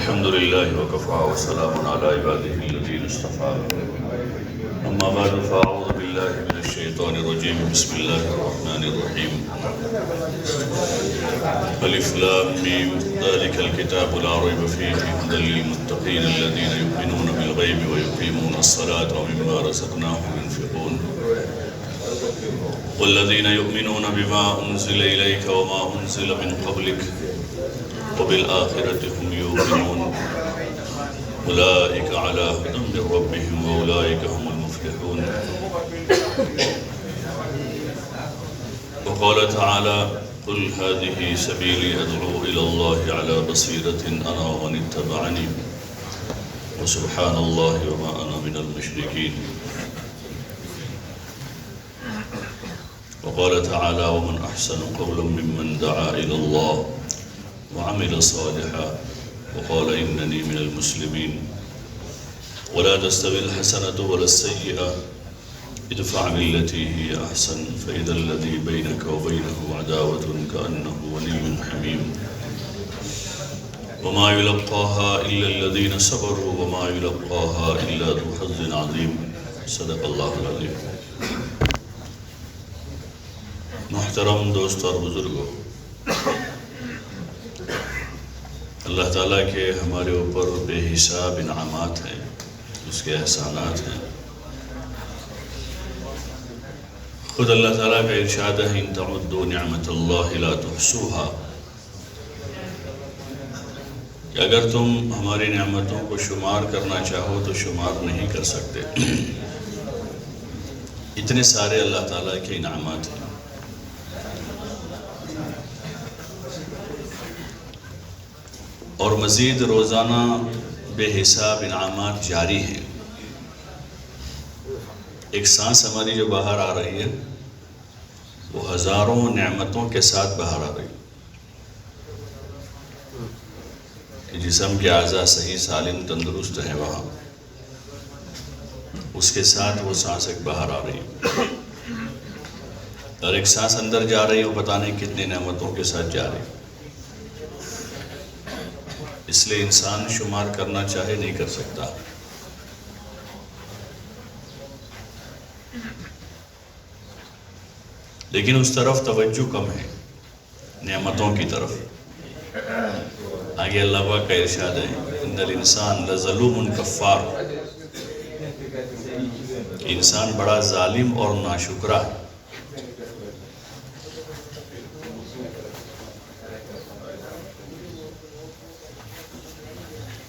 الحمد لله وكفى وسلام على عباده الذين اصطفى أما بعد فأعوذ بالله من الشيطان الرجيم بسم الله الرحمن الرحيم ألف لام ميم ذلك الكتاب لا ريب فيه هدى للمتقين الذين يؤمنون بالغيب ويقيمون الصلاة ومما رزقناهم ينفقون والذين يؤمنون بما أنزل إليك وما أنزل من قبلك وبالآخرة هم يوقنون أولئك على هدى من ربهم وأولئك هم المفلحون. وقال تعالى قل هذه سبيلي أدعو إلى الله على بصيرة أنا ومن اتبعني وسبحان الله وما أنا من المشركين. وقال تعالى ومن أحسن قولا ممن دعا إلى الله وعمل صالحا وقال إنني من المسلمين. ولا تستوي الحسنة ولا السيئة ادفع بالتي هي أحسن فإذا الذي بينك وبينه عداوة كأنه ولي حميم. وما يلقاها إلا الذين صبروا وما يلقاها إلا ذو حظ عظيم. صدق الله العظيم. محترم دوست اور بزرگوں، اللہ تعالیٰ کے ہمارے اوپر بے حساب انعامات ہیں، اس کے احسانات ہیں۔ خود اللہ تعالیٰ کا ارشاد ہے ان تعدوا نعمت اللہ لا تحصوها، کہ اگر تم ہماری نعمتوں کو شمار کرنا چاہو تو شمار نہیں کر سکتے۔ اتنے سارے اللہ تعالیٰ کے انعامات ہیں۔ اور مزید روزانہ بے حساب انعامات جاری ہیں۔ ایک سانس ہماری جو باہر آ رہی ہے وہ ہزاروں نعمتوں کے ساتھ باہر آ رہی ہے، کہ جسم کے اعضاء صحیح سالم تندرست ہیں، وہاں اس کے ساتھ وہ سانس ایک باہر آ رہی ہے، اور ایک سانس اندر جا رہی ہے، وہ پتہ نہیں کتنی نعمتوں کے ساتھ جا رہی ہے۔ اس لیے انسان شمار کرنا چاہے نہیں کر سکتا۔ لیکن اس طرف توجہ کم ہے، نعمتوں کی طرف۔ آگے اللہ پاک کا ارشاد ہے ان الانسان لظلوم کفار، انسان بڑا ظالم اور ناشکرا ہے۔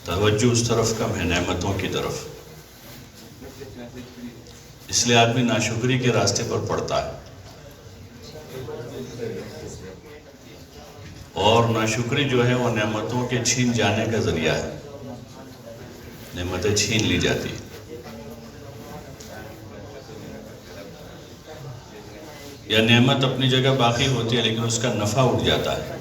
توجہ اس طرف کم ہے، نعمتوں کی طرف۔ اس لیے آدمی ناشکری کے راستے پر پڑتا ہے، اور ناشکری جو ہے وہ نعمتوں کے چھین جانے کا ذریعہ ہے، نعمتیں چھین لی جاتی ہیں، یا نعمت اپنی جگہ باقی ہوتی ہے لیکن اس کا نفع اٹھ جاتا ہے۔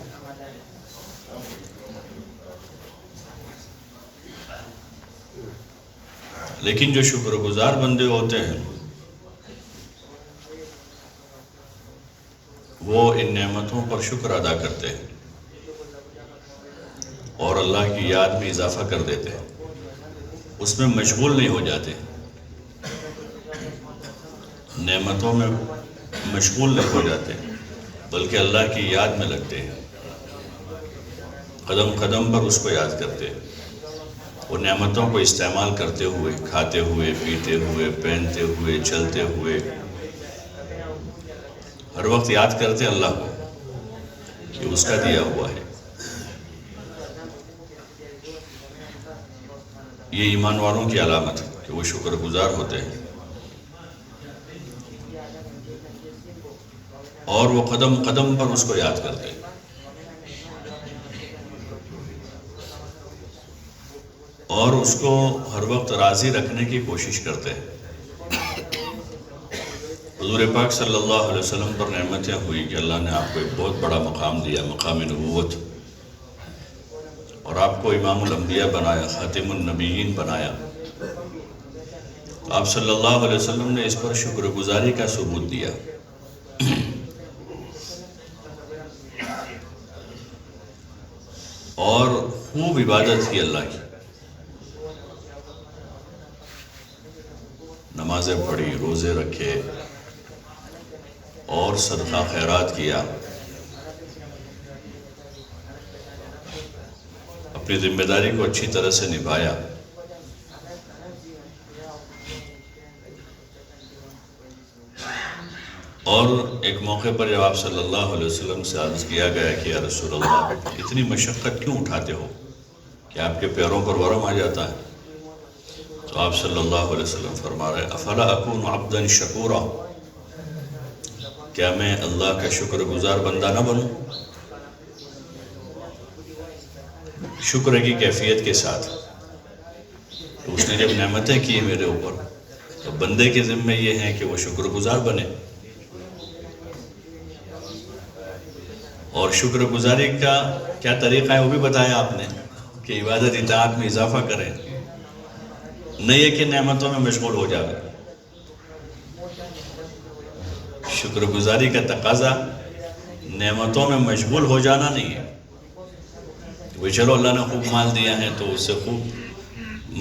لیکن جو شکر گزار بندے ہوتے ہیں وہ ان نعمتوں پر شکر ادا کرتے ہیں اور اللہ کی یاد میں اضافہ کر دیتے ہیں، اس میں مشغول نہیں ہو جاتے، نعمتوں میں مشغول نہیں ہو جاتے، بلکہ اللہ کی یاد میں لگتے ہیں، قدم قدم پر اس کو یاد کرتے ہیں، وہ نعمتوں کو استعمال کرتے ہوئے، کھاتے ہوئے، پیتے ہوئے، پہنتے ہوئے، چلتے ہوئے، ہر وقت یاد کرتے اللہ کو کہ اس کا دیا ہوا ہے۔ یہ ایمان والوں کی علامت ہے کہ وہ شکر گزار ہوتے ہیں، اور وہ قدم قدم پر اس کو یاد کرتے ہیں۔ اور اس کو ہر وقت راضی رکھنے کی کوشش کرتے ہیں۔ حضور پاک صلی اللہ علیہ وسلم پر نعمتیں ہوئی کہ اللہ نے آپ کو ایک بہت بڑا مقام دیا، مقام نبوت، اور آپ کو امام الانبیاء بنایا، خاتم النبیین بنایا۔ آپ صلی اللہ علیہ وسلم نے اس پر شکر گزاری کا ثبوت دیا۔ اور خوب عبادت کی اللہ کی، نمازیں پڑھی، روزے رکھے اور صدقہ خیرات کیا، اپنی ذمہ داری کو اچھی طرح سے نبھایا، اور ایک موقع پر جب آپ صلی اللہ علیہ وسلم سے عرض کیا گیا کہ یا رسول اللہ اتنی مشقت کیوں اٹھاتے ہو کہ آپ کے پیروں پر ورم آ جاتا ہے؟ تو آپ صلی اللہ علیہ وسلم فرما رہے افلا اکون عبدا شکورا، کیا میں اللہ کا شکر گزار بندہ نہ بنوں؟ شکر کی کیفیت کے ساتھ تو اس نے جب نعمتیں کی میرے اوپر تو بندے کے ذمہ یہ ہے کہ وہ شکر گزار بنے، اور شکر گزاری کا کیا طریقہ ہے وہ بھی بتایا آپ نے کہ عبادت اطاعت میں اضافہ کریں، نہیں ہے کہ نعمتوں میں مشغول ہو جائے۔ شکر گزاری کا تقاضا نعمتوں میں مشغول ہو جانا نہیں ہے وہ چلو اللہ نے خوب مال دیا ہے تو اس سے خوب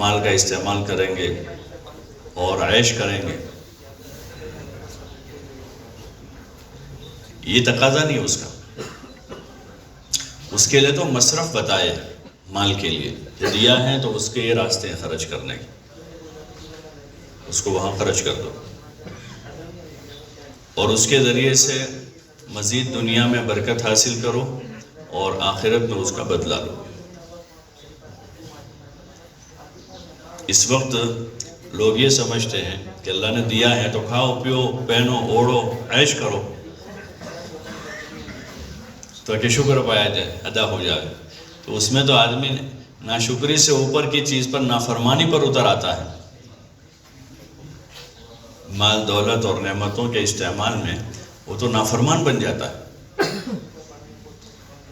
مال کا استعمال کریں گے اور عیش کریں گے، یہ تقاضا نہیں اس کا۔ اس کے لیے تو مصرف بتائے مال کے لیے دیا ہے تو اس کے یہ راستے ہیں خرچ کرنے کے، اس کو وہاں خرچ کر دو اور اس کے ذریعے سے مزید دنیا میں برکت حاصل کرو اور آخرت میں اس کا بدلہ لو۔ اس وقت لوگ یہ سمجھتے ہیں کہ اللہ نے دیا ہے تو کھاؤ پیو پہنو اوڑھو عیش کرو تاکہ شکر پایا جائے، ادا ہو جائے، تو اس میں تو آدمی ناشکری سے اوپر کی چیز پر نافرمانی پر اتر آتا ہے۔ مال دولت اور نعمتوں کے استعمال میں وہ تو نافرمان بن جاتا ہے،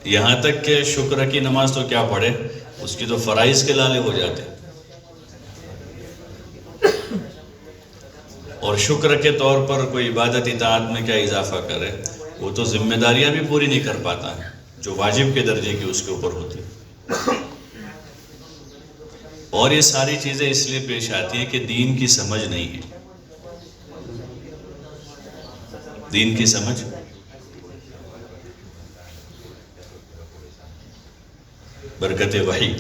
یہاں تک کہ شکر کی نماز تو کیا پڑھے، اس کی تو فرائض کے لالے ہو جاتے ہیں، اور شکر کے طور پر کوئی عبادت اطاعت میں کیا اضافہ کرے، وہ تو ذمہ داریاں بھی پوری نہیں کر پاتا ہے جو واجب کے درجے کی اس کے اوپر ہوتی، اور یہ ساری چیزیں اس لیے پیش آتی ہیں کہ دین کی سمجھ نہیں ہے۔ دین کی سمجھ برکت وحی،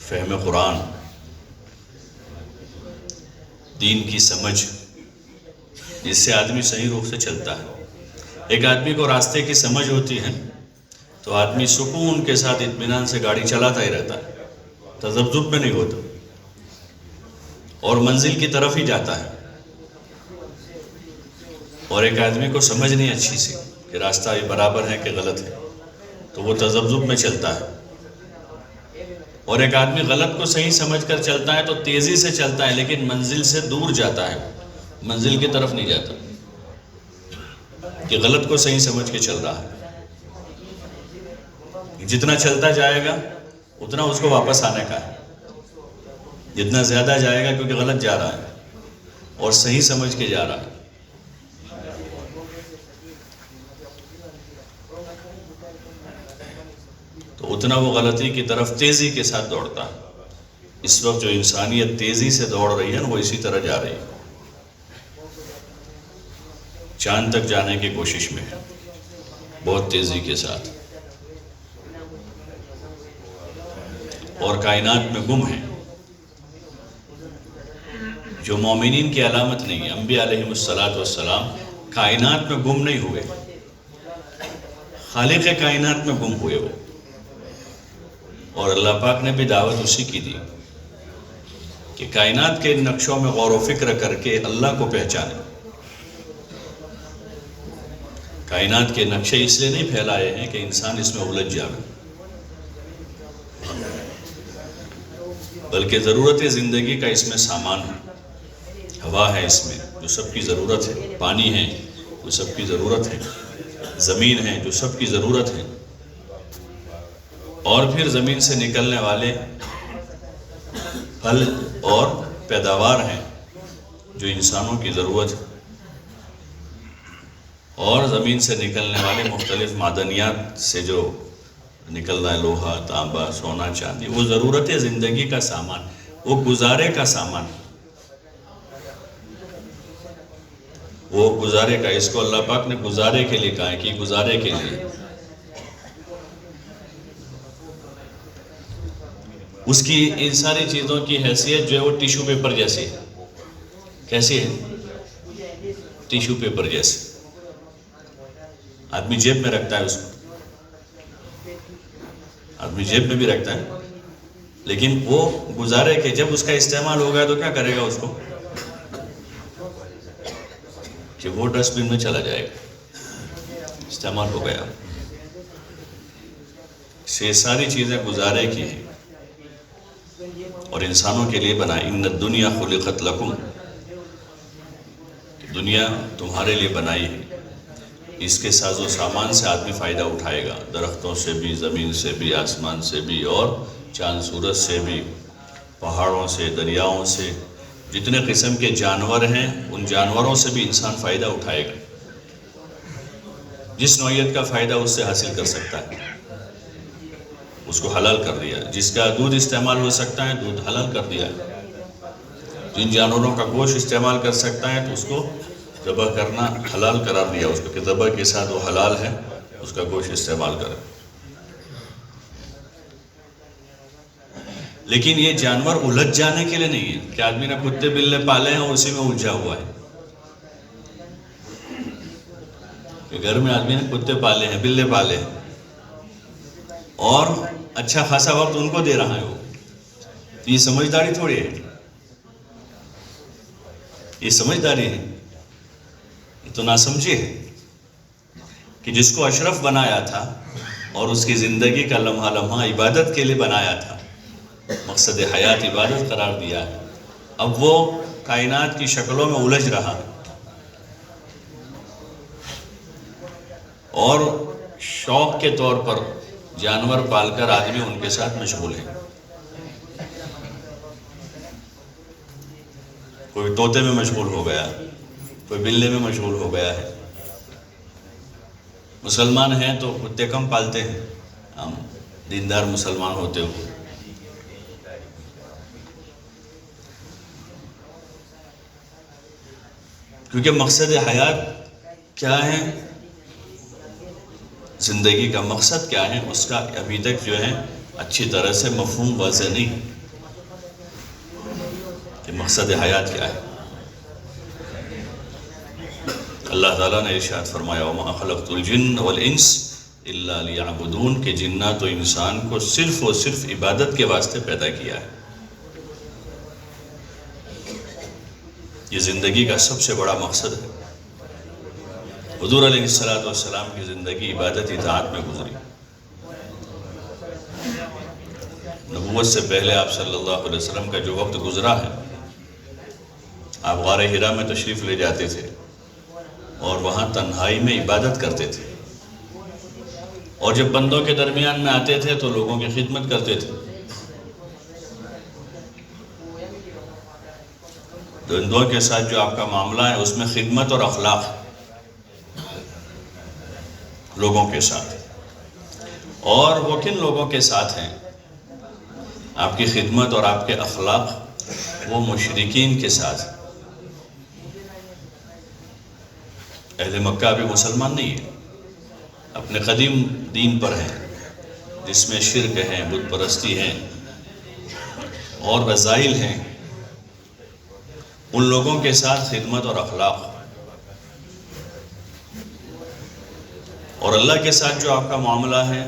فہم قرآن، دین کی سمجھ، جس سے آدمی صحیح روح سے چلتا ہے۔ ایک آدمی کو راستے کی سمجھ ہوتی ہے تو آدمی سکون کے ساتھ اطمینان سے گاڑی چلاتا ہی رہتا ہے، تذبذب میں نہیں ہوتا اور منزل کی طرف ہی جاتا ہے۔ اور ایک آدمی کو سمجھ نہیں اچھی سی کہ راستہ یہ برابر ہے کہ غلط ہے تو وہ تذبذب میں چلتا ہے، اور ایک آدمی غلط کو صحیح سمجھ کر چلتا ہے تو تیزی سے چلتا ہے لیکن منزل سے دور جاتا ہے، منزل کی طرف نہیں جاتا کہ غلط کو صحیح سمجھ کے چل رہا ہے۔ جتنا چلتا جائے گا اتنا اس کو واپس آنے کا ہے، جتنا زیادہ جائے گا کیونکہ غلط جا رہا ہے اور صحیح سمجھ کے جا رہا ہے۔ تو اتنا وہ غلطی کی طرف تیزی کے ساتھ دوڑتا ہے۔ اس وقت جو انسانیت تیزی سے دوڑ رہی ہے وہ اسی طرح جا رہی ہے، چاند تک جانے کی کوشش میں ہے بہت تیزی کے ساتھ، اور کائنات میں گم ہے۔ جو مومنین کی علامت نہیں ہے، انبیاء علیہم السلام کائنات میں گم نہیں ہوئے، خالق کائنات میں گم ہوئے وہ، اور اللہ پاک نے بھی دعوت اسی کی دی کہ کائنات کے نقشوں میں غور و فکر کر کے اللہ کو پہچانے۔ کائنات کے نقشے اس لیے نہیں پھیلائے ہیں کہ انسان اس میں الجھ جائے، بلکہ ضرورت زندگی کا اس میں سامان ہے، ہوا ہے اس میں جو سب کی ضرورت ہے، پانی ہے جو سب کی ضرورت ہے، زمین ہے جو سب کی ضرورت ہے، اور پھر زمین سے نکلنے والے پھل اور پیداوار ہیں جو انسانوں کی ضرورت ہے، اور زمین سے نکلنے والے مختلف معدنیات سے جو نکلنا ہے لوہا تانبا سونا چاندی، وہ ضرورت زندگی کا سامان، وہ گزارے کا سامان، وہ گزارے کا، اس کو اللہ پاک نے گزارے کے لیے کہا ہے کہ گزارے کے لیے. اس کی ان ساری چیزوں کی حیثیت جو ہے وہ ٹیشو پیپر جیسی ہے. کیسی ہے؟ ٹیشو پیپر جیسی. آدمی جیب میں رکھتا ہے اس کو، آدمی جیب میں بھی رکھتا ہے، لیکن وہ گزارے کہ جب اس کا استعمال ہوگا تو کیا کرے گا اس کو؟ کہ وہ ڈسٹ بن میں چلا جائے گا، استعمال ہو گیا. یہ ساری چیزیں گزارے کی ہیں اور انسانوں کے لیے بنائی. ان الدنیا خلقت لکم، دنیا تمہارے لیے بنائی ہے. اس کے ساز و سامان سے آدمی فائدہ اٹھائے گا، درختوں سے بھی، زمین سے بھی، آسمان سے بھی، اور چاند سورج سے بھی، پہاڑوں سے، دریاؤں سے. جتنے قسم کے جانور ہیں ان جانوروں سے بھی انسان فائدہ اٹھائے گا. جس نوعیت کا فائدہ اس سے حاصل کر سکتا ہے اس کو حلال کر دیا. جس کا دودھ استعمال ہو سکتا ہے دودھ حلال کر دیا. جن جانوروں کا گوشت استعمال کر سکتا ہے تو اس کو ذبح کرنا حلال قرار دیا اس کو، کہ ذبح کے ساتھ وہ حلال ہے، اس کا گوشت استعمال کرے. لیکن یہ جانور الجھ جانے کے لیے نہیں ہے کہ آدمی نے کتے بلے پالے ہیں اور اسی میں الجھا ہوا ہے. کہ گھر میں آدمی نے کتے پالے ہیں، بلے پالے ہیں اور اچھا خاصا وقت ان کو دے رہا ہے. وہ یہ سمجھداری تھوڑی ہے، یہ سمجھداری ہے، یہ تو ناسمجھی ہے. کہ جس کو اشرف بنایا تھا اور اس کی زندگی کا لمحہ لمحہ عبادت کے لیے بنایا تھا، مقصد حیات عبادت قرار دیا ہے، اب وہ کائنات کی شکلوں میں الجھ رہا ہے اور شوق کے طور پر جانور پال کر آدمی ان کے ساتھ مشغول ہے. کوئی طوطے میں مشغول ہو گیا، کوئی بلے میں مشغول ہو گیا ہے. مسلمان ہیں تو کتے کم پالتے ہیں، ہم دیندار مسلمان ہوتے ہوئے. کیونکہ مقصد حیات کیا ہے، زندگی کا مقصد کیا ہے، اس کا ابھی تک جو ہے اچھی طرح سے مفہوم واضح نہیں کہ مقصد حیات کیا ہے. اللہ تعالیٰ نے ارشاد فرمایا وَمَا خَلَقْتُ الْجِنَّ وَالْإِنسَ إِلَّا لِيَعْبُدُونَ، کہ جنات و انسان کو صرف اور صرف عبادت کے واسطے پیدا کیا ہے. یہ زندگی کا سب سے بڑا مقصد ہے. حضور علیہ السلام کی زندگی عبادت اطاعت میں گزری. نبوت سے پہلے آپ صلی اللہ علیہ وسلم کا جو وقت گزرا ہے، آپ غار حرا میں تشریف لے جاتے تھے اور وہاں تنہائی میں عبادت کرتے تھے، اور جب بندوں کے درمیان میں آتے تھے تو لوگوں کی خدمت کرتے تھے. بندوں کے ساتھ جو آپ کا معاملہ ہے اس میں خدمت اور اخلاق لوگوں کے ساتھ. اور وہ کن لوگوں کے ساتھ ہیں آپ کی خدمت اور آپ کے اخلاق؟ وہ مشرکین کے ساتھ. اہل مکہ ابھی مسلمان نہیں ہے، اپنے قدیم دین پر ہیں جس میں شرک ہیں، بت پرستی ہیں اور رذائل ہیں. ان لوگوں کے ساتھ خدمت اور اخلاق، اور اللہ کے ساتھ جو آپ کا معاملہ ہے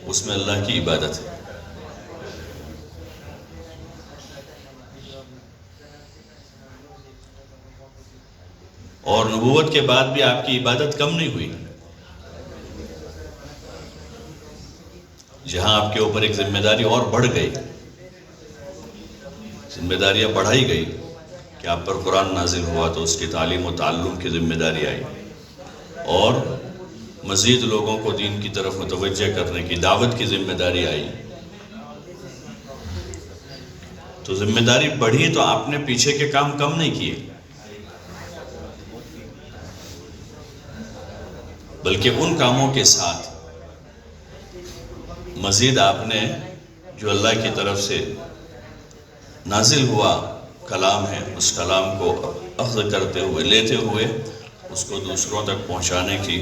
اس میں اللہ کی عبادت ہے. اور نبوت کے بعد بھی آپ کی عبادت کم نہیں ہوئی. جہاں آپ کے اوپر ایک ذمہ داری اور بڑھ گئی، ذمہ داریاں بڑھائی گئی کہ آپ پر قرآن نازل ہوا تو اس کی تعلیم و تعلم کی ذمہ داری آئی، اور مزید لوگوں کو دین کی طرف متوجہ کرنے کی دعوت کی ذمہ داری آئی. تو ذمہ داری بڑھی تو آپ نے پیچھے کے کام کم نہیں کیے، بلکہ ان کاموں کے ساتھ مزید آپ نے جو اللہ کی طرف سے نازل ہوا کلام ہے اس کلام کو اخذ کرتے ہوئے لیتے ہوئے اس کو دوسروں تک پہنچانے کی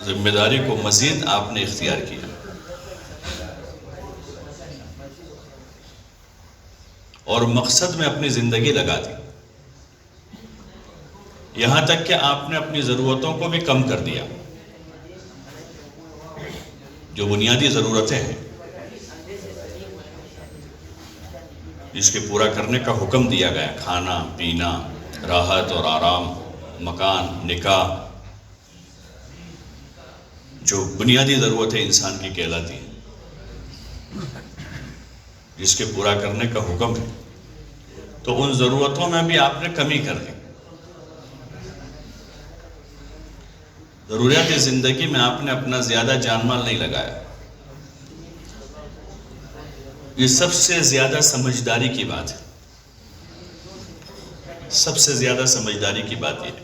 ذمہ داری کو مزید آپ نے اختیار کیا، اور مقصد میں اپنی زندگی لگا دی، یہاں تک کہ آپ نے اپنی ضرورتوں کو بھی کم کر دیا۔ جو بنیادی ضرورتیں ہیں جس کے پورا کرنے کا حکم دیا گیا، کھانا پینا، راحت اور آرام، مکان، نکاح، جو بنیادی ضرورتیں انسان کی کہلاتی ہیں، جس کے پورا کرنے کا حکم ہے، تو ان ضرورتوں میں بھی آپ نے کمی کر دی۔ ضروریات زندگی میں آپ نے اپنا زیادہ جان مال نہیں لگایا۔ یہ سب سے زیادہ سمجھداری کی بات ہے، سب سے زیادہ سمجھداری کی بات یہ ہے۔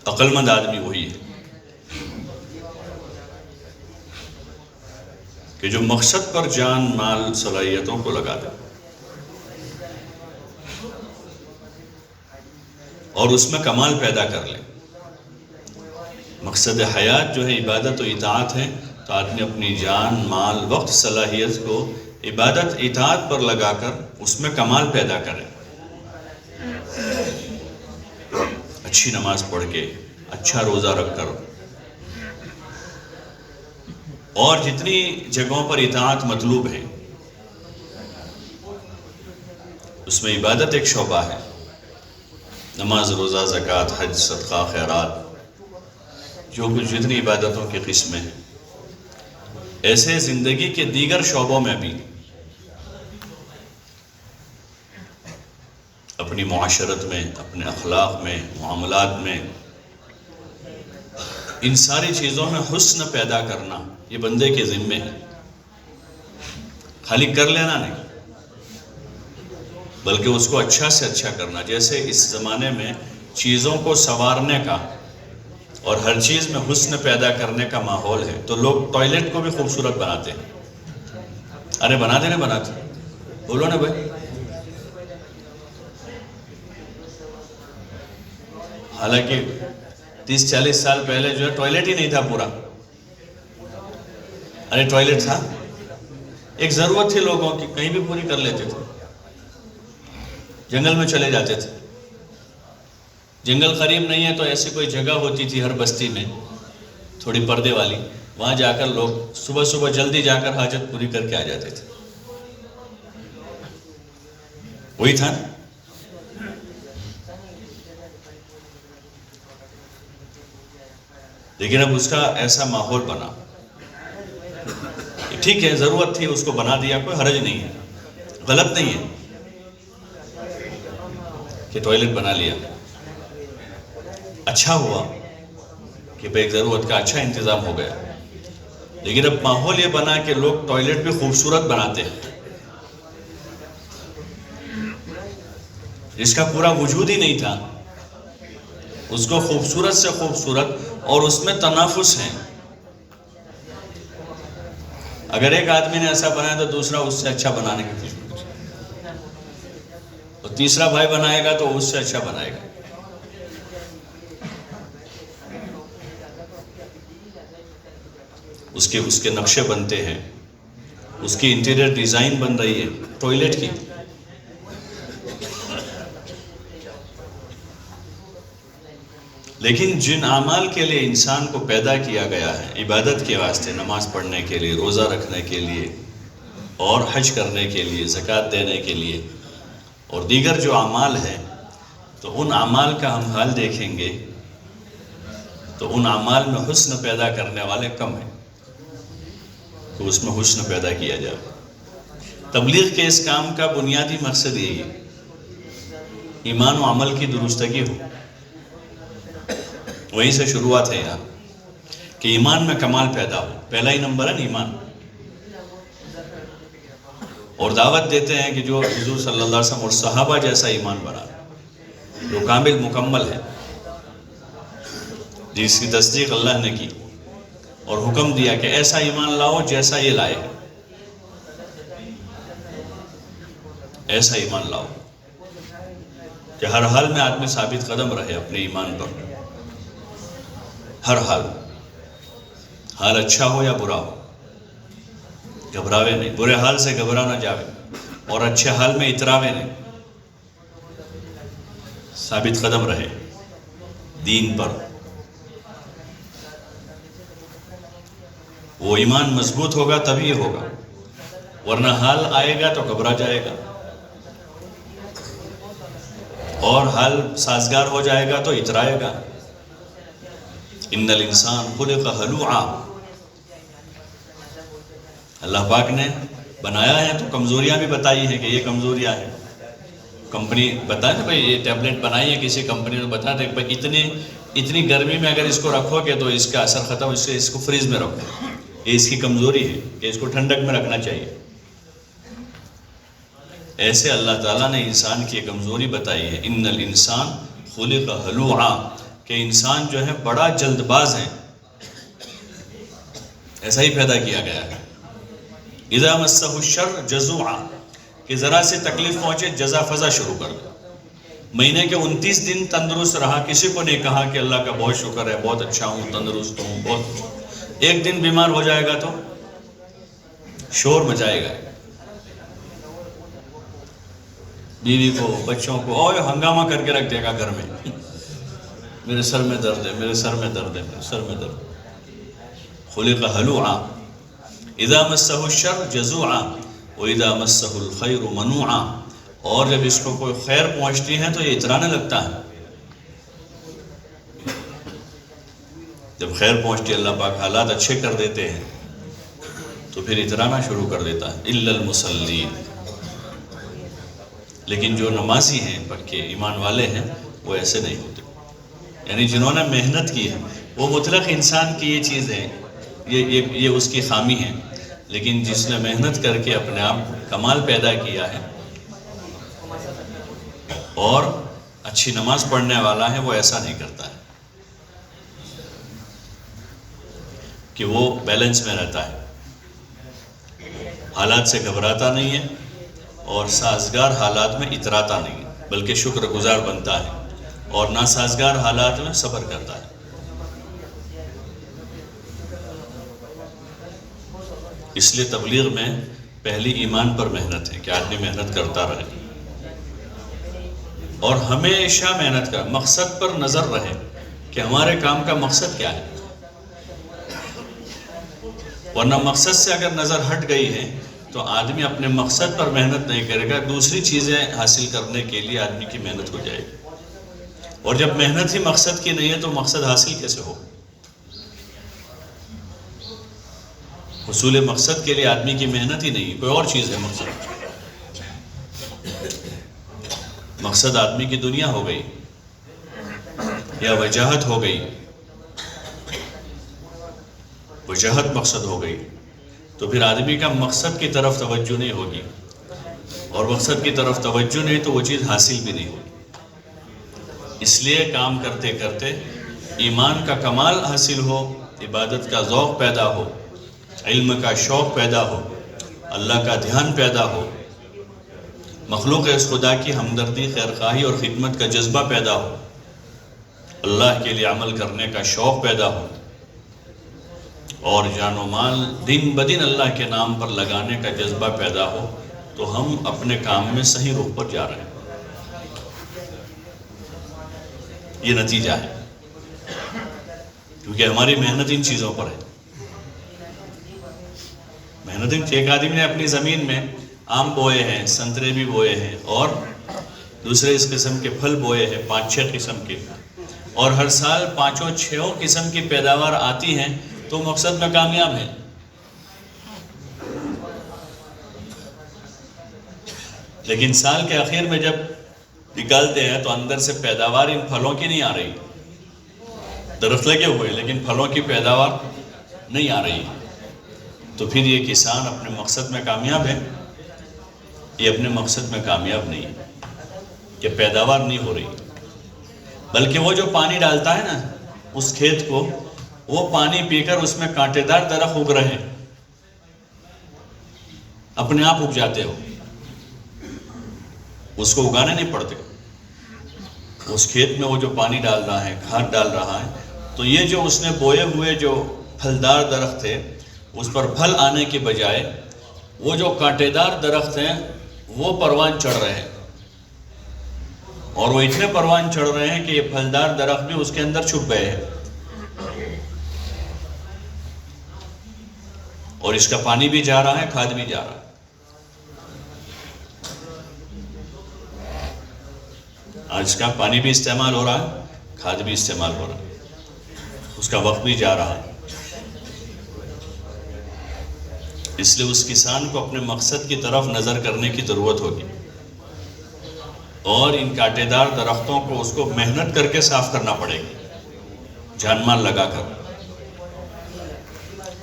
عقل مند آدمی وہی ہے کہ جو مقصد پر جان مال صلاحیتوں کو لگا دے اور اس میں کمال پیدا کر لے۔ مقصد حیات جو ہے عبادت و اطاعت ہے، تو آدمی اپنی جان مال وقت صلاحیت کو عبادت اطاعت پر لگا کر اس میں کمال پیدا کرے، اچھی نماز پڑھ کے، اچھا روزہ رکھ کر، اور جتنی جگہوں پر اطاعت مطلوب ہے اس میں عبادت ایک شعبہ ہے، نماز، روزہ، زکوٰۃ، حج، صدقہ، خیرات، جو کچھ جتنی عبادتوں کی قسمیں ہیں، ایسے زندگی کے دیگر شعبوں میں بھی اپنی معاشرت میں، اپنے اخلاق میں، معاملات میں، ان ساری چیزوں میں حسن پیدا کرنا یہ بندے کے ذمے ہے۔ خالی کر لینا نہیں بلکہ اس کو اچھا سے اچھا کرنا۔ جیسے اس زمانے میں چیزوں کو سنوارنے کا اور ہر چیز میں حسن پیدا کرنے کا ماحول ہے، تو لوگ ٹوائلٹ کو بھی خوبصورت بناتے ہیں۔ ارے بناتے نہیں بناتے؟ بولو نا بھائی۔ حالانکہ 30-40 سال پہلے جو ہے ٹوائلٹ ہی نہیں تھا پورا۔ ارے ٹوائلٹ تھا، ایک ضرورت تھی لوگوں کی، کہیں بھی پوری کر لیتے تھے۔ جنگل میں چلے جاتے تھے، جنگل قریب نہیں ہے تو ایسی کوئی جگہ ہوتی تھی ہر بستی میں تھوڑی پردے والی، وہاں جا کر لوگ صبح صبح جلدی جا کر حاجت پوری کر کے آ جاتے تھے۔ وہی تھا۔ لیکن اب اس کا ایسا ماحول بنا، ٹھیک ہے ضرورت تھی اس کو بنا دیا، کوئی حرج نہیں ہے، غلط نہیں ہے کہ ٹوائلٹ بنا لیا، اچھا ہوا کہ بھائی ضرورت کا اچھا انتظام ہو گیا۔ لیکن اب ماحول یہ بنا کہ لوگ ٹوائلٹ بھی خوبصورت بناتے ہیں، جس کا پورا وجود ہی نہیں تھا، اس کو خوبصورت سے خوبصورت، اور اس میں تنافس ہے۔ اگر ایک آدمی نے ایسا بنایا تو دوسرا اس سے اچھا بنانے کی کوشش کرے، اور تیسرا بھائی بنائے گا تو اس سے اچھا بنائے گا۔ اس کے نقشے بنتے ہیں، اس کی انٹیریئر ڈیزائن بن رہی ہے ٹوائلٹ کی۔ لیکن جن اعمال کے لیے انسان کو پیدا کیا گیا ہے، عبادت کے واسطے، نماز پڑھنے کے لیے، روزہ رکھنے کے لیے، اور حج کرنے کے لیے، زکوٰۃ دینے کے لیے، اور دیگر جو اعمال ہیں، تو ان اعمال کا ہم حال دیکھیں گے تو ان اعمال میں حسن پیدا کرنے والے کم ہیں، تو اس میں حسن پیدا کیا جائے۔ تبلیغ کے اس کام کا بنیادی مقصد یہی ہے، ایمان و عمل کی درستگی ہو۔ وہیں سے شروعات ہے یہاں کہ ایمان میں کمال پیدا ہو، پہلا ہی نمبر ہے نا ایمان۔ اور دعوت دیتے ہیں کہ جو حضور صلی اللہ علیہ وسلم اور صحابہ جیسا ایمان بنا، جو کامل مکمل ہے، جس کی تصدیق اللہ نے کی اور حکم دیا کہ ایسا ایمان لاؤ جیسا یہ لائے، ایسا ایمان لاؤ کہ ہر حال میں آدمی ثابت قدم رہے اپنے ایمان پر، ہر حال اچھا ہو یا برا ہو، گھبراوے نہیں، برے حال سے گھبرا نہ جاوے اور اچھے حال میں اتراوے نہیں، ثابت قدم رہے دین پر۔ وہ ایمان مضبوط ہوگا تبھی یہ ہوگا، ورنہ حال آئے گا تو گھبرا جائے گا، اور حال سازگار ہو جائے گا تو اترائے گا۔ ان الانسان خلق ہلوعا، اللہ پاک نے بنایا ہے تو کمزوریاں بھی بتائی ہیں کہ یہ کمزوریاں ہیں۔ کمپنی بتائے نا بھائی یہ ٹیبلٹ بنائی ہے کسی کمپنی نے، بتا دے کہ اتنی گرمی میں اگر اس کو رکھو گے تو اس کا اثر ختم، اس کو فریز میں رکھو، یہ اس کی کمزوری ہے کہ اس کو ٹھنڈک میں رکھنا چاہیے۔ ایسے اللہ تعالیٰ نے انسان کی کمزوری بتائی ہے، ان الانسان خلق ہلوعا، کہ انسان جو ہے بڑا جلد باز ہے، ایسا ہی پیدا کیا گیا ہے۔ اذا مسہ الشر جزوعا، کہ ذرا سے تکلیف پہنچے جزا فضا شروع کر دے۔ مہینے کے 29 دن تندرست رہا، کسی کو نہیں کہا کہ اللہ کا بہت شکر ہے، بہت اچھا ہوں، تندرست ہوں، بہت، ایک دن بیمار ہو جائے گا تو شور مچائے گا، بیوی کو، بچوں کو، اور ہنگامہ کر کے رکھ دے گا گھر میں، میرے سر میں درد ہے، میرے سر میں درد ہے، میرے سر میں درد ہے۔ خلق ہلوعا اذا مسہ الشر جزوعا واذا مسہ الخیر منوعا، اور جب اس کو کوئی خیر پہنچتی ہے تو یہ اترانے لگتا ہے، جب خیر پہنچتی ہے اللہ پاک حالات اچھے کر دیتے ہیں تو پھر اترانا شروع کر دیتا ہے۔ الا المصلین، لیکن جو نمازی ہیں، پکے ایمان والے ہیں، وہ ایسے نہیں ہوتے، یعنی جنہوں نے محنت کی ہے۔ وہ مطلق انسان کی یہ چیز ہے، یہ اس کی خامی ہے، لیکن جس نے محنت کر کے اپنے آپ کمال پیدا کیا ہے اور اچھی نماز پڑھنے والا ہے، وہ ایسا نہیں کرتا ہے کہ وہ بیلنس میں رہتا ہے، حالات سے گھبراتا نہیں ہے اور سازگار حالات میں اتراتا نہیں ہے، بلکہ شکر گزار بنتا ہے اور ناسازگار حالات میں صبر کرتا ہے۔ اس لیے تبلیغ میں پہلی ایمان پر محنت ہے کہ آدمی محنت کرتا رہے اور ہمیشہ محنت کر، مقصد پر نظر رہے کہ ہمارے کام کا مقصد کیا ہے، ورنہ مقصد سے اگر نظر ہٹ گئی ہے تو آدمی اپنے مقصد پر محنت نہیں کرے گا، دوسری چیزیں حاصل کرنے کے لیے آدمی کی محنت ہو جائے گی، اور جب محنت ہی مقصد کی نہیں ہے تو مقصد حاصل کیسے ہو؟ حصول مقصد کے لیے آدمی کی محنت ہی نہیں، کوئی اور چیز ہے مقصد۔ مقصد آدمی کی دنیا ہو گئی یا وجاہت ہو گئی، وجاہت مقصد ہو گئی، تو پھر آدمی کا مقصد کی طرف توجہ نہیں ہوگی، اور مقصد کی طرف توجہ نہیں تو وہ چیز حاصل بھی نہیں ہوگی۔ اس لیے کام کرتے کرتے ایمان کا کمال حاصل ہو، عبادت کا ذوق پیدا ہو، علم کا شوق پیدا ہو، اللہ کا دھیان پیدا ہو، مخلوق اس خدا کی ہمدردی، خیرخواہی اور خدمت کا جذبہ پیدا ہو، اللہ کے لیے عمل کرنے کا شوق پیدا ہو، اور جان و مال دن بدن اللہ کے نام پر لگانے کا جذبہ پیدا ہو، تو ہم اپنے کام میں صحیح رخ پر جا رہے ہیں۔ یہ نتیجہ ہے، کیونکہ ہماری محنت ان چیزوں پر ہے۔ محنت ایک آدمی نے اپنی زمین میں آم بوئے ہیں، سنترے بھی بوئے ہیں، اور دوسرے اس قسم کے پھل بوئے ہیں، 5-6 قسم کے، اور ہر سال 5-6 قسم کی پیداوار آتی ہیں، تو مقصد میں کامیاب ہے۔ لیکن سال کے آخر میں جب نکالتے ہیں تو اندر سے پیداوار ان پھلوں کی نہیں آ رہی، درخت لگے ہوئے لیکن پھلوں کی پیداوار نہیں آ رہی، تو پھر یہ کسان اپنے مقصد میں کامیاب ہے؟ یہ اپنے مقصد میں کامیاب نہیں ہے کہ پیداوار نہیں ہو رہی، بلکہ وہ جو پانی ڈالتا ہے نا اس کھیت کو، وہ پانی پی کر اس میں کانٹے دار درخت اگ رہے ہیں، اپنے آپ اگ جاتے ہو، اس کو اگانے نہیں پڑتے۔ اس کھیت میں وہ جو پانی ڈال رہا ہے، کھاد ڈال رہا ہے، تو یہ جو اس نے بوئے ہوئے جو پھلدار درخت تھے، اس پر پھل آنے کے بجائے وہ جو کانٹے دار درخت ہیں وہ پروان چڑھ رہے ہیں، اور وہ اتنے پروان چڑھ رہے ہیں کہ یہ پھلدار درخت بھی اس کے اندر چھپ گئے ہیں، اور اس کا پانی بھی جا رہا ہے، کھاد بھی جا رہا ہے۔ آج کا پانی بھی استعمال ہو رہا ہے، کھاد بھی استعمال ہو رہا ہے، اس کا وقت بھی جا رہا ہے۔ اس لیے اس کسان کو اپنے مقصد کی طرف نظر کرنے کی ضرورت ہوگی، اور ان کانٹے دار درختوں کو اس کو محنت کر کے صاف کرنا پڑے گی، جان مال لگا کر،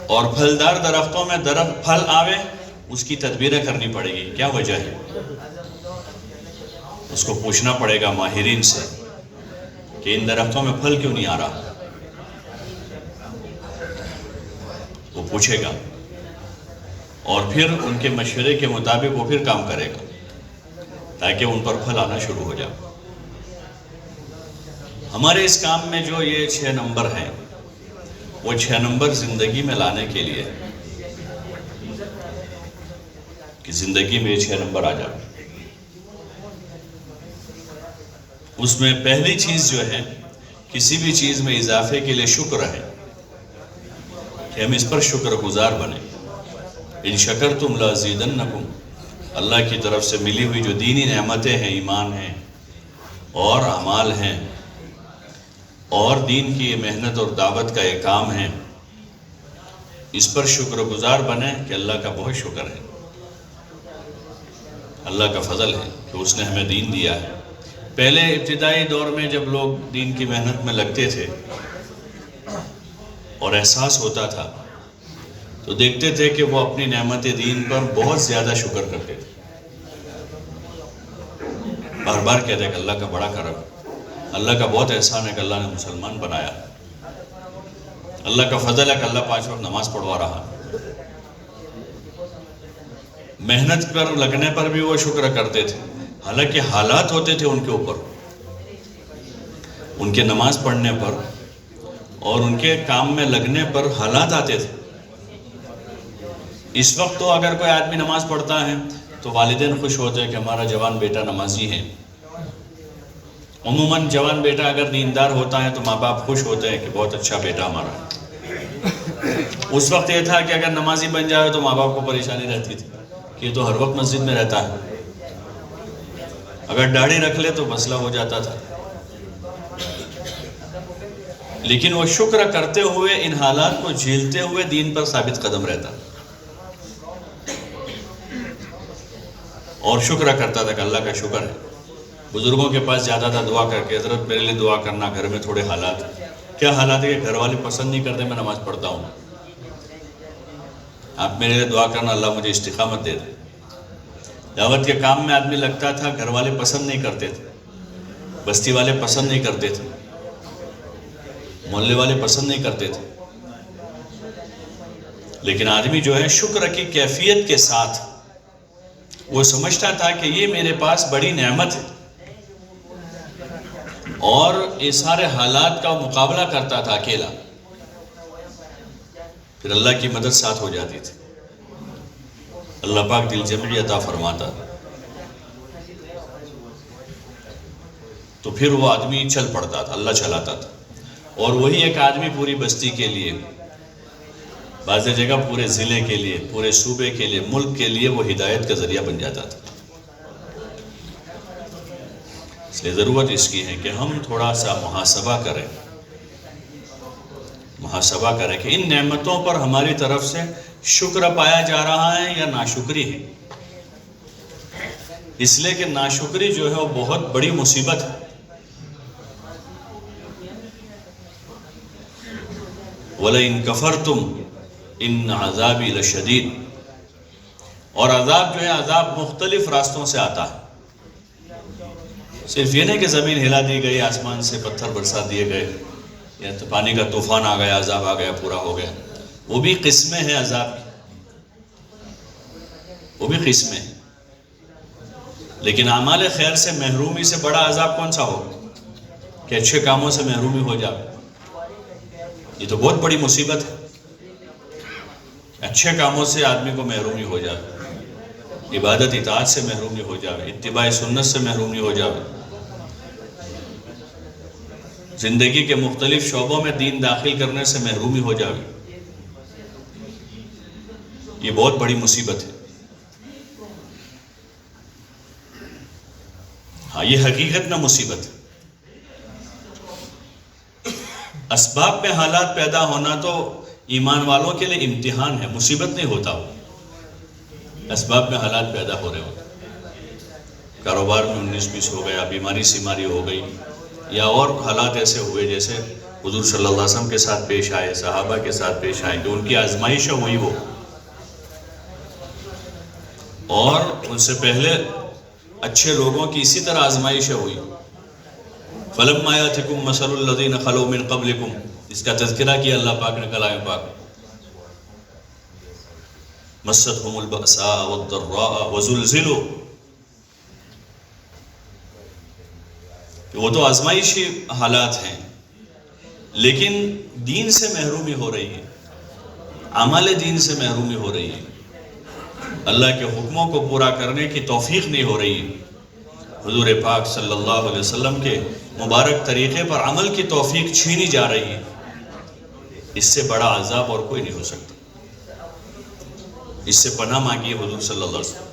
اور پھلدار درختوں میں درخت پھل آوے اس کی تدبیریں کرنی پڑے گی، کیا وجہ ہے، اس کو پوچھنا پڑے گا ماہرین سے کہ ان درختوں میں پھل کیوں نہیں آ رہا، وہ پوچھے گا، اور پھر ان کے مشورے کے مطابق وہ پھر کام کرے گا تاکہ ان پر پھل آنا شروع ہو جائے۔ ہمارے اس کام میں جو یہ 6 نمبر ہیں، وہ 6 نمبر زندگی میں لانے کے لیے کہ زندگی میں یہ 6 نمبر آ جائے۔ اس میں پہلی چیز جو ہے، کسی بھی چیز میں اضافے کے لیے شکر ہے، کہ ہم اس پر شکر گزار بنیں۔ ان شکرتم لازیدنکم، اللہ کی طرف سے ملی ہوئی جو دینی نعمتیں ہیں، ایمان ہیں اور اعمال ہیں اور دین کی محنت اور دعوت کا ایک کام ہے، اس پر شکر گزار بنیں کہ اللہ کا بہت شکر ہے، اللہ کا فضل ہے کہ اس نے ہمیں دین دیا ہے۔ پہلے ابتدائی دور میں جب لوگ دین کی محنت میں لگتے تھے اور احساس ہوتا تھا تو دیکھتے تھے کہ وہ اپنی نعمت دین پر بہت زیادہ شکر کرتے تھے، بار بار کہتے ہیں کہ اللہ کا بڑا کرم، اللہ کا بہت احسان ہے کہ اللہ نے مسلمان بنایا، اللہ کا فضل ہے کہ اللہ 5 وقت نماز پڑھوا رہا۔ محنت پر لگنے پر بھی وہ شکر کرتے تھے، حالانکہ حالات ہوتے تھے ان کے اوپر، ان کے نماز پڑھنے پر اور ان کے کام میں لگنے پر حالات آتے تھے۔ اس وقت تو اگر کوئی آدمی نماز پڑھتا ہے تو والدین خوش ہوتے ہیں کہ ہمارا جوان بیٹا نمازی ہے، عموماً جوان بیٹا اگر دیندار ہوتا ہے تو ماں باپ خوش ہوتے ہیں کہ بہت اچھا بیٹا ہمارا ہے۔ اس وقت یہ تھا کہ اگر نمازی بن جائے تو ماں باپ کو پریشانی رہتی تھی کہ یہ تو ہر وقت مسجد میں رہتا ہے، اگر داڑھی رکھ لے تو مسئلہ ہو جاتا تھا۔ لیکن وہ شکر کرتے ہوئے، ان حالات کو جھیلتے ہوئے دین پر ثابت قدم رہتا اور شکر کرتا تھا کہ اللہ کا شکر ہے۔ بزرگوں کے پاس جاتا تھا دعا کر کے، حضرت میرے لیے دعا کرنا، گھر میں تھوڑے حالات، کیا حالات ہے کہ گھر والے پسند نہیں کرتے میں نماز پڑھتا ہوں، آپ میرے لیے دعا کرنا، اللہ مجھے استقامت دے دے۔ دعوت کے کام میں آدمی لگتا تھا، گھر والے پسند نہیں کرتے تھے، بستی والے پسند نہیں کرتے تھے، محلے والے پسند نہیں کرتے تھے، لیکن آدمی جو ہے شکر کی کیفیت کے ساتھ وہ سمجھتا تھا کہ یہ میرے پاس بڑی نعمت ہے، اور یہ سارے حالات کا مقابلہ کرتا تھا اکیلا، پھر اللہ کی مدد ساتھ ہو جاتی تھی، اللہ پاک دل جمعی عطا فرماتا، تو پھر وہ آدمی چل پڑتا تھا، اللہ چلاتا تھا، اور وہی ایک آدمی پوری بستی کے لیے، بعض جگہ پورے ضلع کے لیے، پورے صوبے کے لیے، ملک کے لیے وہ ہدایت کا ذریعہ بن جاتا تھا۔ اس لیے ضرورت اس کی ہے کہ ہم تھوڑا سا محاسبہ کریں کہ ان نعمتوں پر ہماری طرف سے شکر پایا جا رہا ہے یا ناشکری ہے۔ اس لیے کہ ناشکری جو ہے وہ بہت بڑی مصیبت ہے۔ وَلَئِن كَفَرْتُمْ ان عذابی لشدید، اور عذاب جو ہے عذاب مختلف راستوں سے آتا ہے، صرف یہ نہیں کہ زمین ہلا دی گئی، آسمان سے پتھر برسا دیے گئے، یا تو پانی کا طوفان آ گیا، عذاب آ گیا، پورا ہو گیا، وہ بھی قسمیں ہیں عذاب کی، وہ بھی قسمیں ہیں. لیکن اعمال خیر سے محرومی سے بڑا عذاب کون سا ہوگا کہ اچھے کاموں سے محرومی ہو جائے؟ یہ تو بہت بڑی مصیبت ہے. اچھے کاموں سے آدمی کو محرومی ہو جائے، عبادت اطاعت سے محرومی ہو جائے، اتباع سنت سے محرومی ہو جائے، زندگی کے مختلف شعبوں میں دین داخل کرنے سے محرومی ہو جائے. یہ بہت بڑی مصیبت ہے. ہاں، یہ حقیقت میں مصیبت ہے. اسباب میں حالات پیدا ہونا تو ایمان والوں کے لیے امتحان ہے، مصیبت نہیں ہوتا. وہ اسباب میں حالات پیدا ہو رہے ہوتے، کاروبار میں 19-20 ہو گیا، بیماری سیماری ہو گئی، یا اور حالات ایسے ہوئے جیسے حضور صلی اللہ علیہ وسلم کے ساتھ پیش آئے، صحابہ کے ساتھ پیش آئے، کہ ان کی آزمائش ہوئی وہ، اور ان سے پہلے اچھے لوگوں کی اسی طرح آزمائشیں ہوئی. فَلَمَّا يَأْتِكُم مَّثَلُ الَّذِينَ خَلَوْا مِن قَبْلِكُم، اس کا تذکرہ کیا اللہ پاک نے کلام پاک. مَسَّتْهُمُ الْبَأْسَاءُ وَالضَّرَّاءُ وَزُلْزِلُوا، کہ وہ تو آزمائشی حالات ہیں، لیکن دین سے محرومی ہو رہی ہے، عمل دین سے محرومی ہو رہی ہے، اللہ کے حکموں کو پورا کرنے کی توفیق نہیں ہو رہی ہے، حضور پاک صلی اللہ علیہ وسلم کے مبارک طریقے پر عمل کی توفیق چھینی جا رہی ہے. اس سے بڑا عذاب اور کوئی نہیں ہو سکتا. اس سے پناہ مانگی حضور صلی اللہ علیہ وسلم،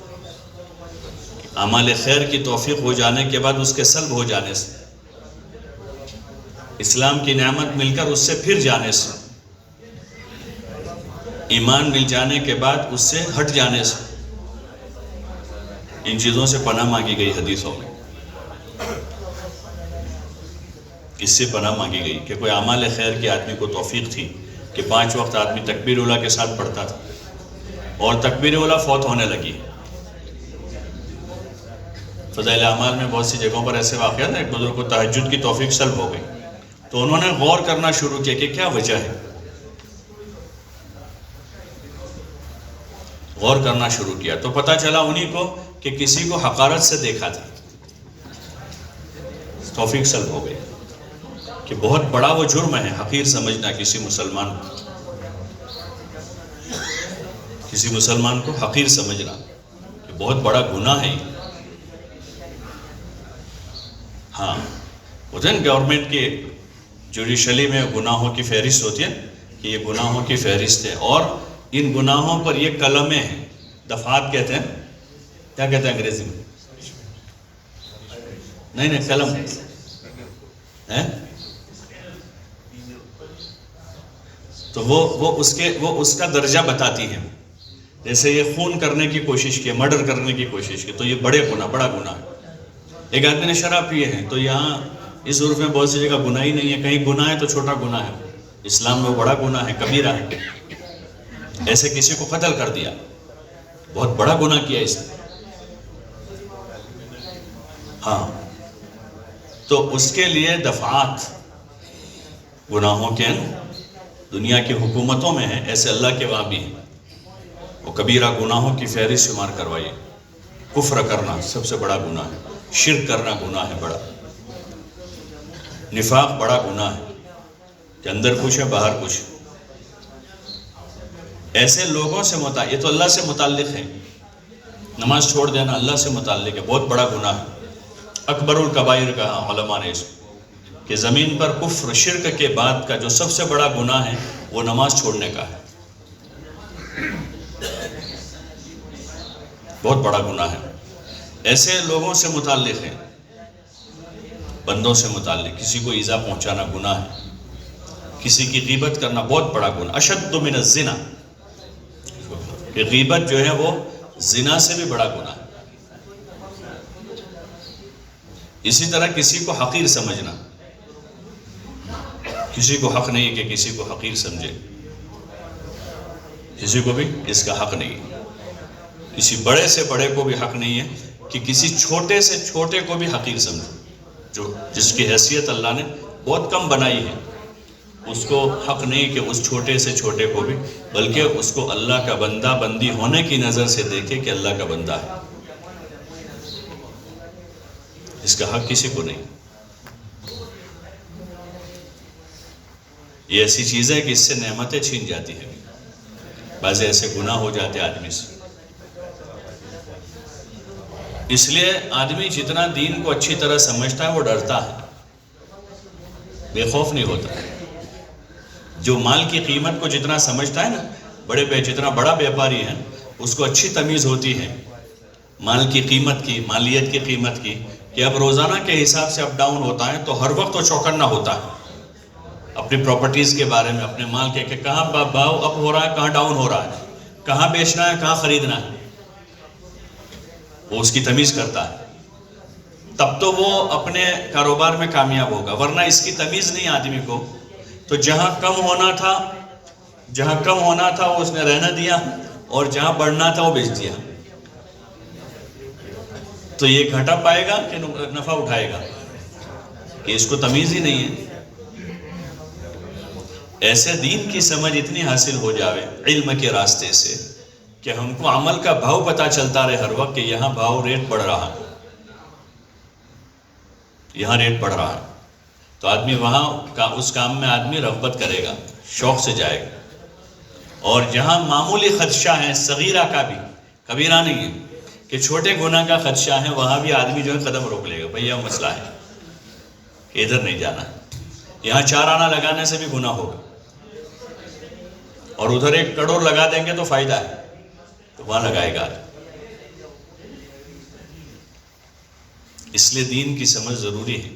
اعمال خیر کی توفیق ہو جانے کے بعد اس کے سلب ہو جانے سے، اسلام کی نعمت مل کر اس سے پھر جانے سے، ایمان مل جانے کے بعد اس سے ہٹ جانے سے، ان چیزوں سے پناہ مانگی گئی حدیثوں میں. اس سے پناہ مانگی گئی کہ کوئی اعمال خیر کی آدمی کو توفیق تھی کہ 5 وقت آدمی تکبیر اولیٰ کے ساتھ پڑھتا تھا، اور تکبیر اولیٰ فوت ہونے لگی. فضائل اعمال میں بہت سی جگہوں پر ایسے واقعات ہیں، ایک بزرگ کو تہجد کی توفیق سلب ہو گئی، تو انہوں نے غور کرنا شروع کیا کہ کیا وجہ ہے. غور کرنا شروع کیا تو پتہ چلا انہی کو کہ کسی کو حقارت سے دیکھا تھا، توفیق سلب ہو گئی. کہ بہت بڑا وہ جرم ہے حقیر سمجھنا کسی مسلمان کو، کسی مسلمان کو حقیر سمجھنا، کہ بہت بڑا گناہ ہے. ہاں، ہوتے ہیں گورنمنٹ کے جوڈیشلی میں گناہوں کی فہرست ہوتی ہے کہ یہ گناہوں کی فہرست ہے، اور ان گناہوں پر یہ کلمیں ہیں، دفعات کہتے ہیں، کیا کہتے ہیں انگریزی میں؟ نہیں قلم ہے، تو وہ اس کا درجہ بتاتی ہے. جیسے یہ خون کرنے کی کوشش کی، مرڈر کرنے کی کوشش کی، تو یہ بڑا گناہ ہے. ایک آدمی نے شراب پیے ہیں، تو یہاں اس عرف میں بہت سی جگہ گناہ ہی نہیں ہے، کہیں گناہ ہے تو چھوٹا گناہ ہے، اسلام میں وہ بڑا گناہ ہے، کبیرہ ہے. ایسے کسی کو قتل کر دیا، بہت بڑا گناہ کیا اس نے. ہاں، تو اس کے لیے دفعات گناہوں کے دنیا کی حکومتوں میں ہیں، ایسے اللہ کے وہاں بھی ہیں. وہ کبیرہ گناہوں کی فہرست شمار کروائیے. کفر کرنا سب سے بڑا گناہ ہے، شرک کرنا گناہ ہے بڑا، نفاق بڑا گناہ ہے کہ اندر کچھ ہے باہر کچھ. ایسے لوگوں سے یہ تو اللہ سے متعلق ہے، نماز چھوڑ دینا اللہ سے متعلق ہے، بہت بڑا گناہ ہے. اکبر الکبائر کہا علماء نے اس کہ زمین پر کفر شرک کے بعد کا جو سب سے بڑا گناہ ہے وہ نماز چھوڑنے کا ہے، بہت بڑا گناہ ہے. ایسے لوگوں سے متعلق ہے، بندوں سے متعلق، کسی کو ایذا پہنچانا گناہ ہے، کسی کی غیبت کرنا بہت بڑا گناہ. اشد من الزنا، کہ غیبت جو ہے وہ زنا سے بھی بڑا گناہ ہے. اسی طرح کسی کو حقیر سمجھنا، کسی کو حق نہیں کہ کسی کو حقیر سمجھے، کسی کو بھی اس کا حق نہیں ہے. کسی بڑے سے بڑے کو بھی حق نہیں ہے کہ کسی چھوٹے سے چھوٹے کو بھی حقیر سمجھے، جس کی حیثیت اللہ نے بہت کم بنائی ہے. اس کو حق نہیں کہ اس چھوٹے سے چھوٹے کو بھی، بلکہ اس کو اللہ کا بندہ بندی ہونے کی نظر سے دیکھے کہ اللہ کا بندہ ہے، اس کا حق کسی کو نہیں۔ یہ ایسی چیز ہے کہ اس سے نعمتیں چھین جاتی ہیں، بعض ایسے گناہ ہو جاتے آدمی سے۔ اس لیے آدمی جتنا دین کو اچھی طرح سمجھتا ہے وہ ڈرتا ہے، بے خوف نہیں ہوتا۔ جو مال کی قیمت کو جتنا سمجھتا ہے نا، جتنا بڑا بیپاری ہے، اس کو اچھی تمیز ہوتی ہے مال کی قیمت کی، مالیت کی قیمت کی، کہ اب روزانہ کے حساب سے اپ ڈاؤن ہوتا ہے تو ہر وقت وہ چوکنا ہوتا ہے اپنی پراپرٹیز کے بارے میں، اپنے مال کے کہ کہاں بھاؤ اپ ہو رہا ہے، کہاں ڈاؤن ہو رہا ہے، کہاں بیچنا ہے، کہاں خریدنا ہے، وہ اس کی تمیز کرتا ہے، تب تو وہ اپنے کاروبار میں کامیاب ہوگا۔ ورنہ اس کی تمیز نہیں آدمی کو، تو جہاں کم ہونا تھا وہ اس نے رہنا دیا، اور جہاں بڑھنا تھا وہ بیچ دیا، تو یہ گھاٹا پائے گا کہ نفع اٹھائے گا، کہ اس کو تمیز ہی نہیں ہے۔ ایسے دین کی سمجھ اتنی حاصل ہو جاوے علم کے راستے سے کہ ہم کو عمل کا بھاؤ پتہ چلتا رہے ہر وقت، کہ یہاں بھاؤ ریٹ بڑھ رہا ہے، یہاں ریٹ بڑھ رہا ہے، تو آدمی وہاں اس کام میں آدمی رغبت کرے گا، شوق سے جائے گا۔ اور جہاں معمولی خدشہ ہے، صغیرہ کا بھی، کبیرہ نہیں ہے، کہ چھوٹے گناہ کا خدشہ ہے، وہاں بھی آدمی جو ہے قدم روک لے گا، بھئی یہ مسئلہ ہے کہ ادھر نہیں جانا، یہاں 4 آنا لگانے سے بھی گناہ ہوگا، اور ادھر 1 کروڑ لگا دیں گے تو فائدہ ہے، تو وہاں لگائے گا۔ اس لیے دین کی سمجھ ضروری ہے،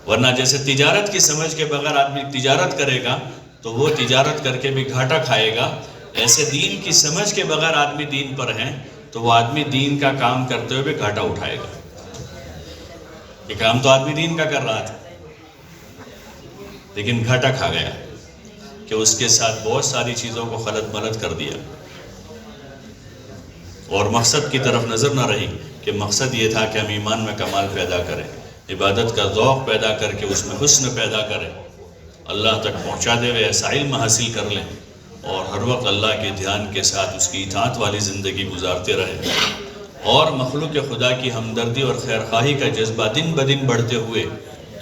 ورنہ جیسے تجارت کی سمجھ کے بغیر آدمی تجارت کرے گا تو وہ تجارت کر کے بھی گھاٹا کھائے گا، ایسے دین کی سمجھ کے بغیر آدمی دین پر ہے تو وہ آدمی دین کا کام کرتے ہوئے بھی گھاٹا اٹھائے گا۔ یہ کام تو آدمی دین کا کر رہا تھا، لیکن گھاٹا کھا گیا کہ اس کے ساتھ بہت ساری چیزوں کو خلط ملط کر دیا، اور مقصد کی طرف نظر نہ رہی، کہ مقصد یہ تھا کہ ہم ایمان میں کمال پیدا کریں، عبادت کا ذوق پیدا کر کے اس میں حسن پیدا کریں، اللہ تک پہنچا دے ہوئے ایسا علم حاصل کر لیں، اور ہر وقت اللہ کے دھیان کے ساتھ اس کی اطاعت والی زندگی گزارتے رہیں، اور مخلوق خدا کی ہمدردی اور خیرخواہی کا جذبہ دن بدن بڑھتے ہوئے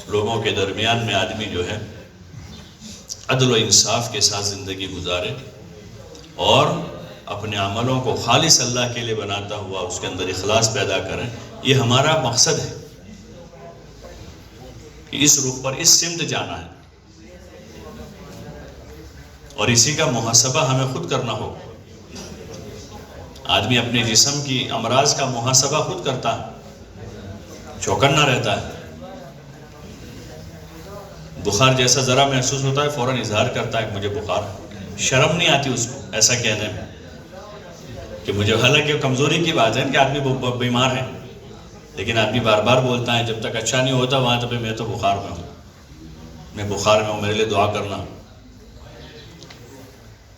لوگوں کے درمیان میں آدمی جو ہے عدل و انصاف کے ساتھ زندگی گزارے، اور اپنے عملوں کو خالص اللہ کے لیے بناتا ہوا اس کے اندر اخلاص پیدا کریں۔ یہ ہمارا مقصد ہے کہ اس رخ پر اس سمت جانا ہے، اور اسی کا محاسبہ ہمیں خود کرنا ہوگا۔ آدمی اپنے جسم کی امراض کا محاسبہ خود کرتا ہے، چوکنا رہتا ہے، بخار جیسا ذرا محسوس ہوتا ہے فوراً اظہار کرتا ہے کہ مجھے بخار ہے، شرم نہیں آتی اس کو ایسا کہنے میں کہ مجھے، حالانکہ کمزوری کی بات ہے کہ آدمی بیمار ہے، لیکن آدمی بار بار بولتا ہے جب تک اچھا نہیں ہوتا وہاں تک میں تو بخار میں ہوں، میں بخار میں ہوں، میرے لیے دعا کرنا۔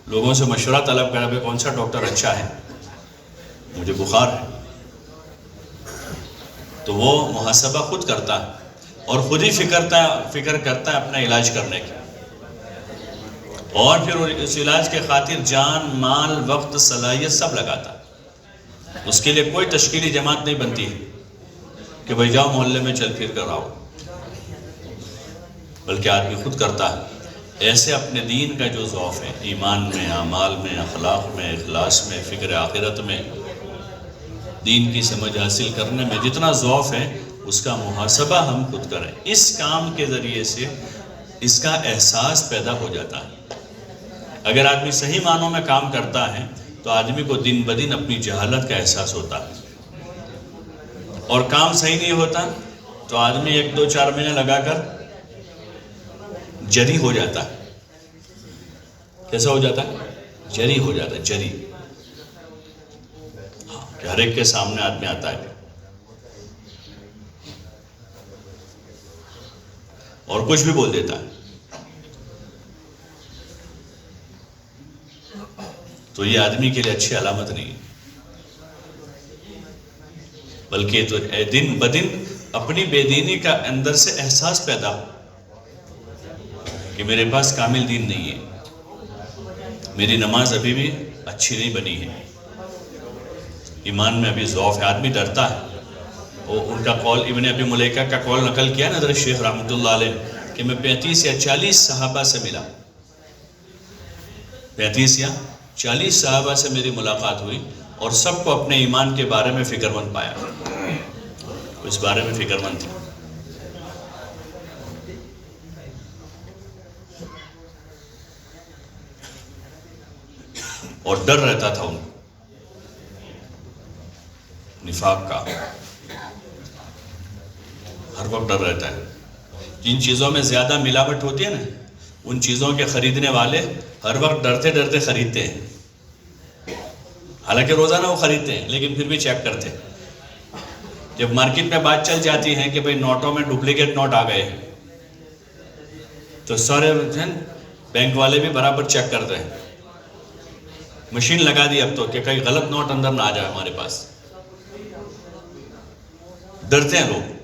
لوگوں سے مشورہ طلب کرا، بھئی کون سا ڈاکٹر اچھا ہے، مجھے بخار ہے، تو وہ محاسبہ خود کرتا ہے، اور خود ہی فکر کرتا ہے اپنا علاج کرنے کی، اور پھر اس علاج کے خاطر جان، مال، وقت، صلاحیت سب لگاتا ہے۔ اس کے لیے کوئی تشکیلی جماعت نہیں بنتی ہے کہ بھئی جاؤ محلے میں چل پھر کر آؤ، بلکہ آدمی خود کرتا ہے۔ ایسے اپنے دین کا جو ذوق ہے، ایمان میں، اعمال میں، اخلاق میں، اخلاص میں، فکر آخرت میں، دین کی سمجھ حاصل کرنے میں جتنا ذوق ہے، اس کا محاسبہ ہم خود کریں۔ اس کام کے ذریعے سے اس کا احساس پیدا ہو جاتا ہے۔ اگر آدمی صحیح معنوں میں کام کرتا ہے تو آدمی کو دن بدن اپنی جہالت کا احساس ہوتا ہے، اور کام صحیح نہیں ہوتا تو آدمی 1 2 4 مہینے لگا کر جری ہو جاتا ہے۔ کیسا ہو جاتا ہے؟ جری ہو جاتا ہے، جری، کہ ہر ایک کے سامنے آدمی آتا ہے اور کچھ بھی بول دیتا ہے، تو یہ آدمی کے لیے اچھی علامت نہیں ہے، بلکہ تو دن بدن اپنی بے دینی کا اندر سے احساس پیدا ہو، کہ میرے پاس کامل دین نہیں ہے، میری نماز ابھی بھی اچھی نہیں بنی ہے، ایمان میں ابھی ضعف ہے، آدمی ڈرتا ہے۔ وہ ان کا قول ابن ابی ملیکہ کا قول نقل کیا نا حضرت شیخ رحمۃ اللہ علیہ کہ میں 35 یا 40 صحابہ سے ملا، 35 یا 40 صحابہ سے میری ملاقات ہوئی اور سب کو اپنے ایمان کے بارے میں فکر مند پایا، اس بارے میں فکر مند تھی۔ اور ڈر رہتا تھا ان کو نفاق کا، ہر وقت ڈر رہتا ہے۔ جن چیزوں میں زیادہ ملاوٹ ہوتی ہے نا، ان چیزوں کے خریدنے والے ہر وقت ڈرتے ڈرتے خریدتے ہیں، حالانکہ روزانہ وہ خریدتے ہیں لیکن پھر بھی چیک کرتے ہیں۔ جب مارکیٹ میں بات چل جاتی ہے کہ بھئی نوٹوں میں ڈپلیکیٹ نوٹ آ گئے تو سارے بینک والے بھی برابر چیک کرتے ہیں، مشین لگا دی اب تو کہ کئی غلط نوٹ اندر نہ آ جائے ہمارے پاس، ڈرتے ہیں لوگ۔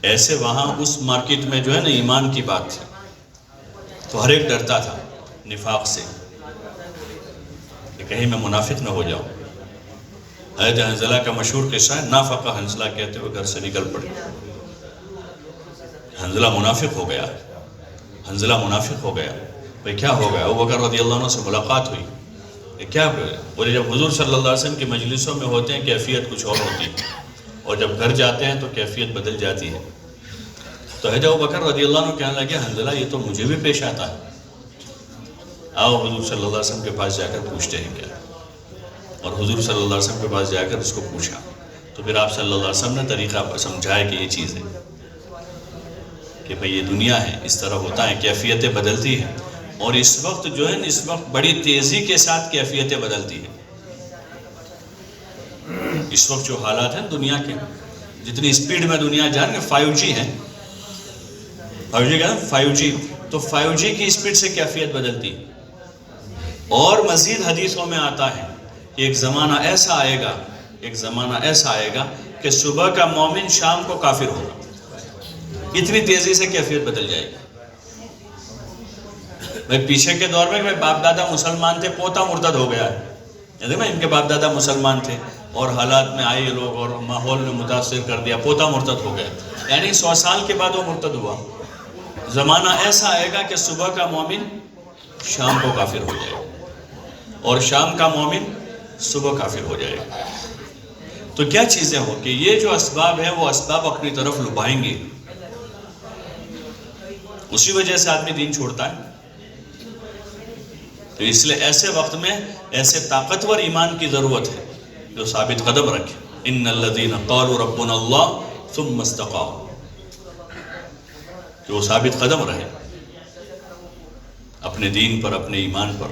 ایسے وہاں اس مارکیٹ میں جو ہے نا ایمان کی بات تھی تو ہر ایک ڈرتا تھا نفاق سے کہ کہیں میں منافق نہ ہو جاؤں۔ حضرت حنظلہ کا مشہور قصہ ہے، نافقہ حنظلہ کہتے ہوئے گھر سے نکل پڑے، حنظلہ منافق ہو گیا، حنظلہ منافق ہو گیا۔ بھئی کیا ہو گیا؟ ابوبکر رضی اللہ عنہ سے ملاقات ہوئی، کیا بولے جب حضور صلی اللہ علیہ وسلم کی مجلسوں میں ہوتے ہیں کیفیت کچھ اور ہوتی ہے، اور جب گھر جاتے ہیں تو کیفیت بدل جاتی ہے۔ تو حضرت ابوبکر رضی اللہ عنہ کہنے لگے حنظلہ یہ تو مجھے بھی پیش آتا ہے، آؤ حضور صلی اللہ علیہ وسلم کے پاس جا کر پوچھتے ہیں کیا۔ اور حضور صلی اللہ علیہ وسلم کے پاس جا کر اس کو پوچھا تو پھر آپ صلی اللہ علیہ وسلم نے طریقہ سمجھایا کہ یہ چیز ہے کہ بھئی یہ دنیا ہے، اس طرح ہوتا ہے، کیفیتیں بدلتی ہیں، اور اس وقت جو ہے اس وقت بڑی تیزی کے ساتھ کیفیتیں بدلتی ہیں۔ اس وقت جو حالات ہیں دنیا کے، جتنی سپیڈ میں دنیا جان گے 5G ہے، 5G کہتے ہیں 5G، تو 5G کی سپیڈ سے کیفیت بدلتی ہے۔ اور مزید حدیثوں میں آتا ہے کہ ایک زمانہ ایسا آئے گا، ایک زمانہ ایسا آئے گا کہ صبح کا مومن شام کو کافر ہوگا، اتنی تیزی سے کیفیت بدل جائے گی۔ بھئی پیچھے کے دور میں باپ دادا مسلمان تھے، پوتا مرتد ہو گیا ہے، دیکھیں ان کے باپ دادا مسلمان تھے اور حالات میں آئے لوگ اور ماحول میں متاثر کر دیا، پوتا مرتد ہو گیا، یعنی 100 سال کے بعد وہ مرتد ہوا۔ زمانہ ایسا آئے گا کہ صبح کا مومن شام کو کافر ہو جائے گا اور شام کا مومن صبح کافر ہو جائے گا۔ تو کیا چیزیں ہو کہ یہ جو اسباب ہیں وہ اسباب اپنی طرف لبھائیں گے، اسی وجہ سے آدمی دین چھوڑتا ہے۔ تو اس لیے ایسے وقت میں ایسے طاقتور ایمان کی ضرورت ہے جو ثابت قدم رکھے۔ ان الذین قالوا ربنا اللہ ثم استقاموا، کہ وہ ثابت قدم رہے اپنے دین پر، اپنے ایمان پر۔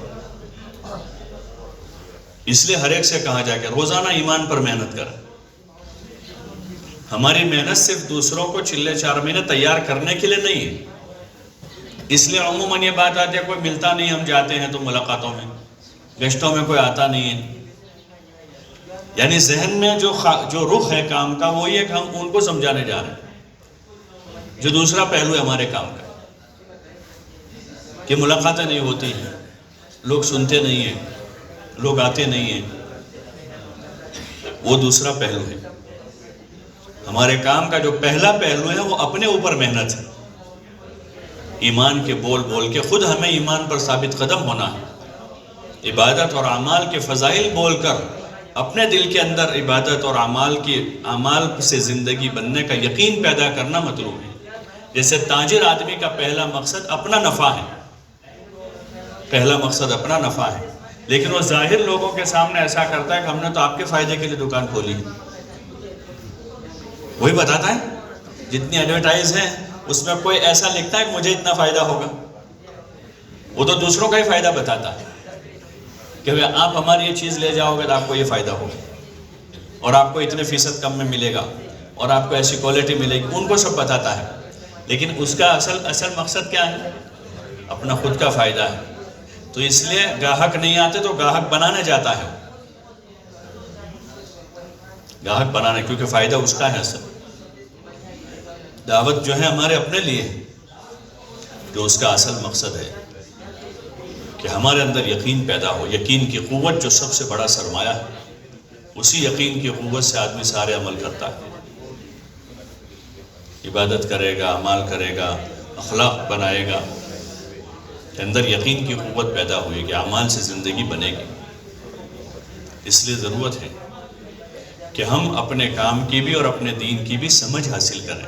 اس لیے ہر ایک سے کہا جائے کہ روزانہ ایمان پر محنت کریں۔ ہماری محنت صرف دوسروں کو چلے 4 مہینے تیار کرنے کے لیے نہیں ہے، اس لیے عموماً یہ بات آتی ہے کوئی ملتا نہیں، ہم جاتے ہیں تو ملاقاتوں میں، گشتوں میں کوئی آتا نہیں ہے، یعنی ذہن میں جو رخ ہے کام کا وہ یہ کہ ہم ان کو سمجھانے جا رہے ہیں، جو دوسرا پہلو ہے ہمارے کام کا کہ ملاقاتیں نہیں ہوتی ہیں، لوگ سنتے نہیں ہیں، لوگ آتے نہیں ہیں، وہ دوسرا پہلو ہے۔ ہمارے کام کا جو پہلا پہلو ہے وہ اپنے اوپر محنت ہے، ایمان کے بول بول کے خود ہمیں ایمان پر ثابت قدم ہونا ہے، عبادت اور اعمال کے فضائل بول کر اپنے دل کے اندر عبادت اور اعمال سے زندگی بننے کا یقین پیدا کرنا مطلوب ہے۔ جیسے تاجر آدمی کا پہلا مقصد اپنا نفع ہے، پہلا مقصد اپنا نفع ہے، لیکن وہ ظاہر لوگوں کے سامنے ایسا کرتا ہے کہ ہم نے تو آپ کے فائدے کے لیے دکان کھولی ہے، وہی بتاتا ہے، جتنی ایڈورٹائز ہیں اس میں کوئی ایسا لکھتا ہے کہ مجھے اتنا فائدہ ہوگا، وہ تو دوسروں کا ہی فائدہ بتاتا ہے کہ آپ ہماری یہ چیز لے جاؤ گے تو آپ کو یہ فائدہ ہوگا اور آپ کو اتنے فیصد کم میں ملے گا اور آپ کو ایسی کوالٹی ملے گی، ان کو سب بتاتا ہے، لیکن اس کا اصل مقصد کیا ہے؟ اپنا خود کا فائدہ ہے۔ تو اس لیے گاہک نہیں آتے تو گاہک بنانے جاتا ہے، گاہک بنانے، کیونکہ فائدہ اس کا ہے۔ اصل دعوت جو ہے ہمارے اپنے لیے، جو اس کا اصل مقصد ہے کہ ہمارے اندر یقین پیدا ہو. یقین کی قوت جو سب سے بڑا سرمایہ ہے، اسی یقین کی قوت سے آدمی سارے عمل کرتا ہے. عبادت کرے گا، اعمال کرے گا، اخلاق بنائے گا، کہ اندر یقین کی قوت پیدا ہوئی کہ اعمال سے زندگی بنے گی. اس لیے ضرورت ہے کہ ہم اپنے کام کی بھی اور اپنے دین کی بھی سمجھ حاصل کریں.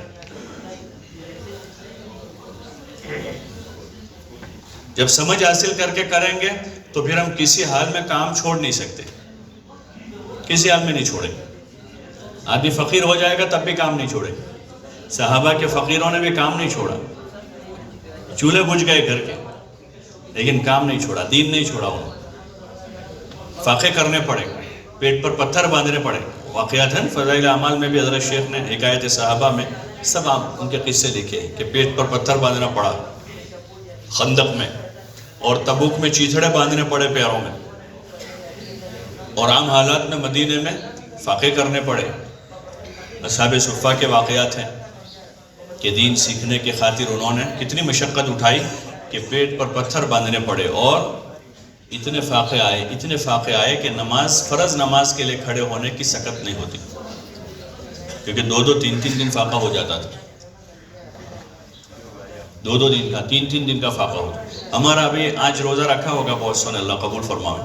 جب سمجھ حاصل کر کے کریں گے تو پھر ہم کسی حال میں کام چھوڑ نہیں سکتے، کسی حال میں نہیں چھوڑیں گے. آدمی فقیر ہو جائے گا تب بھی کام نہیں چھوڑے. صحابہ کے فقیروں نے بھی کام نہیں چھوڑا، چولہے بجھ گئے گھر کے لیکن کام نہیں چھوڑا، دین نہیں چھوڑا. انہوں فاقے کرنے پڑے، پیٹ پر پتھر باندھنے پڑے. واقعات ہیں فضائل اعمال میں بھی حضرت شیخ نے حکایت صحابہ میں سب ان کے قصے لکھے کہ پیٹ پر پتھر باندھنا پڑا خندق میں، اور تبوک میں چیتھڑے باندھنے پڑے پیروں میں، اور عام حالات میں مدینے میں فاقے کرنے پڑے. اصحاب صفہ کے واقعات ہیں کہ دین سیکھنے کے خاطر انہوں نے کتنی مشقت اٹھائی کہ پیٹ پر پتھر باندھنے پڑے، اور اتنے فاقے آئے کہ نماز، فرض نماز کے لیے کھڑے ہونے کی سکت نہیں ہوتی، کیونکہ 2-3 دن فاقہ ہو جاتا تھا. 2 دن کا، 3 دن کا فاقہ ہوتا. ہمارا ابھی آج روزہ رکھا ہوگا بہت سو نے، اللہ قبول فرمائے.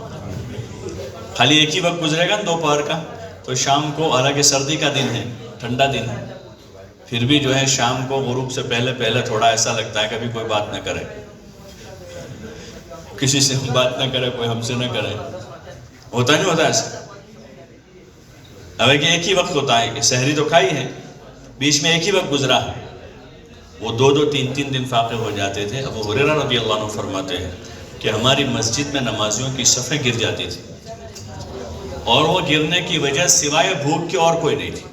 خالی ایک ہی وقت گزرے گا دوپہر کا، تو شام کو، حالانکہ سردی کا دن ہے، ٹھنڈا دن ہے، پھر بھی جو ہے شام کو غروب سے پہلے تھوڑا ایسا لگتا ہے کہ ابھی کوئی بات نہ کرے، کسی سے ہم بات نہ کرے، کوئی ہم سے نہ کرے. ہوتا نہیں ہوتا ایسا؟ اب ایک ہی وقت ہوتا ہے کہ سحری تو کھائی ہے، بیچ میں ایک ہی وقت گزرا ہے. وہ 2-3 دن فاقے ہو جاتے تھے. ابو ہریرہ رضی اللہ عنہ فرماتے ہیں کہ ہماری مسجد میں نمازیوں کی صفیں گر جاتی تھی، اور وہ گرنے کی وجہ سوائے بھوک کی اور کوئی نہیں تھی.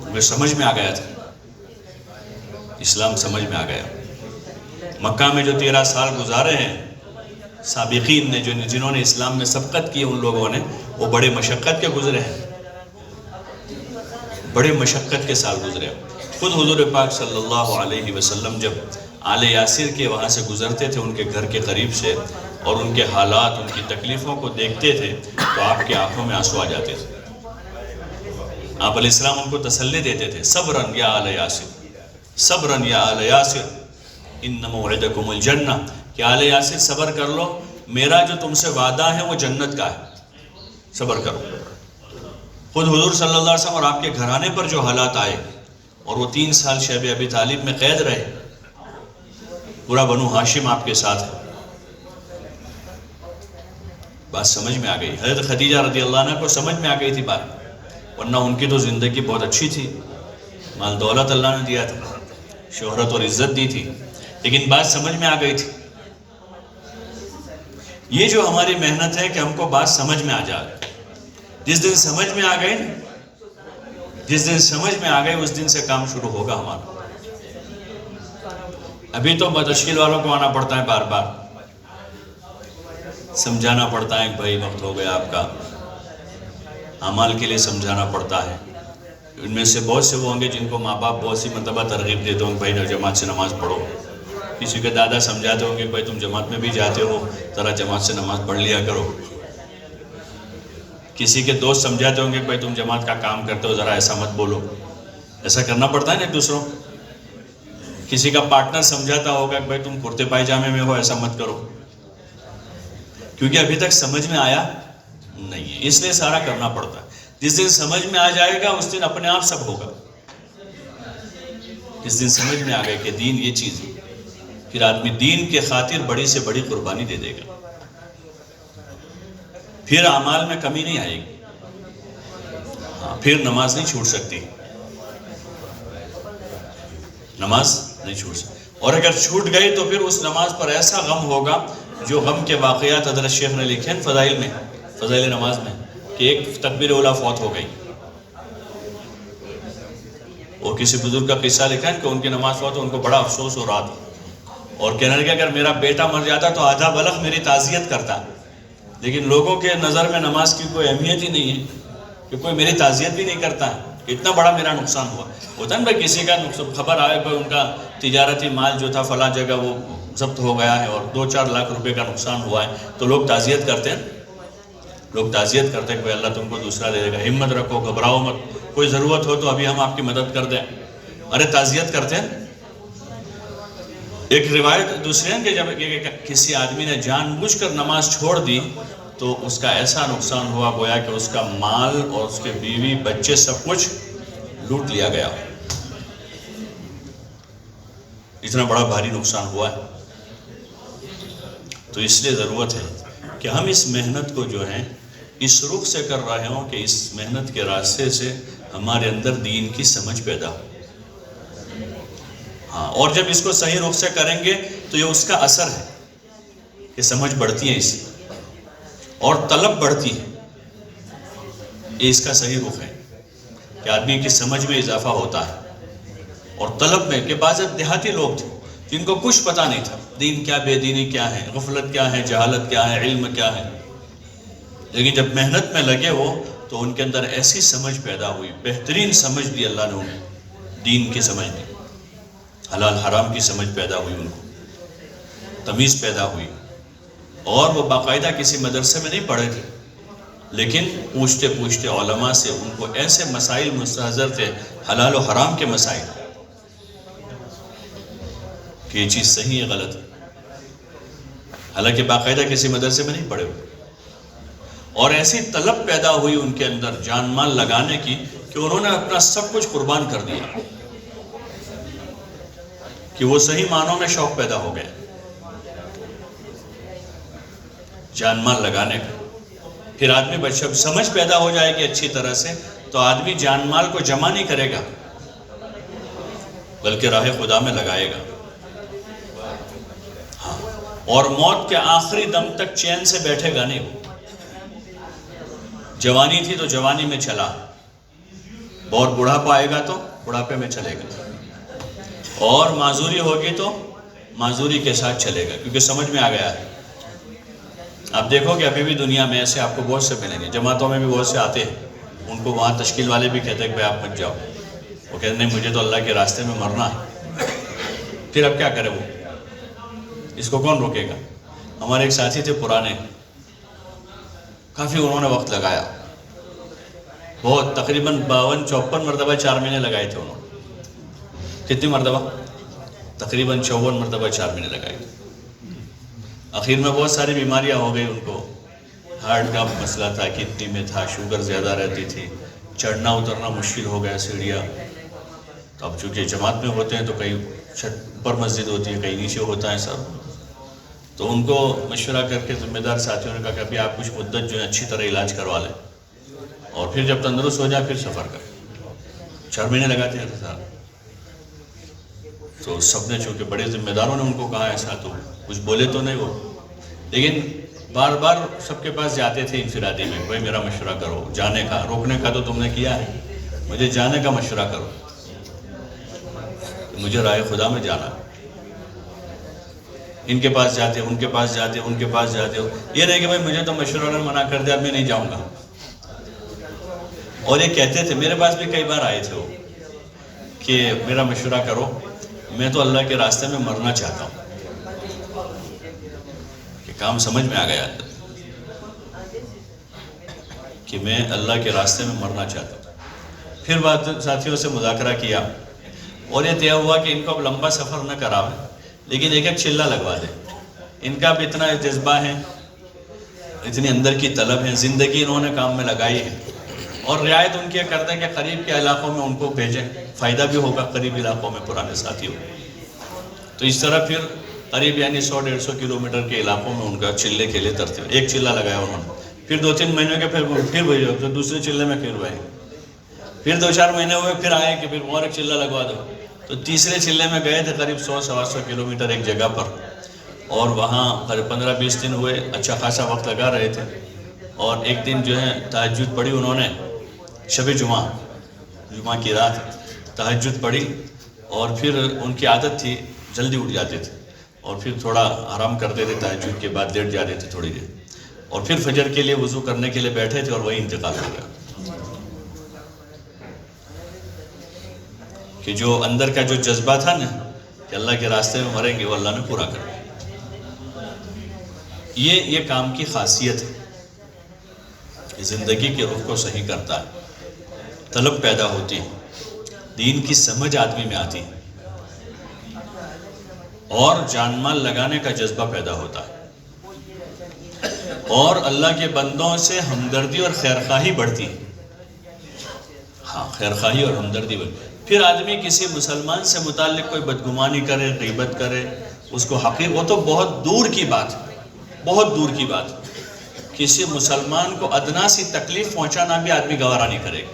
مجھے سمجھ میں آ گیا تھا، اسلام سمجھ میں آ گیا. مکہ میں جو 13 سال گزارے ہیں سابقین نے، جنہوں نے اسلام میں سبقت کی، ان لوگوں نے، وہ بڑے مشقت کے گزرے ہیں، بڑے مشقت کے سال گزرے. خود حضور پاک صلی اللہ علیہ وسلم جب آل یاسر کے وہاں سے گزرتے تھے، ان کے گھر کے قریب سے، اور ان کے حالات، ان کی تکلیفوں کو دیکھتے تھے، تو آپ کی آنکھوں میں آنسو آ جاتے تھے. آپ علیہ السلام ان کو تسلی دیتے تھے، صبرن یا آل یاسر، صبرن یا آل یاسر ان موعدکم الجنہ، کہ آل یاسر صبر کر لو، میرا جو تم سے وعدہ ہے وہ جنت کا ہے، صبر کرو. خود حضور صلی اللہ علیہ وسلم اور آپ کے گھرانے پر جو حالات آئے، اور وہ 3 سال شیب ابی طالب میں قید رہے، پورا بنو ہاشم آپ کے ساتھ ہے. بات سمجھ میں آ گئی. حضرت خدیجہ رضی اللہ عنہ کو سمجھ میں آ گئی تھی بات، ورنہ ان کی تو زندگی بہت اچھی تھی، مال دولت اللہ نے دیا تھا، شہرت اور عزت دی تھی، لیکن بات سمجھ میں آ گئی تھی. یہ جو ہماری محنت ہے کہ ہم کو بات سمجھ میں آ جائے. جس دن سمجھ میں آ گئی، جس دن سمجھ میں آ گئی، اس دن سے کام شروع ہوگا ہمارا. ابھی تو تشکیل والوں کو آنا پڑتا ہے، بار بار سمجھانا پڑتا ہے کہ بھائی وقت ہو گیا آپ کا، اعمال کے لیے سمجھانا پڑتا ہے. ان میں سے بہت سے وہ ہوں گے جن کو ماں باپ بہت سی مرتبہ ترغیب دیتے ہوں کہ بھائی جماعت سے نماز پڑھو. کسی کے دادا سمجھاتے ہوں گے کہ بھائی تم جماعت میں بھی جاتے ہو، ذرا جماعت سے نماز پڑھ لیا کرو. کسی کے دوست سمجھاتے ہوں گے کہ بھائی تم جماعت کا کام کرتے ہو، ذرا ایسا مت بولو. ایسا کرنا پڑتا ہے نا ایک دوسروں. کسی کا پارٹنر سمجھاتا ہوگا کہ بھائی تم کرتے پائجامے میں ہو، ایسا مت کرو، کیونکہ ابھی تک سمجھ میں آیا نہیں ہے، اس لیے سارا کرنا پڑتا ہے. جس دن سمجھ میں آ جائے گا اس دن اپنے آپ سب ہوگا. جس دن سمجھ میں آ گئے کہ دین یہ چیز ہے، پھر آدمی دین کے خاطر بڑی سے بڑی قربانی دے دے گا. پھر اعمال میں کمی نہیں آئے گی. پھر نماز نہیں چھوٹ سکتی، نماز نہیں چھوٹ سکتی. اور اگر چھوٹ گئی تو پھر اس نماز پر ایسا غم ہوگا جو غم کے واقعات حضرت شیخ نے لکھے ہیں فضائل میں، فضائل نماز میں، کہ ایک تکبیر اولیٰ فوت ہو گئی. وہ کسی بزرگ کا قصہ لکھا ہے کہ ان کی نماز فوت ہو، ان کو بڑا افسوس ہو رہا تھا، اور کہنے لگے اگر میرا بیٹا مر جاتا تو آدھا بلخ میری تعزیت کرتا، لیکن لوگوں کے نظر میں نماز کی کوئی اہمیت ہی نہیں ہے، کہ کوئی میری تعزیت بھی نہیں کرتا ہے. اتنا بڑا میرا نقصان ہوا. ہوتا ہے بھائی کسی کا خبر آئے کہ ان کا تجارتی مال جو تھا فلاں جگہ وہ ضبط ہو گیا ہے اور 2-4 لاکھ روپے کا نقصان ہوا ہے، تو لوگ تعزیت کرتے ہیں. لوگ تعزیت کرتے ہیں کہ اللہ تم کو دوسرا دے گا، ہمت رکھو، گھبراؤ مت، کوئی ضرورت ہو تو ابھی ہم آپ کی مدد کر دیں. ارے تعزیت کرتے ہیں. ایک روایت دوسری ہے کہ جب کسی آدمی نے جان بوجھ کر نماز چھوڑ دی تو اس کا ایسا نقصان ہوا گویا کہ اس کا مال اور اس کے بیوی بچے سب کچھ لوٹ لیا گیا. اتنا بڑا بھاری نقصان ہوا ہے. تو اس لیے ضرورت ہے کہ ہم اس محنت کو جو ہے اس رخ سے کر رہے ہوں کہ اس محنت کے راستے سے ہمارے اندر دین کی سمجھ پیدا ہو. ہاں، اور جب اس کو صحیح رخ سے کریں گے تو یہ اس کا اثر ہے کہ سمجھ بڑھتی ہے اس سے اور طلب بڑھتی ہے. یہ اس کا صحیح رخ ہے کہ آدمی کی سمجھ میں اضافہ ہوتا ہے. اور طلب میں کہ بعض دیہاتی لوگ تھے جن کو کچھ پتہ نہیں تھا دین کیا، بے دینی کیا ہے، غفلت کیا ہے، جہالت کیا ہے، علم کیا ہے. لیکن جب محنت میں لگے وہ تو ان کے اندر ایسی سمجھ پیدا ہوئی، بہترین سمجھ دی اللہ نے انہیں، دین کی سمجھ دی، حلال حرام کی سمجھ پیدا ہوئی، ان کو تمیز پیدا ہوئی. اور وہ باقاعدہ کسی مدرسے میں نہیں پڑھے تھے لیکن پوچھتے پوچھتے علماء سے ان کو ایسے مسائل مستحضر تھے، حلال و حرام کے مسائل، کہ یہ چیز صحیح ہے غلط ہے، حالانکہ باقاعدہ کسی مدرسے میں نہیں پڑھے ہوئے. اور ایسی طلب پیدا ہوئی ان کے اندر جان مال لگانے کی کہ انہوں نے اپنا سب کچھ قربان کر دیا کہ وہ صحیح معنوں میں شوق پیدا ہو گئے جان مال لگانے کا. پھر آدمی جب سمجھ پیدا ہو جائے گی اچھی طرح سے تو آدمی جان مال کو جمع نہیں کرے گا بلکہ راہ خدا میں لگائے گا. ہاں، اور موت کے آخری دم تک چین سے بیٹھے گا نہیں. جوانی تھی تو جوانی میں چلا، بہت بڑھاپا آئے گا تو بڑھاپے میں چلے گا، اور معذوری ہوگی تو معذوری کے ساتھ چلے گا کیونکہ سمجھ میں آ گیا ہے. آپ دیکھو کہ ابھی بھی دنیا میں ایسے آپ کو بہت سے ملیں گے، جماعتوں میں بھی بہت سے آتے ہیں، ان کو وہاں تشکیل والے بھی کہتے ہیں کہ بھائی آپ مت جاؤ. وہ کہتے ہیں نہیں مجھے تو اللہ کے راستے میں مرنا ہے. پھر اب کیا کرے وہ، اس کو کون روکے گا. ہمارے ایک ساتھی تھے پرانے، کافی انہوں نے وقت لگایا، بہت تقریباً 52-54 مرتبہ 4 مہینے لگائے تھے انہوں نے. کتنی مرتبہ؟ تقریباً 54 مرتبہ 4 مہینے لگائے تھے. آخر میں بہت ساری بیماریاں ہو گئی ان کو، ہارٹ کا مسئلہ تھا، کڈنی میں تھا، شوگر زیادہ رہتی تھی، چڑھنا اترنا مشکل ہو گیا سیڑھیاں. تو اب چونکہ جماعت میں ہوتے ہیں تو کہیں اوپر مسجد ہوتی ہے، کہیں نیچے ہوتا ہے سب. تو ان کو مشورہ کر کے ذمہ دار ساتھیوں نے کہا کہ ابھی آپ کچھ مدت جو ہے اچھی طرح علاج کروا لیں اور پھر جب تندرست ہو جائے پھر سفر کریں. 4 مہینے لگاتے ہیں صاحب. تو سب نے چونکہ بڑے ذمہ داروں نے ان کو کہا ایسا تو کچھ بولے تو نہیں وہ، لیکن بار بار سب کے پاس جاتے تھے انفرادی میں، بھائی میرا مشورہ کرو جانے کا، روکنے کا تو تم نے کیا ہے، مجھے جانے کا مشورہ کرو، مجھے راہ خدا میں جانا. ان کے پاس جاتے، ان کے پاس جاتے، ان کے پاس جاتے ہو، یہ نہیں کہ بھائی مجھے تو مشورہ نے منع کر دیا میں نہیں جاؤں گا. اور یہ کہتے تھے، میرے پاس بھی کئی بار آئے تھے وہ کہ میرا مشورہ کرو، میں تو اللہ کے راستے میں مرنا چاہتا ہوں. کہ کام سمجھ میں آ گیا کہ میں اللہ کے راستے میں مرنا چاہتا ہوں. پھر بات ساتھیوں سے مذاکرہ کیا اور یہ طے ہوا کہ ان کو اب لمبا سفر نہ کراویں لیکن ایک چلہ لگوا دے. ان کا بھی اتنا جذبہ ہے، اتنی اندر کی طلب ہے، زندگی انہوں نے کام میں لگائی ہے، اور رعایت ان کی کرتے ہیں کہ قریب کے علاقوں میں ان کو بھیجیں، فائدہ بھی ہوگا قریب علاقوں میں پرانے ساتھی ہو. تو اس طرح پھر قریب یعنی 100-150 کلومیٹر کے علاقوں میں ان کا چلے کھیلے ترتیب، ایک چلہ لگایا انہوں نے. پھر 2-3 مہینے کے پھر بھیجو، پھر دوسرے چلے میں پھر بھائی، پھر 2-4 مہینے ہوئے پھر آئے کہ پھر اور ایک چلہ لگوا دو. تو تیسرے چلے میں گئے تھے قریب 100-125 کلومیٹر ایک جگہ پر، اور وہاں قریب 15-20 دن ہوئے. اچھا خاصا وقت لگا رہے تھے. اور ایک دن جو ہے تہجد پڑھی انہوں نے، شب جمعہ کی رات تہجد پڑھی، اور پھر ان کی عادت تھی جلدی اٹھ جاتے تھے اور پھر تھوڑا آرام کرتے تھے، تہجد کے بعد لیٹ جاتے تھے تھوڑی دیر، اور پھر فجر کے لیے وضو کرنے کے لیے بیٹھے تھے اور وہی انتقال ہو گیا. کہ جو اندر کا جو جذبہ تھا نا کہ اللہ کے راستے میں مریں گے، وہ اللہ نے پورا کر دیا۔ یہ کام کی خاصیت ہے، زندگی کے رخ کو صحیح کرتا ہے، طلب پیدا ہوتی ہے، دین کی سمجھ آدمی میں آتی ہے، اور جان مال لگانے کا جذبہ پیدا ہوتا ہے، اور اللہ کے بندوں سے ہمدردی اور خیرخواہی بڑھتی ہے۔ ہاں، خیرخواہی اور ہمدردی بڑھتی ہے۔ پھر آدمی کسی مسلمان سے متعلق کوئی بدگمانی کرے، غیبت کرے، اس کو حقیر، وہ تو بہت دور کی بات ہے، بہت دور کی بات ہے۔ کسی مسلمان کو ادنا سی تکلیف پہنچانا بھی آدمی گوارا نہیں کرے گا۔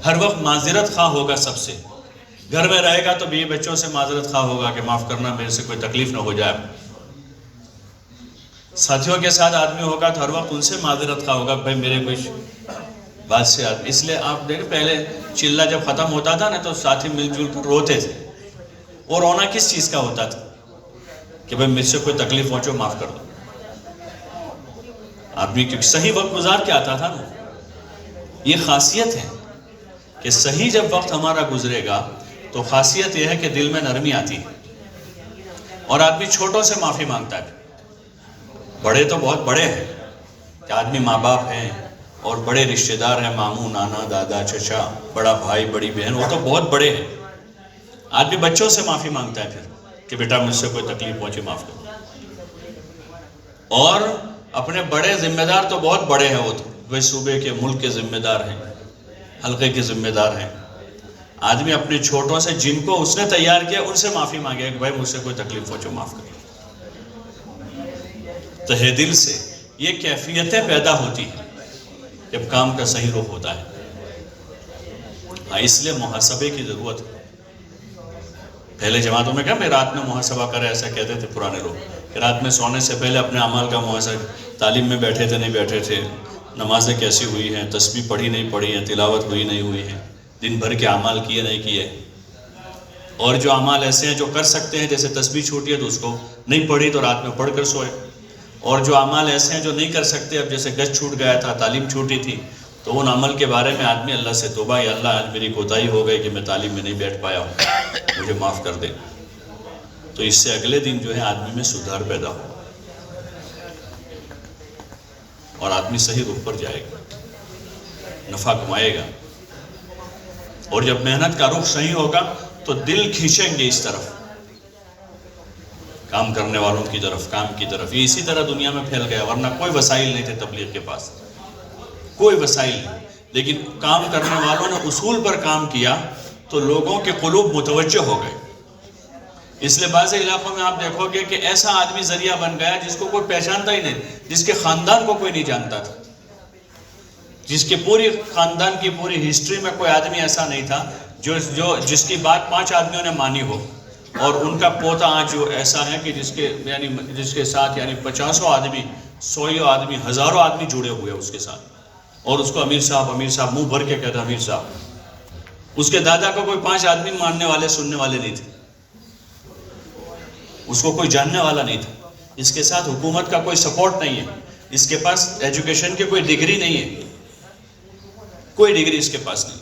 ہر وقت معذرت خواہ ہوگا سب سے، گھر میں رہے گا تو بیوی بچوں سے معذرت خواہ ہوگا کہ معاف کرنا، میرے سے کوئی تکلیف نہ ہو جائے۔ ساتھیوں کے ساتھ آدمی ہوگا تو ہر وقت ان سے معذرت خواہ ہوگا، بھائی میرے کچھ بات سے آدمی۔ اس لیے آپ دیکھیں پہلے چلہ جب ختم ہوتا تھا نا تو ساتھی مل جل کر روتے تھے، اور رونا کس چیز کا ہوتا تھا؟ کہ بھائی مجھ سے کوئی تکلیف پہنچو، معاف کر دو۔ آدمی کیونکہ صحیح وقت گزار کے آتا تھا نا۔ یہ خاصیت ہے کہ صحیح جب وقت ہمارا گزرے گا تو خاصیت یہ ہے کہ دل میں نرمی آتی ہے، اور آدمی چھوٹوں سے معافی مانگتا ہے۔ بڑے تو بہت بڑے ہیں کہ آدمی ماں باپ ہیں اور بڑے رشتہ دار ہیں، ماموں، نانا، دادا، چچا، بڑا بھائی، بڑی بہن، وہ تو بہت بڑے ہیں۔ آدمی بچوں سے معافی مانگتا ہے پھر کہ بیٹا مجھ سے کوئی تکلیف پہنچی، معاف کرو۔ اور اپنے بڑے ذمہ دار تو بہت بڑے ہیں، وہ تو وہ صوبے کے، ملک کے ذمہ دار ہیں، حلقے کے ذمہ دار ہیں۔ آدمی اپنے چھوٹوں سے، جن کو اس نے تیار کیا، ان سے معافی مانگے کہ بھائی مجھ سے کوئی تکلیف پہنچو، معاف کرو۔ تہہ دل سے یہ کیفیتیں پیدا ہوتی ہیں جب کام کا صحیح رخ ہوتا ہے۔ اس لیے محاسبے کی ضرورت ہے۔ پہلے جماعتوں میں کیا میں رات میں محاسبہ کرے، ایسا کہتے تھے پرانے لوگ کہ رات میں سونے سے پہلے اپنے اعمال کا محاسبہ، تعلیم میں بیٹھے تھے نہیں بیٹھے تھے، نمازیں کیسی ہوئی ہیں، تسبیح پڑھی نہیں پڑھی ہیں، تلاوت ہوئی نہیں ہوئی ہے، دن بھر کے اعمال کیے نہیں کیے۔ اور جو اعمال ایسے ہیں جو کر سکتے ہیں، جیسے تسبیح چھوٹی ہے تو اس کو نہیں پڑھی تو رات میں پڑھ کر سوئے، اور جو اعمال ایسے ہیں جو نہیں کر سکتے، اب جیسے گز چھوٹ گیا تھا، تعلیم چھوٹی تھی، تو ان عمل کے بارے میں آدمی اللہ سے توبہ، یا اللہ آج میری کوتاہی ہو گئی کہ میں تعلیم میں نہیں بیٹھ پایا ہوں، مجھے معاف کر دے۔ تو اس سے اگلے دن جو ہے آدمی میں سدھار پیدا ہو، اور آدمی صحیح رخ پر جائے گا، نفع کمائے گا۔ اور جب محنت کا رخ صحیح ہوگا تو دل کھینچیں گے اس طرف، کام کرنے والوں کی طرف، کام کی طرف۔ یہ اسی طرح دنیا میں پھیل گیا، ورنہ کوئی وسائل نہیں تھے تبلیغ کے پاس، کوئی وسائل نہیں، لیکن کام کرنے والوں نے اصول پر کام کیا تو لوگوں کے قلوب متوجہ ہو گئے۔ اس لیے بعض علاقوں میں آپ دیکھو گے کہ ایسا آدمی ذریعہ بن گیا جس کو کوئی پہچانتا ہی نہیں، جس کے خاندان کو کوئی نہیں جانتا تھا، جس کے پوری خاندان کی پوری ہسٹری میں کوئی آدمی ایسا نہیں تھا جس کی بات 5 آدمیوں نے مانی ہو، اور ان کا پوتا آج جو ایسا ہے کہ جس کے ساتھ 50 آدمی، 100 آدمی، ہزاروں آدمی جڑے ہوئے اس کے ساتھ، اور اس کو امیر صاحب منہ بھر کے کہتا امیر صاحب۔ اس کے دادا کو کوئی 5 آدمی ماننے والے، سننے والے نہیں تھے، اس کو کوئی جاننے والا نہیں تھا، اس کے ساتھ حکومت کا کوئی سپورٹ نہیں ہے، اس کے پاس ایجوکیشن کی کوئی ڈگری نہیں ہے، کوئی ڈگری اس کے پاس نہیں،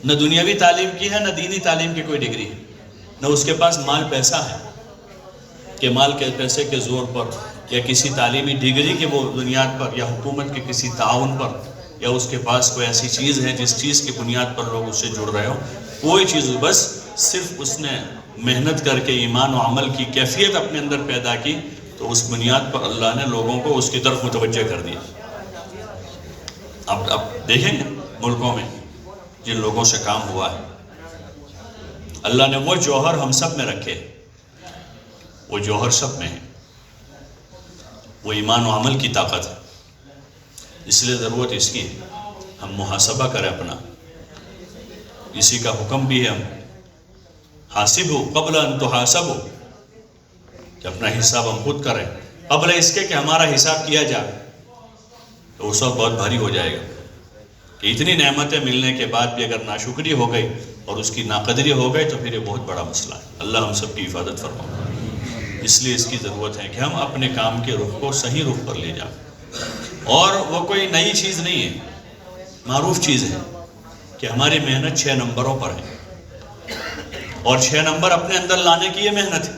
نہ دنیاوی تعلیم کی ہے، نہ دینی تعلیم کی کوئی ڈگری ہے، نہ اس کے پاس مال پیسہ ہے کہ مال کے پیسے کے زور پر یا کسی تعلیمی ڈگری کے وہ بنیاد پر یا حکومت کے کسی تعاون پر یا اس کے پاس کوئی ایسی چیز ہے جس چیز کی بنیاد پر لوگ اس سے جڑ رہے ہوں، کوئی چیز، بس صرف اس نے محنت کر کے ایمان و عمل کی کیفیت اپنے اندر پیدا کی، تو اس بنیاد پر اللہ نے لوگوں کو اس کی طرف متوجہ کر دیا۔ اب دیکھیں گے ملکوں میں جن لوگوں سے کام ہوا ہے، اللہ نے وہ جوہر ہم سب میں رکھے، وہ جوہر سب میں ہے، وہ ایمان و عمل کی طاقت ہے۔ اس لیے ضرورت اس کی ہے ہم محاسبہ کریں اپنا، اسی کا حکم بھی ہے ہم حاسبوا قبل ان تحاسبوا، کہ اپنا حساب ہم خود کریں قبل اس کے کہ ہمارا حساب کیا جائے، تو اس وقت بہت بھاری ہو جائے گا کہ اتنی نعمتیں ملنے کے بعد بھی اگر ناشکری ہو گئی اور اس کی ناقدری ہو گئی تو پھر یہ بہت بڑا مسئلہ ہے۔ اللہ ہم سب کی حفاظت فرمائے۔ اس لیے اس کی ضرورت ہے کہ ہم اپنے کام کے رخ کو صحیح رخ پر لے جائیں، اور وہ کوئی نئی چیز نہیں ہے، معروف چیز ہے کہ ہماری محنت 6 نمبروں پر ہے، اور 6 نمبر اپنے اندر لانے کی یہ محنت ہے،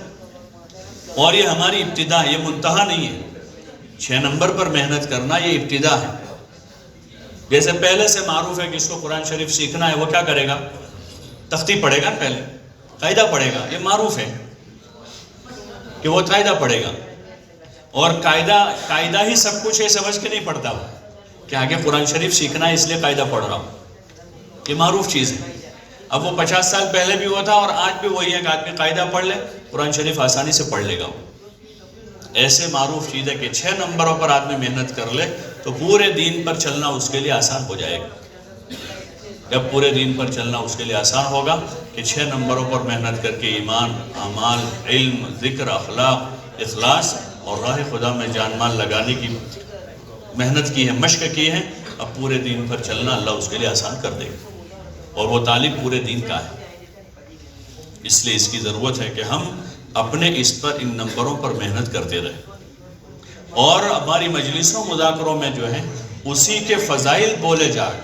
اور یہ ہماری ابتدا، یہ منتہا نہیں ہے۔ 6 نمبر پر محنت کرنا یہ ابتدا ہے۔ جیسے پہلے سے معروف ہے کہ اس کو قرآن شریف سیکھنا ہے، وہ کیا کرے گا؟ تختی پڑھے گا، پہلے قاعدہ پڑھے گا۔ یہ معروف ہے کہ وہ قاعدہ پڑھے گا، اور قاعدہ ہی سب کچھ ہے سمجھ کے نہیں پڑھتا وہ کہ آگے قرآن شریف سیکھنا ہے اس لیے قاعدہ پڑھ رہا ہوں۔ یہ معروف چیز ہے۔ اب وہ 50 سال پہلے بھی ہوا تھا اور آج بھی وہی ہے کہ آدمی قاعدہ پڑھ لے، قرآن شریف آسانی سے پڑھ لے گا۔ ایسے معروف چیز ہے کہ 6 نمبروں پر آدمی محنت کر لے تو پورے دین پر چلنا اس کے لیے آسان ہو جائے گا۔ جب پورے دین پر چلنا اس کے لیے آسان ہوگا کہ 6 نمبروں پر محنت کر کے ایمان، اعمال، علم، ذکر، اخلاق، اخلاص اور راہ خدا میں جان مال لگانے کی محنت کی ہے، مشق کی ہے، اب پورے دین پر چلنا اللہ اس کے لیے آسان کر دے گا، اور وہ طالب پورے دین کا ہے۔ اس لیے اس کی ضرورت ہے کہ ہم اپنے اس پر، ان نمبروں پر محنت کرتے رہیں، اور ہماری مجلسوں مذاکروں میں جو ہے اسی کے فضائل بولے جائیں۔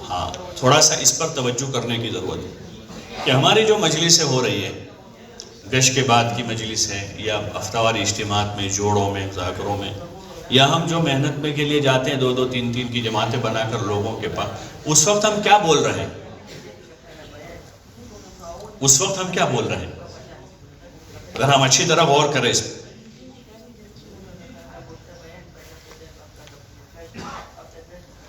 ہاں، تھوڑا سا اس پر توجہ کرنے کی ضرورت ہے کہ ہماری جو مجلسیں ہو رہی ہے، گش کے بعد کی مجلس ہے، یا ہفتہ واری اجتماعات میں، جوڑوں میں، مذاکروں میں، یا ہم جو محنت میں کے لیے جاتے ہیں 2-2 3-3 کی جماعتیں بنا کر لوگوں کے پاس، اس وقت ہم کیا بول رہے ہیں؟ اس وقت ہم کیا بول رہے ہیں؟ اگر ہم اچھی طرح غور کریں اس پہ،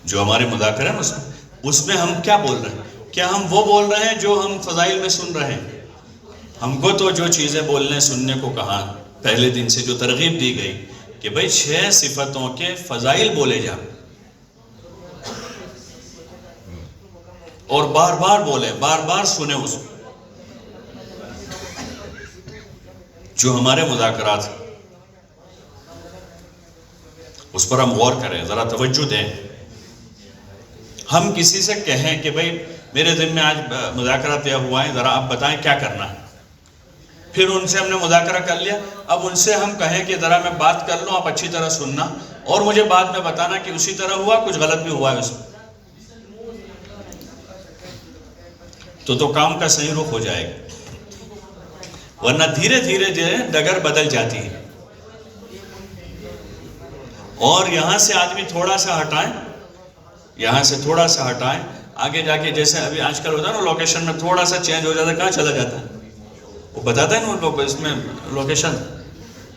جو ہمارے مذاکرے ہیں اس میں ہم کیا بول رہے ہیں؟ کیا ہم وہ بول رہے ہیں جو ہم فضائل میں سن رہے ہیں؟ ہم کو تو جو چیزیں بولنے سننے کو کہا پہلے دن سے، جو ترغیب دی گئی کہ بھئی 6 صفتوں کے فضائل بولے جا، اور بار بار بولے، بار بار سنے اس کو۔ جو ہمارے مذاکرات اس پر ہم غور کریں، ذرا توجہ دیں۔ ہم کسی سے کہیں کہ بھئی میرے ذمہ میں آج مذاکرہ طے ہوا ہے، ذرا آپ بتائیں کیا کرنا ہے۔ پھر ان سے ہم نے مذاکرہ کر لیا، اب ان سے ہم کہیں کہ ذرا میں بات کر لوں، آپ اچھی طرح سننا اور مجھے بعد میں بتانا کہ اسی طرح ہوا، کچھ غلط بھی ہوا ہے اس میں، تو کام کا صحیح رخ ہو جائے گا۔ ورنہ دھیرے دھیرے جو ہے ڈگر بدل جاتی ہے، اور یہاں سے آدمی تھوڑا سا ہٹائیں، یہاں سے تھوڑا سا ہٹائیں، آگے جا کے جیسے ابھی آج کل ہوتا ہے نا، لوکیشن میں تھوڑا سا چینج ہو جاتا ہے، کہاں چلا جاتا ہے وہ بتاتا ہے نا ان لوگ اس میں لوکیشن،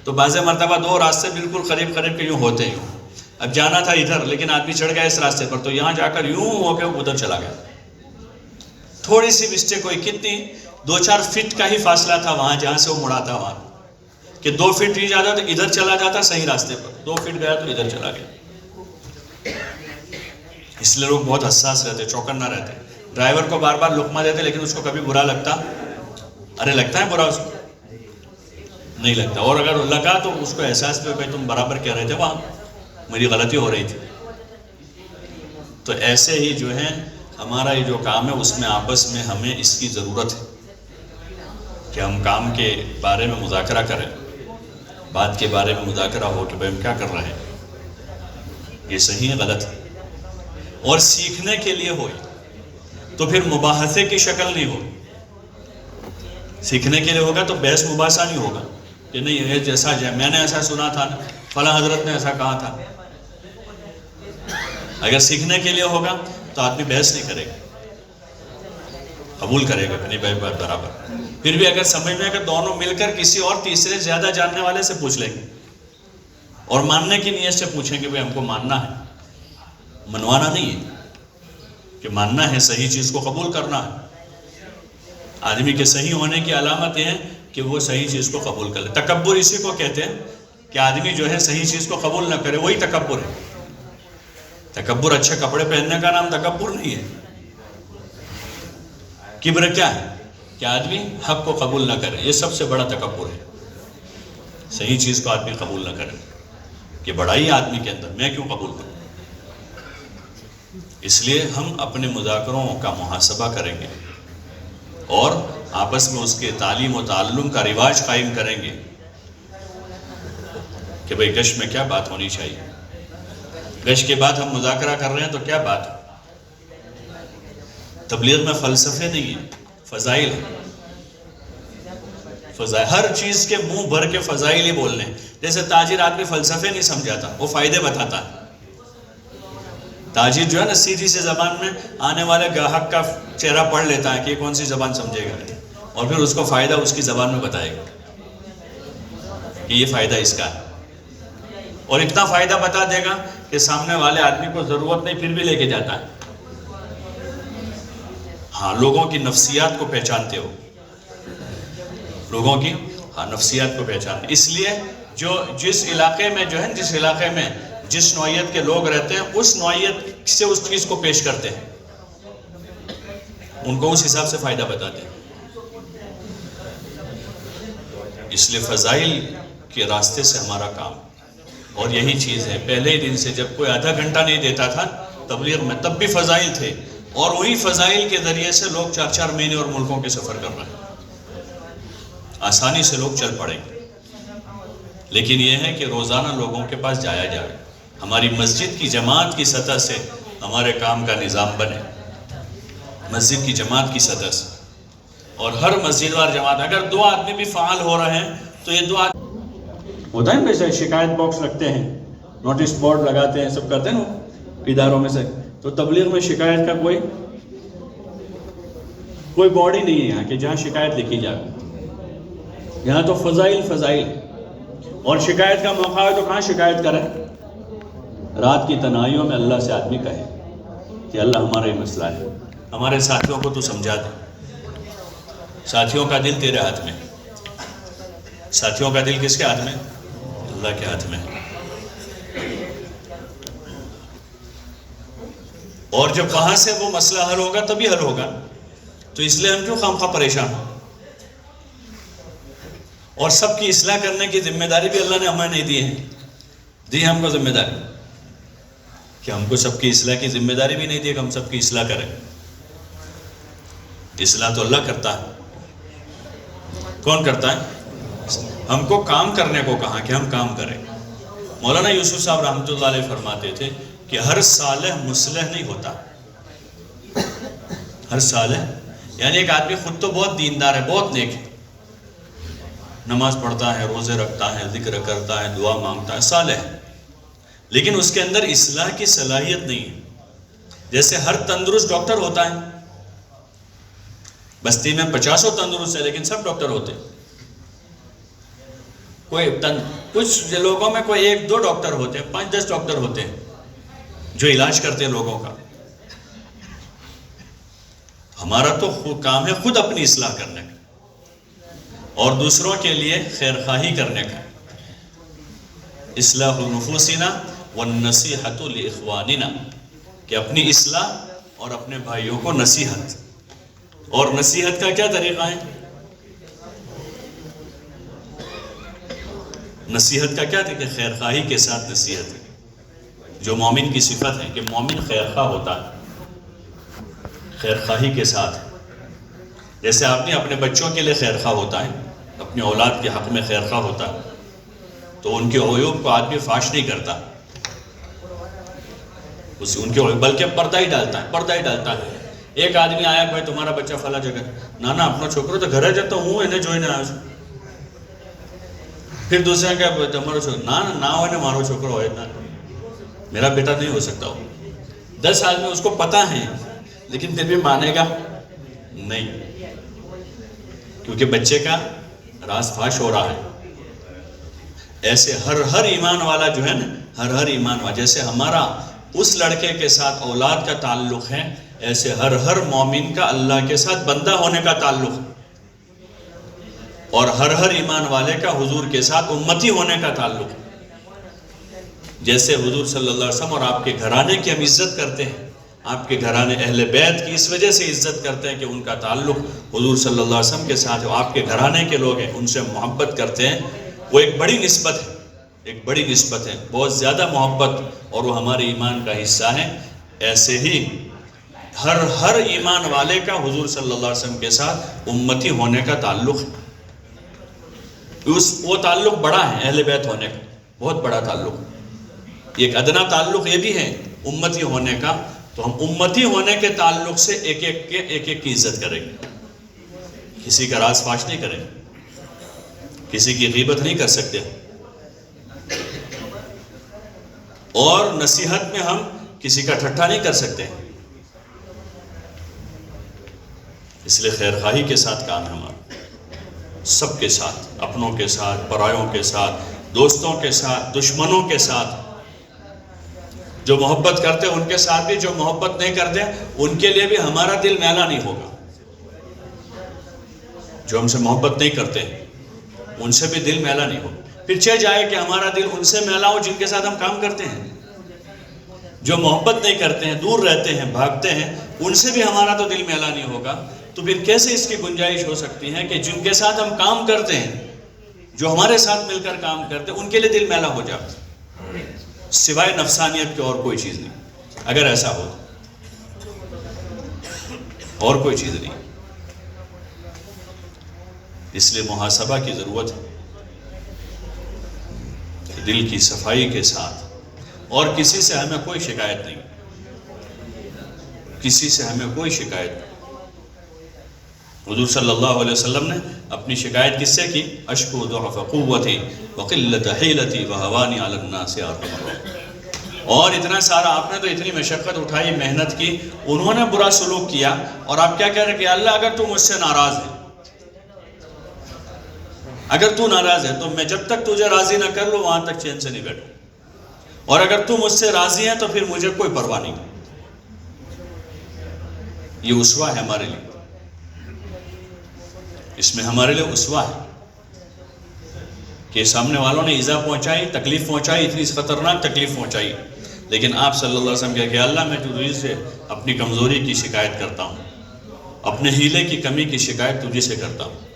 تو بعض مرتبہ 2 راستے بالکل قریب قریب کے یوں ہوتے ہیں، اب جانا تھا ادھر لیکن آدمی چڑھ گیا اس راستے پر، تو یہاں جا کر یوں ہو کے ادھر چلا گیا۔ تھوڑی سی مسٹیک ہوئی، کتنی 2-4 فٹ کا ہی فاصلہ تھا وہاں جہاں سے وہ مڑا تھا، وہاں کہ 2 فٹ ہی جاتا تو ادھر چلا جاتا صحیح راستے پر، 2 فٹ گیا تو ادھر چلا گیا۔ اس لیے لوگ بہت حساس رہتے، چوکنا رہتے۔ ڈرائیور کو بار بار لقمہ دیتے لیکن اس کو کبھی برا لگتا؟ ارے لگتا ہے برا اس کو؟ نہیں لگتا، اور اگر لگا تو اس کو احساس پہ بھائی تم برابر کہہ رہے تھے، وہاں میری غلطی ہو رہی تھی۔ تو ایسے ہی جو ہے ہمارا یہ جو کام ہے اس میں آپس میں ہمیں اس کی ضرورت ہے کہ ہم کام کے بارے میں مذاکرہ کریں، بات کے بارے میں مذاکرہ ہو کہ بھائی ہم کیا کر رہے ہیں، یہ صحیح ہے غلط ہے، اور سیکھنے کے لیے ہوئی تو پھر مباحثے کی شکل نہیں ہو۔ سیکھنے کے لیے ہوگا تو بحث مباحثہ نہیں ہوگا کہ نہیں یہ جیسا میں نے ایسا سنا تھا، فلاں حضرت نے ایسا کہا تھا۔ اگر سیکھنے کے لیے ہوگا تو آدمی بحث نہیں کرے گا، قبول کرے گا کہ نہیں بھائی بات برابر۔ پھر بھی اگر سمجھ میں کہ دونوں مل کر کسی اور تیسرے زیادہ جاننے والے سے پوچھ لیں گے، اور ماننے کی نیت سے پوچھیں گے بھائی ہم کو ماننا ہے، منوانا نہیں ہے، کہ ماننا ہے، صحیح چیز کو قبول کرنا ہے۔ آدمی کے صحیح ہونے کی علامت یہ ہے کہ وہ صحیح چیز کو قبول کر لے۔ تکبر اسی کو کہتے ہیں کہ آدمی جو ہے صحیح چیز کو قبول نہ کرے، وہی تکبر ہے۔ تکبر اچھے کپڑے پہننے کا نام تکبر نہیں ہے۔ کبر کیا ہے؟ کہ آدمی حق کو قبول نہ کرے، یہ سب سے بڑا تکبر ہے۔ صحیح چیز کو آدمی قبول نہ کرے، کہ بڑائی آدمی کے اندر، میں کیوں قبول کروں۔ اس لیے ہم اپنے مذاکروں کا محاسبہ کریں گے، اور آپس میں اس کے تعلیم و تعلم کا رواج قائم کریں گے کہ بھئی گش میں کیا بات ہونی چاہیے، گش کے بعد ہم مذاکرہ کر رہے ہیں تو کیا بات، تبلیغ میں فلسفے نہیں ہیں، فضائل ہیں۔ ہر چیز کے منہ بھر کے فضائل ہی بولنے ہیں۔ جیسے تاجر آدمی فلسفے نہیں سمجھاتا، وہ فائدے بتاتا ہے۔ تاجر جو ہے نا سیدھی سے زبان میں آنے والے گاہک کا چہرہ پڑھ لیتا ہے کہ یہ کون سی زبان سمجھے گا، اور پھر اس کو فائدہ اس کی زبان میں بتائے گا کہ یہ فائدہ اس کا ہے، اور اتنا فائدہ بتا دے گا کہ سامنے والے آدمی کو ضرورت نہیں پھر بھی لے کے جاتا ہے۔ ہاں، لوگوں کی نفسیات کو پہچانتے ہو، لوگوں کی نفسیات کو پہچانتے، اس لیے جس علاقے میں جس علاقے میں جس نوعیت کے لوگ رہتے ہیں، اس نوعیت سے اس چیز کو پیش کرتے ہیں، ان کو اس حساب سے فائدہ بتاتے ہیں۔ اس لیے فضائل کے راستے سے ہمارا کام، اور یہی چیز ہے۔ پہلے ہی دن سے جب کوئی آدھا گھنٹہ نہیں دیتا تھا تبلیغ میں، تب بھی فضائل تھے، اور وہی فضائل کے ذریعے سے لوگ 4-4 مہینے اور ملکوں کے سفر کر رہے ہیں۔ آسانی سے لوگ چل پڑیں گے، لیکن یہ ہے کہ روزانہ لوگوں کے پاس جایا جائے، ہماری مسجد کی جماعت کی سطح سے ہمارے کام کا نظام بنے، مسجد کی جماعت کی سطح سے، اور ہر مسجد وار جماعت، اگر 2 آدمی بھی فعال ہو رہے ہیں تو یہ 2 آدمی ہوتا ہے نا، جیسے شکایت باکس رکھتے ہیں، نوٹس بورڈ لگاتے ہیں، سب کرتے ہیں نا اداروں میں سے، تو تبلیغ میں شکایت کا کوئی بورڈ ہی نہیں ہے یہاں کہ جہاں شکایت لکھی جائے۔ یہاں تو فضائل، اور شکایت کا موقع ہے تو کہاں شکایت کریں؟ رات کی تنہائیوں میں اللہ سے آدمی کہے کہ اللہ ہمارا یہ مسئلہ ہے، ہمارے ساتھیوں کو تو سمجھا دے۔ ساتھیوں کا دل تیرے ہاتھ میں، ساتھیوں کا دل کس کے ہاتھ میں؟ اللہ کے ہاتھ میں۔ اور جب وہاں سے وہ مسئلہ حل ہوگا تبھی حل ہوگا، تو اس لیے ہم کیوں خواہ پریشان ہوں؟ اور سب کی اصلاح کرنے کی ذمہ داری بھی اللہ نے ہمیں نہیں دی ہے، دی ہم کو ذمہ داری کہ ہم کو سب کی اصلاح کی ذمہ داری بھی نہیں دی کہ ہم سب کی اصلاح کریں۔ اصلاح تو اللہ کرتا ہے۔ کون کرتا ہے؟ ہم کو کام کرنے کو کہا کہ ہم کام کریں۔ مولانا یوسف صاحب رحمۃ اللہ علیہ فرماتے تھے کہ ہر صالح مصلح نہیں ہوتا۔ ہر صالح یعنی ایک آدمی خود تو بہت دیندار ہے، بہت نیک ہے، نماز پڑھتا ہے، روزے رکھتا ہے، ذکر کرتا ہے، دعا مانگتا ہے، صالح ہے، لیکن اس کے اندر اصلاح کی صلاحیت نہیں ہے۔ جیسے ہر تندرست ڈاکٹر ہوتا ہے، بستی میں 50 تندرست ہے لیکن سب ڈاکٹر ہوتے ہیں، کچھ لوگوں میں کوئی 1-2 ڈاکٹر ہوتے ہیں، 5-10 ڈاکٹر ہوتے ہیں جو علاج کرتے ہیں لوگوں کا۔ ہمارا تو کام ہے خود اپنی اصلاح کرنے کا اور دوسروں کے لیے خیر خواہی کرنے کا۔ اصلاح نفوسنا والنصیحۃ لاخواننا، کہ اپنی اصلاح اور اپنے بھائیوں کو نصیحت۔ اور نصیحت کا کیا طریقہ ہے؟ نصیحت کا کیا طریقہ؟ خیر خواہی کے ساتھ نصیحت ہے، جو مومن کی صفت ہے کہ مومن خیر خواہ ہوتا ہے، خیر خواہی کے ساتھ۔ جیسے آدمی اپنے بچوں کے لیے خیر خواہ ہوتا ہے، اپنی اولاد کے حق میں خیر خواہ ہوتا ہے، تو ان کے عیوب کو آدمی فاش نہیں کرتا، ان کے بلکہ پردہ ہی ڈالتا ہے۔ ایک آدمی آیا، بھائی تمہارا بچہ فلاں جگہ، نانا اپنا چھوکرو تو گھر جاتا ہوں انہیں جو آیا۔ پھر دوسرے کہ تمہارا چھوکرو نہ ہو، مارو چھوکرو ہے، میرا بیٹا نہیں ہو سکتا ہو۔ 10 آدمی اس کو پتہ ہیں لیکن پھر بھی مانے گا نہیں، کیونکہ بچے کا راز فاش ہو رہا ہے۔ ایسے ہر ایمان والا جو ہے نا، ہر ایمان والا، جیسے ہمارا اس لڑکے کے ساتھ اولاد کا تعلق ہے، ایسے ہر مومن کا اللہ کے ساتھ بندہ ہونے کا تعلق ہے، اور ہر ایمان والے کا حضور کے ساتھ امتی ہونے کا تعلق ہے۔ جیسے حضور صلی اللہ علیہ وسلم اور آپ کے گھرانے کی ہم عزت کرتے ہیں، آپ کے گھرانے اہل بیت کی اس وجہ سے عزت کرتے ہیں کہ ان کا تعلق حضور صلی اللہ علیہ وسلم کے ساتھ ہے، آپ کے گھرانے کے لوگ ہیں، ان سے محبت کرتے ہیں، وہ ایک بڑی نسبت ہے، بہت زیادہ محبت، اور وہ ہمارے ایمان کا حصہ ہے۔ ایسے ہی ہر ایمان والے کا حضور صلی اللہ علیہ وسلم کے ساتھ امتی ہونے کا تعلق ہے۔ وہ تعلق بڑا ہے، اہل بیت ہونے کا بہت بڑا تعلق۔ ایک ادنا تعلق یہ بھی ہے امتی ہونے کا، تو ہم امتی ہونے کے تعلق سے ایک ایک کی عزت کریں گے، کسی کا راز فاش نہیں کریں گے، کسی کی غیبت نہیں کر سکتے، اور نصیحت میں ہم کسی کا ٹھٹھا نہیں کر سکتے. اس لیے خیر خواہی کے ساتھ کام ہے ہمارا، سب کے ساتھ، اپنوں کے ساتھ، پرایوں کے ساتھ، دوستوں کے ساتھ، دشمنوں کے ساتھ. جو محبت کرتے ہیں ان کے ساتھ بھی، جو محبت نہیں کرتے ان کے لیے بھی ہمارا دل میلا نہیں ہوگا. جو ہم سے محبت نہیں کرتے ان سے بھی دل میلا نہیں ہوگا. پھر چہ جائے کہ ہمارا دل ان سے میلا ہو جن کے ساتھ ہم کام کرتے ہیں. جو محبت نہیں کرتے ہیں، دور رہتے ہیں، بھاگتے ہیں، ان سے بھی ہمارا تو دل میلا نہیں ہوگا. تو پھر کیسے اس کی گنجائش ہو سکتی ہے کہ جن کے ساتھ ہم کام کرتے ہیں، جو ہمارے ساتھ مل کر کام کرتے ہیں، ان کے لیے دل میلا ہو جاتا سوائے نفسانیت کے اور کوئی چیز نہیں. اگر ایسا ہو اور کوئی چیز نہیں. اس لیے محاسبہ کی ضرورت ہے، دل کی صفائی کے ساتھ. اور کسی سے ہمیں کوئی شکایت نہیں، کسی سے ہمیں کوئی شکایت نہیں. حضور صلی اللہ علیہ وسلم نے اپنی شکایت کس سے کی؟ اشکو ضعف قوتی وقلت حیلتی وہوانی علی الناس یا ارحم الراحمین. اور اتنا سارا آپ نے تو اتنی مشقت اٹھائی، محنت کی، انہوں نے برا سلوک کیا، اور آپ کیا کہہ رہے کہ اللہ اگر تو مجھ سے ناراض ہے، اگر تو ناراض ہے تو میں جب تک تجھے راضی نہ کر لوں وہاں تک چین سے نہیں بیٹھوں، اور اگر تو مجھ سے راضی ہے تو پھر مجھے کوئی پرواہ نہیں. یہ اسوہ ہے ہمارے لیے، اس میں ہمارے لیے اسوہ ہے کہ سامنے والوں نے ایذا پہنچائی، تکلیف پہنچائی، اتنی خطرناک تکلیف پہنچائی، لیکن آپ صلی اللہ علیہ وسلم کہا کہ اللہ میں تجھ سے اپنی کمزوری کی شکایت کرتا ہوں، اپنے ہیلے کی کمی کی شکایت تجھے سے کرتا ہوں.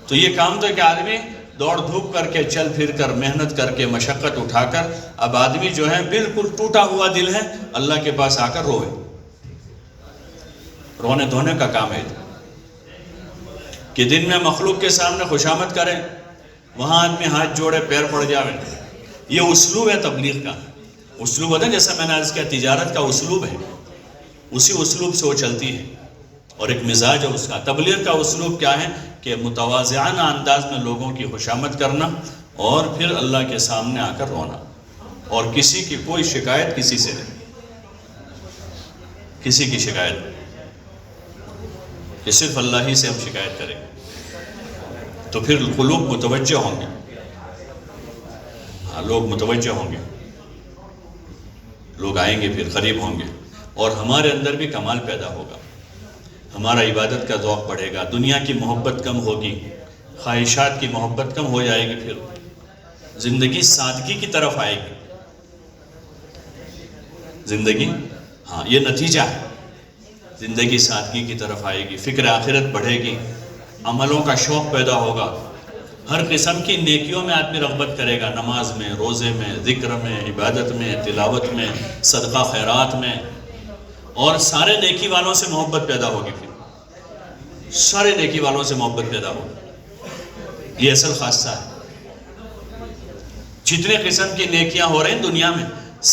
تو یہ کام تو کہ آدمی دوڑ دھوپ کر کے، چل پھر کر، محنت کر کے، مشقت اٹھا کر، اب آدمی جو ہے بالکل ٹوٹا ہوا دل ہے، اللہ کے پاس آ کر روئے. رونے دھونے کا کام ہے کہ دن میں مخلوق کے سامنے خوشامد کریں، وہاں آدمی ہاتھ جوڑے، پیر پڑ جاوے. یہ اسلوب ہے تبلیغ کا. اسلوب ہوتا ہے جیسا میں نے عرض کیا تجارت کا اسلوب ہے، اسی اسلوب سے وہ چلتی ہے، اور ایک مزاج ہے اس کا. تبلیغ کا اسلوب کیا ہے کہ متواضعانہ انداز میں لوگوں کی خوشامد کرنا، اور پھر اللہ کے سامنے آ کر رونا، اور کسی کی کوئی شکایت کسی سے نہیں، کسی کی شکایت نہیں، کہ صرف اللہ ہی سے ہم شکایت کریں. تو پھر لوگ متوجہ ہوں گے، لوگ متوجہ ہوں گے، لوگ آئیں گے، پھر قریب ہوں گے، اور ہمارے اندر بھی کمال پیدا ہوگا. ہمارا عبادت کا ذوق بڑھے گا، دنیا کی محبت کم ہوگی، خواہشات کی محبت کم ہو جائے گی، پھر زندگی سادگی کی طرف آئے گی. زندگی، ہاں یہ نتیجہ ہے، زندگی سادگی کی طرف آئے گی، فکر آخرت بڑھے گی، عملوں کا شوق پیدا ہوگا، ہر قسم کی نیکیوں میں آدمی رغبت کرے گا، نماز میں، روزے میں، ذکر میں، عبادت میں، تلاوت میں، صدقہ خیرات میں، اور سارے نیکی والوں سے محبت پیدا ہوگی. پھر سارے نیکی والوں سے محبت پیدا ہوگی. یہ اصل خاصہ ہے. جتنے قسم کی نیکیاں ہو رہے ہیں دنیا میں،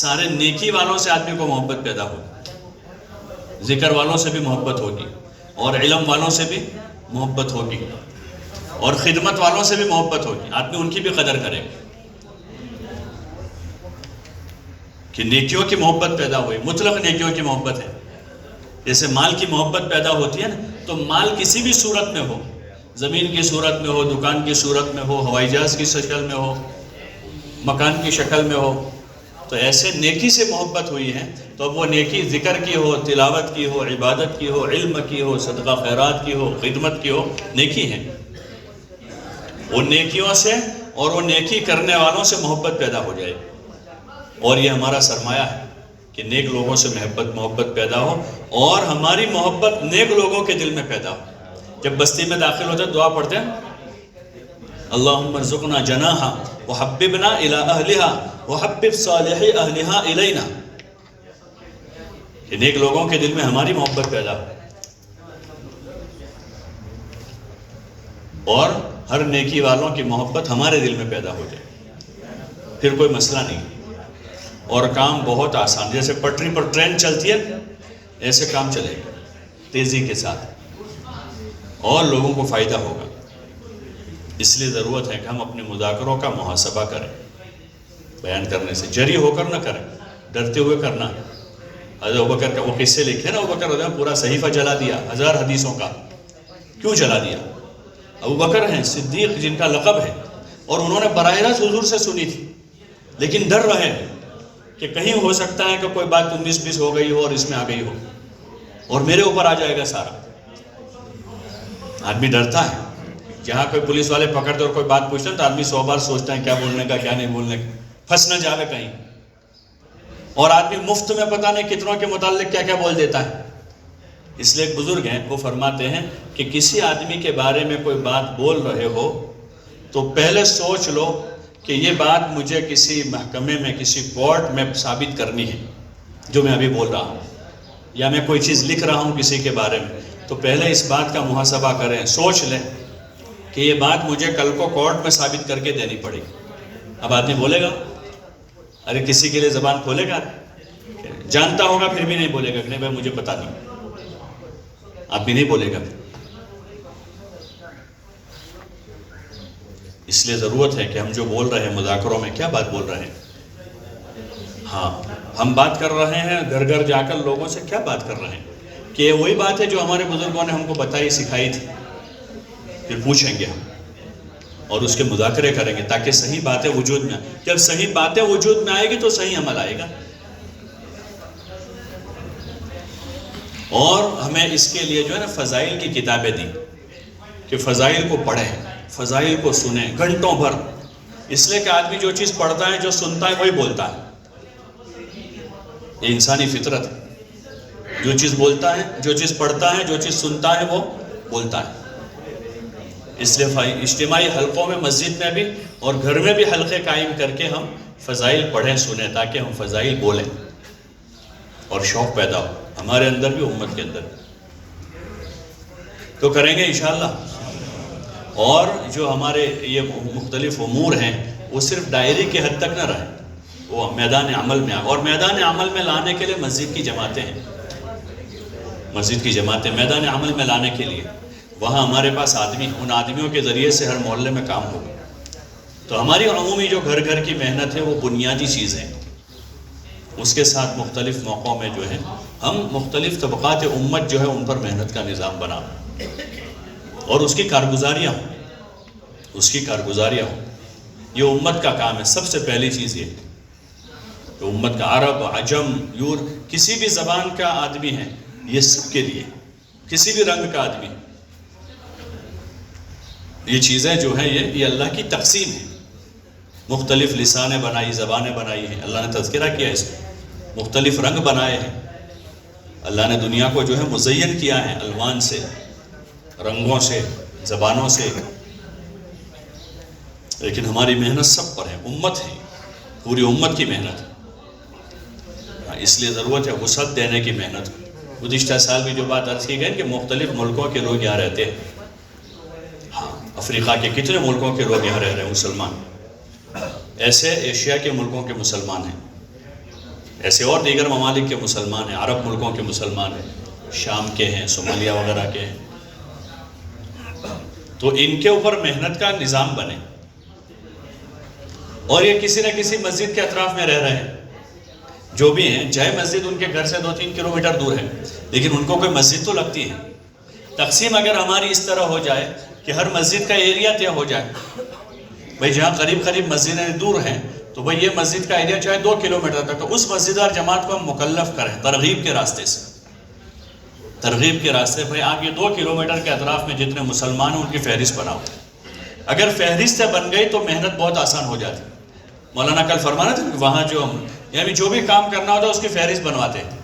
سارے نیکی والوں سے آدمی کو محبت پیدا ہوگی. ذکر والوں سے بھی محبت ہوگی، اور علم والوں سے بھی محبت ہوگی، اور خدمت والوں سے بھی محبت ہوگی. آدمی ان کی بھی قدر کرے گا کہ نیکیوں کی محبت پیدا ہوئی. مطلق نیکیوں کی محبت ہے. جیسے مال کی محبت پیدا ہوتی ہے نا، تو مال کسی بھی صورت میں ہو، زمین کی صورت میں ہو، دکان کی صورت میں ہو، ہوائی جہاز کی شکل میں ہو، مکان کی شکل میں ہو، تو ایسے نیکی سے محبت ہوئی ہے. تو اب وہ نیکی ذکر کی ہو، تلاوت کی ہو، عبادت کی ہو، علم کی ہو، صدقہ خیرات کی ہو، خدمت کی ہو، نیکی ہے. وہ نیکیوں سے اور وہ نیکی کرنے والوں سے محبت پیدا ہو جائے. اور یہ ہمارا سرمایہ ہے کہ نیک لوگوں سے محبت پیدا ہو، اور ہماری محبت نیک لوگوں کے دل میں پیدا ہو. جب بستی میں داخل ہوتے ہیں دعا پڑھتے ہیں، اللہم ارزقنا جناحا وحببنا الی اہلہا وحبب صالحی اہلہا الینا. کہ نیک لوگوں کے دل میں ہماری محبت پیدا ہو، اور ہر نیکی والوں کی محبت ہمارے دل میں پیدا ہو جائے. پھر کوئی مسئلہ نہیں، اور کام بہت آسان. جیسے پٹری پر ٹرین چلتی ہے، ایسے کام چلے گا تیزی کے ساتھ اور لوگوں کو فائدہ ہوگا. اس لیے ضرورت ہے کہ ہم اپنے مذاکروں کا محاسبہ کریں. بیان کرنے سے جری ہو کر نہ کریں، ڈرتے ہوئے کرنا. حضرت ابوبکر کا وہ قصے لکھے نا، ابوبکر رضی اللہ عنہ پورا صحیفہ جلا دیا 1000 حدیثوں کا. کیوں جلا دیا؟ ابوبکر ہیں صدیق جن کا لقب ہے، اور انہوں نے براہ راست حضور سے سنی تھی، لیکن ڈر رہے کہ کہیں ہو سکتا ہے کہ کوئی بات 19-20 ہو گئی ہو اور اس میں آ گئی ہو اور میرے اوپر آ جائے گا سارا. آدمی ڈرتا ہے. جہاں کوئی پولیس والے پکڑتے اور کوئی بات پوچھتے ہیں تو آدمی 100 بار سوچتا ہے کیا بولنے کا کیا نہیں بولنے کا، پھنس نہ جاوے کہیں. اور آدمی مفت میں پتہ نہیں کتنوں کے متعلق کیا کیا بول دیتا ہے. اس لیے ایک بزرگ ہیں، وہ فرماتے ہیں کہ کسی آدمی کے بارے میں کوئی بات بول رہے ہو تو پہلے سوچ لو کہ یہ بات مجھے کسی محکمے میں کسی کورٹ میں ثابت کرنی ہے جو میں ابھی بول رہا ہوں، یا میں کوئی چیز لکھ رہا ہوں کسی کے بارے میں، تو پہلے اس بات کا محاسبہ کریں، سوچ لیں کہ یہ بات مجھے کل کو کورٹ میں ثابت کر کے دینی پڑے گی. اب آدمی بولے گا؟ ارے کسی کے لیے زبان کھولے گا؟ جانتا ہوگا پھر بھی نہیں بولے گا کہ نہیں بھائی مجھے پتا نہیں. آپ بھی نہیں بولے گا. اس لیے ضرورت ہے کہ ہم جو بول رہے ہیں مذاکروں میں کیا بات بول رہے ہیں. ہاں ہم بات کر رہے ہیں گھر گھر جا کر لوگوں سے کیا بات کر رہے ہیں کہ یہ وہی بات ہے جو ہمارے بزرگوں نے ہم کو بتائی سکھائی تھی. پھر پوچھیں گے ہم اور اس کے مذاکرے کریں گے تاکہ صحیح باتیں وجود میں آئیں. جب صحیح باتیں وجود میں آئے گی تو صحیح عمل آئے گا. اور ہمیں اس کے لیے جو ہے نا فضائل کی کتابیں دی کہ فضائل کو پڑھیں، فضائل کو سنیں گھنٹوں بھر. اس لیے کہ آدمی جو چیز پڑھتا ہے جو سنتا ہے وہی بولتا ہے. یہ انسانی فطرت ہے. جو چیز بولتا ہے، جو چیز پڑھتا ہے، جو چیز سنتا ہے وہ بولتا ہے. اس لیے اجتماعی حلقوں میں مسجد میں بھی اور گھر میں بھی حلقے قائم کر کے ہم فضائل پڑھیں سنیں تاکہ ہم فضائل بولیں اور شوق پیدا ہو ہمارے اندر بھی امت کے اندر بھی. تو کریں گے انشاءاللہ. اور جو ہمارے یہ مختلف امور ہیں وہ صرف ڈائری کے حد تک نہ رہیں، وہ میدان عمل میں آئے. اور میدان عمل میں لانے کے لیے مسجد کی جماعتیں ہیں. مسجد کی جماعتیں میدان عمل میں لانے کے لیے وہاں ہمارے پاس آدمی، ان آدمیوں کے ذریعے سے ہر محلے میں کام ہوگا. تو ہماری عمومی جو گھر گھر کی محنت ہے وہ بنیادی چیز ہے. اس کے ساتھ مختلف موقعوں میں جو ہے ہم مختلف طبقات امت جو ہے ان پر محنت کا نظام بنا اور اس کی کارگزاریاں ہوں، اس کی کارگزاریاں ہوں. یہ امت کا کام ہے. سب سے پہلی چیز یہ کہ امت کا عرب عجم یور کسی بھی زبان کا آدمی ہے، یہ سب کے لیے کسی بھی رنگ کا آدمی، یہ چیزیں جو ہیں یہ اللہ کی تقسیم ہے. مختلف لسانیں بنائی، زبانیں بنائی ہیں. اللہ نے تذکرہ کیا اس میں. مختلف رنگ بنائے ہیں. اللہ نے دنیا کو جو ہے مزین کیا ہے الوان سے، رنگوں سے، زبانوں سے. لیکن ہماری محنت سب پر ہے. امت ہے، پوری امت کی محنت. اس لیے ضرورت ہے وسعت دینے کی محنت. گزشتہ سال بھی جو بات عرض کی گئی کہ مختلف ملکوں کے لوگ یہاں رہتے ہیں. افریقہ کے کتنے ملکوں کے لوگ یہاں رہ رہے ہیں مسلمان. ایسے ایشیا کے ملکوں کے مسلمان ہیں، ایسے اور دیگر ممالک کے مسلمان ہیں، عرب ملکوں کے مسلمان ہیں، شام کے ہیں، صومالیہ وغیرہ کے ہیں. تو ان کے اوپر محنت کا نظام بنے. اور یہ کسی نہ کسی مسجد کے اطراف میں رہ رہے ہیں جو بھی ہیں، چاہے مسجد ان کے گھر سے 2-3 کلومیٹر دور ہے لیکن ان کو کوئی مسجد تو لگتی ہے. تقسیم اگر ہماری اس طرح ہو جائے کہ ہر مسجد کا ایریا طے ہو جائے، بھئی جہاں قریب قریب مسجدیں دور ہیں تو بھئی یہ مسجد کا ایریا چاہے 2 کلومیٹر تک، تو اس مسجد اور جماعت کو ہم مکلف کریں ترغیب کے راستے سے. ترغیب کے راستے بھئی آپ یہ 2 کلومیٹر کے اطراف میں جتنے مسلمان ہیں ان کی فہرست بناؤ. اگر فہرست بن گئی تو محنت بہت آسان ہو جاتی. مولانا کل فرمانا تھا کہ وہاں جو ہم یعنی جو بھی کام کرنا ہوتا ہے اس کی فہرست بنواتے ہیں.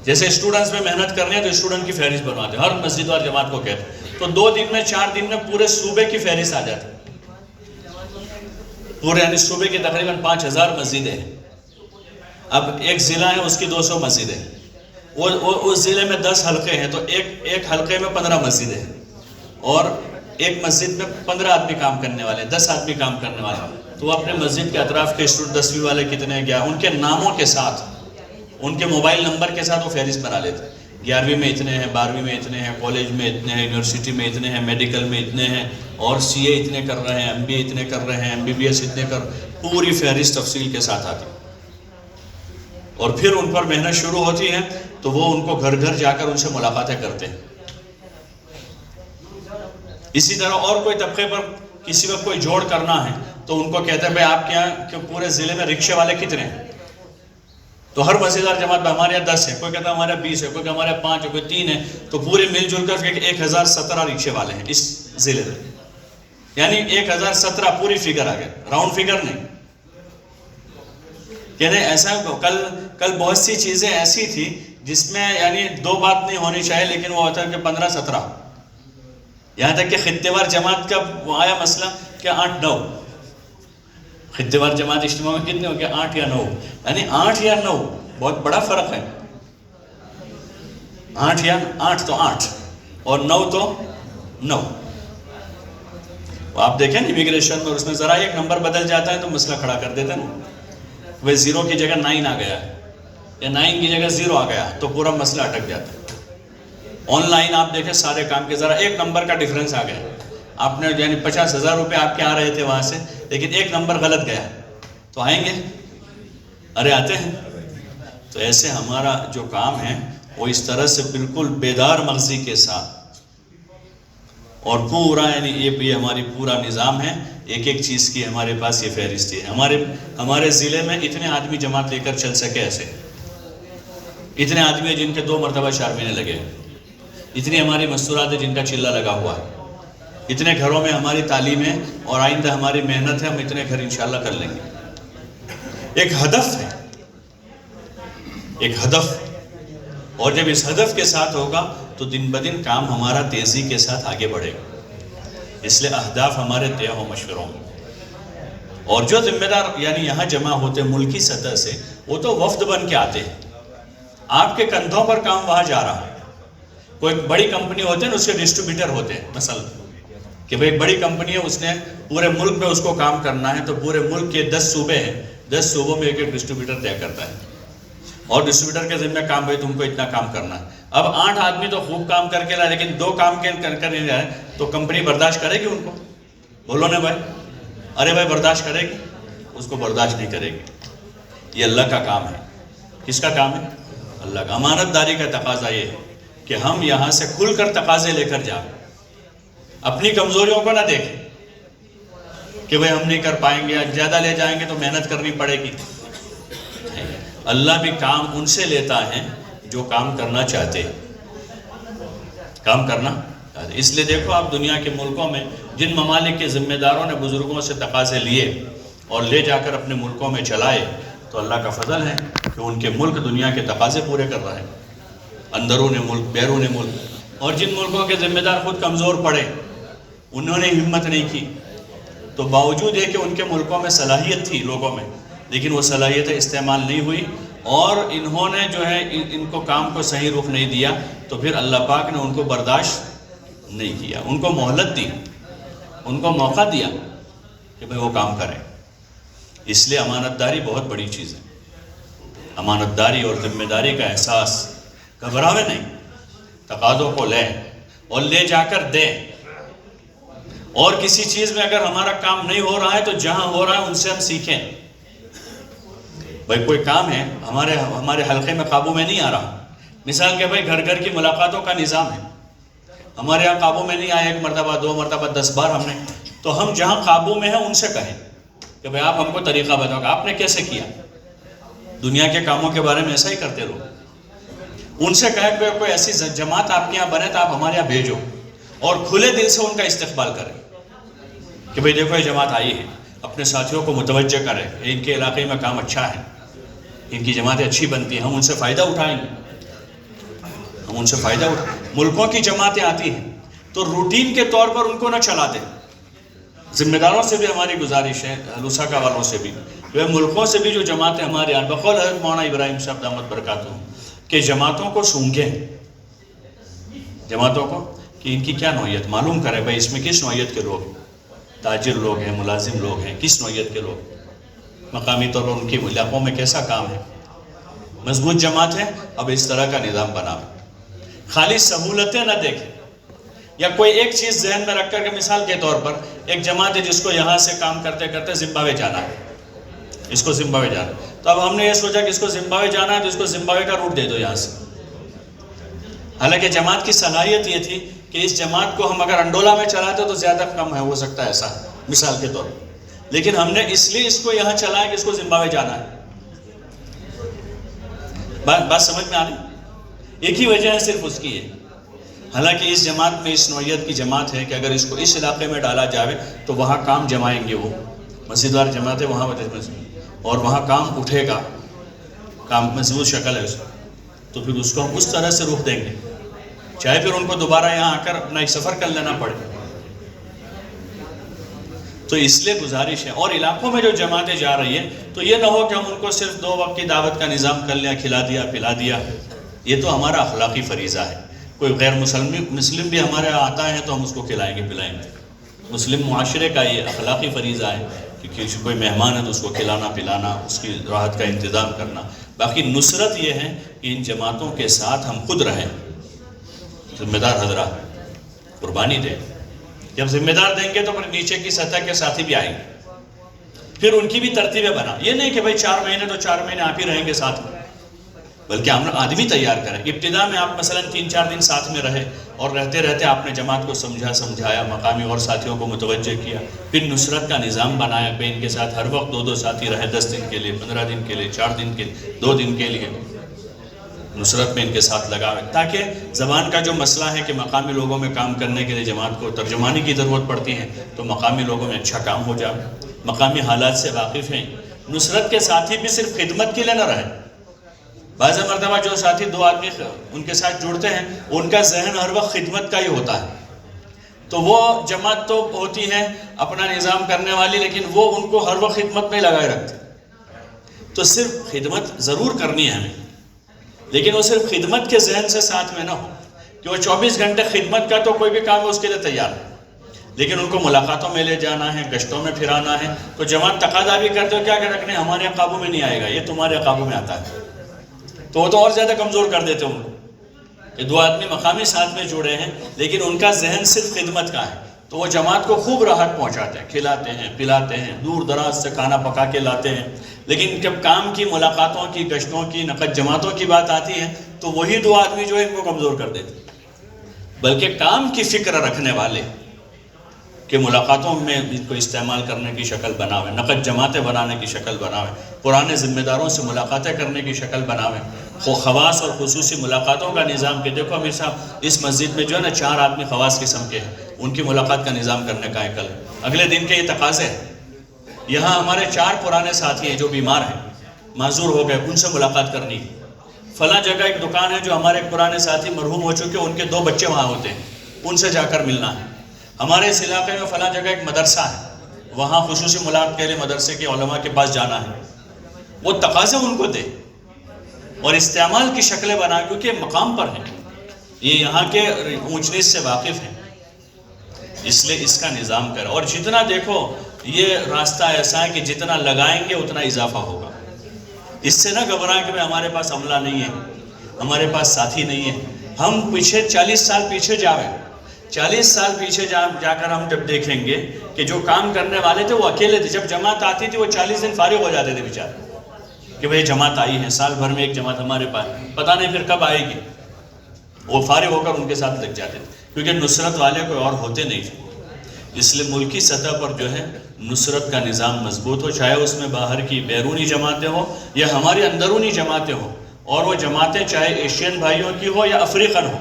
جیسے اسٹوڈنٹس میں محنت کرنی ہے تو اسٹوڈنٹ کی فہرست بنواتے ہیں، ہر مسجد اور جماعت کو کہتے ہیں. تو 2 دن میں 4 دن میں پورے صوبے کی فہرست آ جاتی. پورے یعنی صوبے کی تقریباً 5000 مسجدیں ہیں. اب ایک ضلع ہے اس کی 200 مسجدیں، اس ضلع میں 10 حلقے ہیں تو ایک حلقے میں 15 مسجدیں ہیں اور ایک مسجد میں 15 آدمی کام کرنے والے ہیں، 10 آدمی کام کرنے والے ہیں. تو اپنے مسجد کے اطراف کے اسٹوڈنٹ 10ویں والے کتنے گیا ان کے ناموں کے ساتھ ان کے موبائل نمبر کے ساتھ وہ فہرست بنا لیتے، 11ویں میں اتنے ہیں، 12ویں میں اتنے ہیں، کالج میں اتنے ہیں، یونیورسٹی میں اتنے ہیں، میڈیکل میں اتنے ہیں، اور CA اتنے کر رہے ہیں، MBA اتنے کر رہے ہیں، MBBS اتنے پوری فہرست تفصیل کے ساتھ آتی، اور پھر ان پر محنت شروع ہوتی ہے تو وہ ان کو گھر گھر جا کر ان سے ملاقاتیں کرتے ہیں۔ اسی طرح اور کوئی طبقے پر کسی وقت کوئی جوڑ کرنا ہے تو ان کو کہتے ہیں بھائی آپ کے یہاں پورے ضلع میں رکشے والے کتنے ہیں؟ تو ہر مسجدار جماعت میں ہمارے یہاں 10 ہے، کوئی کہتا ہے ہمارے 20 ہے، کوئی کہتا ہے ہمارے 5 ہے، کوئی 3 ہے، تو پورے مل جل کر 1017 رکشے والے ہیں اس ضلع میں، یعنی 1017 پوری فگر آ گئے، راؤنڈ فگر نہیں۔ یعنی ایسا کل بہت سی چیزیں ایسی تھی جس میں یعنی دو بات نہیں ہونی چاہیے، لیکن وہ ہوتا ہے کہ 15-17، یہاں تک کہ خطے وار جماعت کا آیا مسئلہ کہ 8-9، خطے وار جماعت اجتماع میں کتنے ہو گیا؟ 8 یا 9، یعنی 8 یا 9 بہت بڑا فرق ہے۔ 8 تو 8 اور 9 تو 9۔ آپ دیکھیں امیگریشن میں اس میں ذرا ایک نمبر بدل جاتا ہے تو مسئلہ کھڑا کر دیتے ہیں نا، وہ 0 کی جگہ 9 آ گیا ہے یا 9 کی جگہ 0 آ گیا تو پورا مسئلہ اٹک جاتا ہے۔ آن لائن آپ دیکھیں سارے کام کے ذرا ایک نمبر کا ڈیفرنس آ گیا، آپ نے یعنی 50,000 روپے آپ کے آ رہے تھے وہاں سے، لیکن ایک نمبر غلط گیا تو آئیں گے؟ ارے آتے ہیں۔ تو ایسے ہمارا جو کام ہے وہ اس طرح سے بالکل بیدار مغزی کے ساتھ، اور پورا یعنی یہ ہماری پورا نظام ہے، ایک ایک چیز کی ہمارے پاس یہ فہرستی ہے۔ ہمارے ضلع میں اتنے آدمی جماعت لے کر چل سکے، ایسے اتنے آدمی ہیں جن کے 2 مرتبہ 4 مہینے لگے، اتنی ہماری مستورات ہے جن کا چلہ لگا ہوا ہے، اتنے گھروں میں ہماری تعلیم ہے اور آئندہ ہماری محنت ہے، ہم اتنے گھر انشاءاللہ کر لیں گے۔ ایک ہدف ہے، ایک ہدف، اور جب اس ہدف کے ساتھ ہوگا تو دن بدن کام ہمارا تیزی کے ساتھ آگے بڑھے گا۔ اس لیے اہداف ہمارے طے ہو مشوروں میں، اور جو ذمہ دار یعنی یہاں جمع ہوتے ملکی سطح سے، وہ تو وفد بن کے آتے ہیں، آپ کے کندھوں پر کام وہاں جا رہا ہے۔ کوئی بڑی کمپنی ہوتے ہیں نا، اس کے ڈسٹریبیوٹر ہوتے ہیں، مثلا کہ بھئی بڑی کمپنی ہے، اس نے پورے ملک میں اس کو کام کرنا ہے، تو پورے ملک کے 10 صوبے ہیں، 10 صوبوں میں ایک ڈسٹریبیوٹر طے کرتا ہے، اور ڈسٹریبیوٹر کے ذمہ کام بھائی تم کو اتنا کام کرنا ہے۔ اب 8 آدمی تو خوب کام کر کے لائے، لیکن 2 کام کر نہیں رہے تو کمپنی برداشت کرے گی ان کو؟ بولو نا بھائی، ارے بھائی برداشت کرے گی؟ اس کو برداشت نہیں کرے گی۔ یہ اللہ کا کام ہے۔ کس کا کام ہے؟ اللہ کا۔ امانت داری کا تقاضا یہ ہے کہ ہم یہاں سے کھل کر تقاضے لے کر جائیں، اپنی کمزوریوں کو نہ دیکھیں کہ بھئی ہم نہیں کر پائیں گے، زیادہ لے جائیں گے تو محنت کرنی پڑے گی۔ اللہ بھی کام ان سے لیتا ہے جو کام کرنا چاہتے ہیں، کام کرنا چاہتے۔ اس لیے دیکھو آپ دنیا کے ملکوں میں جن ممالک کے ذمہ داروں نے بزرگوں سے تقاضے لیے اور لے جا کر اپنے ملکوں میں چلائے، تو اللہ کا فضل ہے کہ ان کے ملک دنیا کے تقاضے پورے کر رہے ہیں، اندرون ملک بیرون ملک۔ اور جن ملکوں کے ذمہ دار خود کمزور پڑے، انہوں نے ہمت نہیں کی، تو باوجود ہے کہ ان کے ملکوں میں صلاحیت تھی لوگوں میں، لیکن وہ صلاحیتیں استعمال نہیں ہوئی، اور انہوں نے جو ہے ان کو کام کو صحیح رخ نہیں دیا، تو پھر اللہ پاک نے ان کو برداشت نہیں کیا، ان کو مہلت دی، ان کو موقع دیا کہ بھئی وہ کام کریں۔ اس لیے امانت داری بہت بڑی چیز ہے۔ امانت داری اور ذمہ داری کا احساس، گھبراوے نہیں، تقاضوں کو لیں اور لے جا کر دیں۔ اور کسی چیز میں اگر ہمارا کام نہیں ہو رہا ہے تو جہاں ہو رہا ہے ان سے ہم سیکھیں۔ بھائی کوئی کام ہے ہمارے حلقے میں قابو میں نہیں آ رہا، مثال کہ بھائی گھر گھر کی ملاقاتوں کا نظام ہے، ہمارے یہاں قابو میں نہیں آیا، 1 مرتبہ 2 مرتبہ 10 بار ہم نے، تو ہم جہاں قابو میں ہیں ان سے کہیں کہ بھئی آپ ہم کو طریقہ بتاؤ کہ آپ نے کیسے کیا۔ دنیا کے کاموں کے بارے میں ایسا ہی کرتے لوگ، ان سے کہیں کہ کوئی ایسی جماعت آپ کے یہاں بنے تو آپ ہمارے یہاں بھیجو، اور کھلے دل سے ان کا استقبال کریں کہ بھئی دیکھو یہ جماعت آئی ہے، اپنے ساتھیوں کو متوجہ کریں، ان کے علاقے میں کام اچھا ہے، ان کی جماعتیں اچھی بنتی ہیں، ہم ان سے فائدہ اٹھائیں گے، ہم ان سے فائدہ ملکوں کی جماعتیں آتی ہیں تو روٹین کے طور پر ان کو نہ چلا دیں۔ ذمہ داروں سے بھی ہماری گزارش ہے، لوساکا والوں سے بھی، ملکوں سے بھی جو جماعتیں ہمارے یہاں، بقول حضرت مولانا ابراہیم صاحب دامت برکاتہ کہ جماعتوں کو سونگیں، جماعتوں کو کہ ان کی کیا نوعیت معلوم کریں، بھائی اس میں کس نوعیت کے لوگ، تاجر لوگ ہیں، ملازم لوگ ہیں، کس نوعیت کے لوگ، مقامی طور پر ان کے علاقوں میں کیسا کام ہے، مضبوط جماعت ہے، اب اس طرح کا نظام بنا، خالی سہولتیں نہ دیکھیں، یا کوئی ایک چیز ذہن میں رکھ کر کے، مثال کے طور پر ایک جماعت ہے جس کو یہاں سے کام کرتے کرتے زمبابوے جانا ہے، اس کو زمبابوے جانا ہے، تو اب ہم نے یہ سوچا کہ اس کو زمبابوے جانا ہے تو اس کو زمبابوے کا روٹ دے دو یہاں سے، حالانکہ جماعت کی صلاحیت یہ تھی کہ اس جماعت کو ہم اگر انڈولا میں چلاتے تو زیادہ کم ہے، ہو سکتا ہے ایسا مثال کے طور پر، لیکن ہم نے اس لیے اس کو یہاں چلایا کہ اس کو زمبابوے جانا ہے۔ بات سمجھ میں آ رہی؟ ایک ہی وجہ ہے صرف اس کی ہے، حالانکہ اس جماعت میں اس نوعیت کی جماعت ہے کہ اگر اس کو اس علاقے میں ڈالا جاوے تو وہاں کام جمائیں گے، وہ مسجد وار جماعت ہے وہاں، اور وہاں کام اٹھے گا، کام مضبوط شکل ہے اس میں، تو پھر اس کو ہم اس طرح سے رخ دیں گے، چاہے پھر ان کو دوبارہ یہاں آ کر اپنا ایک سفر کر لینا پڑے۔ تو اس لیے گزارش ہے، اور علاقوں میں جو جماعتیں جا رہی ہیں تو یہ نہ ہو کہ ہم ان کو صرف 2 وقت کی دعوت کا نظام کر لیا، کھلا دیا پلا دیا، یہ تو ہمارا اخلاقی فریضہ ہے۔ کوئی غیر مسلم بھی ہمارے آتا ہے تو ہم اس کو کھلائیں گے پلائیں گے، مسلم معاشرے کا یہ اخلاقی فریضہ ہے کہ کوئی مہمان ہے تو اس کو کھلانا پلانا، اس کی راحت کا انتظام کرنا۔ باقی نصرت یہ ہے کہ ان جماعتوں کے ساتھ ہم خود رہیں، ذمہ دار حضرات قربانی دیں، جب ذمہ دار دیں گے تو پھر نیچے کی سطح کے ساتھی بھی آئیں گے، پھر ان کی بھی ترتیبیں بنا، یہ نہیں کہ بھائی 4 مہینے تو 4 مہینے آپ ہی رہیں گے ساتھ میں، بلکہ ہم آدمی تیار کریں۔ ابتدا میں آپ مثلا 3-4 دن ساتھ میں رہے، اور رہتے رہتے آپ نے جماعت کو سمجھایا، مقامی اور ساتھیوں کو متوجہ کیا، پھر نصرت کا نظام بنایا کہ ان کے ساتھ ہر وقت 2 ساتھی رہے، 10 دن کے لیے، 15 دن کے لیے، 4 دن کے لیے، 2 دن کے لیے نصرت میں ان کے ساتھ لگاوے، تاکہ زبان کا جو مسئلہ ہے کہ مقامی لوگوں میں کام کرنے کے لیے جماعت کو ترجمانی کی ضرورت پڑتی ہے، تو مقامی لوگوں میں اچھا کام ہو جائے، مقامی حالات سے واقف ہیں۔ نصرت کے ساتھی بھی صرف خدمت کے لیے نہ رہے، بعض مرتبہ جو ساتھی 2 آدمی ان کے ساتھ جڑتے ہیں ان کا ذہن ہر وقت خدمت کا ہی ہوتا ہے، تو وہ جماعت تو ہوتی ہے اپنا نظام کرنے والی، لیکن وہ ان کو ہر وقت خدمت میں لگائے رکھتے، تو صرف خدمت ضرور کرنی ہے ہمیں، لیکن وہ صرف خدمت کے ذہن سے ساتھ میں نہ ہو کہ وہ 24 گھنٹے خدمت کا تو کوئی بھی کام ہے اس کے لیے تیار ہے، لیکن ان کو ملاقاتوں میں لے جانا ہے، گشتوں میں پھرانا ہے، تو جماعت تقاضا بھی کرتے ہو کیا کہ رکھنے ہمارے قابو میں نہیں آئے گا، یہ تمہارے قابو میں آتا ہے، تو وہ تو اور زیادہ کمزور کر دیتے ان کو کہ 2 آدمی مقامی ساتھ میں جڑے ہیں لیکن ان کا ذہن صرف خدمت کا ہے، تو وہ جماعت کو خوب راحت پہنچاتے ہیں، کھلاتے ہیں پلاتے ہیں، دور دراز سے کھانا پکا کے لاتے ہیں، لیکن جب کام کی، ملاقاتوں کی، گشتوں کی، نقد جماعتوں کی بات آتی ہے تو وہی 2 آدمی جو ہے ان کو کمزور کر دیتے ہیں، بلکہ کام کی فکر رکھنے والے کہ ملاقاتوں میں ان کو استعمال کرنے کی شکل بناوے، نقد جماعتیں بنانے کی شکل بناوے، پرانے ذمہ داروں سے ملاقاتیں کرنے کی شکل بناوے، خواص اور خصوصی ملاقاتوں کا نظام، کہ دیکھو امیر صاحب اس مسجد میں جو ہے نا 4 آدمی خواص قسم کے ہیں، ان کی ملاقات کا نظام کرنے کا ہے کل، اگلے دن کے یہ تقاضے ہیں، یہاں ہمارے 4 پرانے ساتھی ہیں جو بیمار ہیں، معذور ہو گئے، ان سے ملاقات کرنی، فلاں جگہ ایک دکان ہے جو ہمارے ایک پرانے ساتھی مرحوم ہو چکے، ان کے 2 بچے وہاں ہوتے ہیں، ان سے جا کر ملنا ہے، ہمارے اس علاقے میں فلاں جگہ ایک مدرسہ ہے، وہاں خصوصی ملاقات کے لیے مدرسے کے علماء کے پاس جانا ہے، وہ تقاضے ان کو دے اور استعمال کی شکلیں بنا، کیونکہ مقام پر ہیں، یہ یہاں کے اونچ نیچ سے واقف ہیں، اس لیے اس کا نظام کرے، اور جتنا دیکھو یہ راستہ ایسا ہے کہ جتنا لگائیں گے اتنا اضافہ ہوگا، اس سے نہ گھبرائیں کہ ہمارے پاس عملہ نہیں ہے، ہمارے پاس ساتھی نہیں ہے، ہم پیچھے 40 سال پیچھے جاویں، 40 سال پیچھے جا کر ہم جب دیکھیں گے کہ جو کام کرنے والے تھے وہ اکیلے تھے، جب جماعت آتی تھی وہ 40 دن فارغ ہو جاتے تھے بیچارے کہ بھئی جماعت آئی ہے، سال بھر میں ایک جماعت ہمارے پاس، پتہ نہیں پھر کب آئے گی، وہ فارغ ہو کر ان کے ساتھ لگ جاتے تھے، کیونکہ نصرت والے کوئی اور ہوتے نہیں تھے، اس لیے ملکی سطح پر جو ہے نصرت کا نظام مضبوط ہو، چاہے اس میں باہر کی بیرونی جماعتیں ہوں یا ہماری اندرونی جماعتیں ہوں، اور وہ جماعتیں چاہے ایشین بھائیوں کی ہو یا افریقن ہو،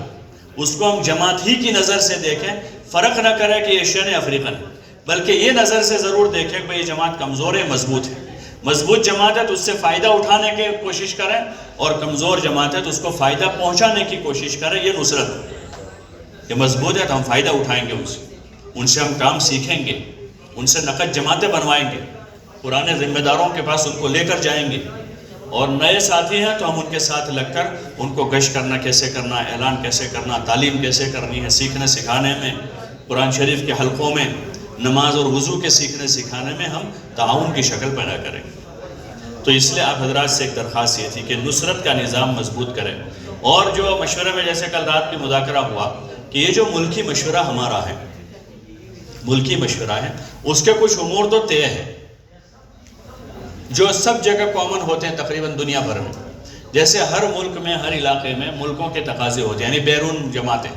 اس کو ہم جماعت ہی کی نظر سے دیکھیں، فرق نہ کریں کہ ایشین یا افریقن ہے، بلکہ یہ نظر سے ضرور دیکھیں کہ یہ جماعت کمزور ہے مضبوط ہے، مضبوط جماعت ہے تو اس سے فائدہ اٹھانے کی کوشش کریں، اور کمزور جماعت ہے تو اس کو فائدہ پہنچانے کی کوشش کریں، یہ نصرت ہے، یہ مضبوط ہے تو ہم فائدہ اٹھائیں گے ان سے ہم کام سیکھیں گے، ان سے نقد جماعتیں بنوائیں گے، پرانے ذمہ داروں کے پاس ان کو لے کر جائیں گے، اور نئے ساتھی ہیں تو ہم ان کے ساتھ لگ کر ان کو گشت کرنا کیسے کرنا، اعلان کیسے کرنا، تعلیم کیسے کرنی ہے، سیکھنے سکھانے میں، قرآن شریف کے حلقوں میں، نماز اور وضو کے سیکھنے سکھانے میں ہم تعاون کی شکل پیدا کریں گے۔ تو اس لیے آپ حضرات سے ایک درخواست یہ تھی کہ نصرت کا نظام مضبوط کریں. اور جو مشورے میں جیسے کل رات بھی مذاکرہ ہوا کہ یہ جو ملکی مشورہ ہمارا ہے، ملکی مشورہ ہے، اس کے کچھ امور تو طے ہیں جو سب جگہ کامن ہوتے ہیں تقریباً دنیا بھر میں. جیسے ہر ملک میں، ہر علاقے میں ملکوں کے تقاضے ہوتے ہیں، یعنی بیرون جماعتیں.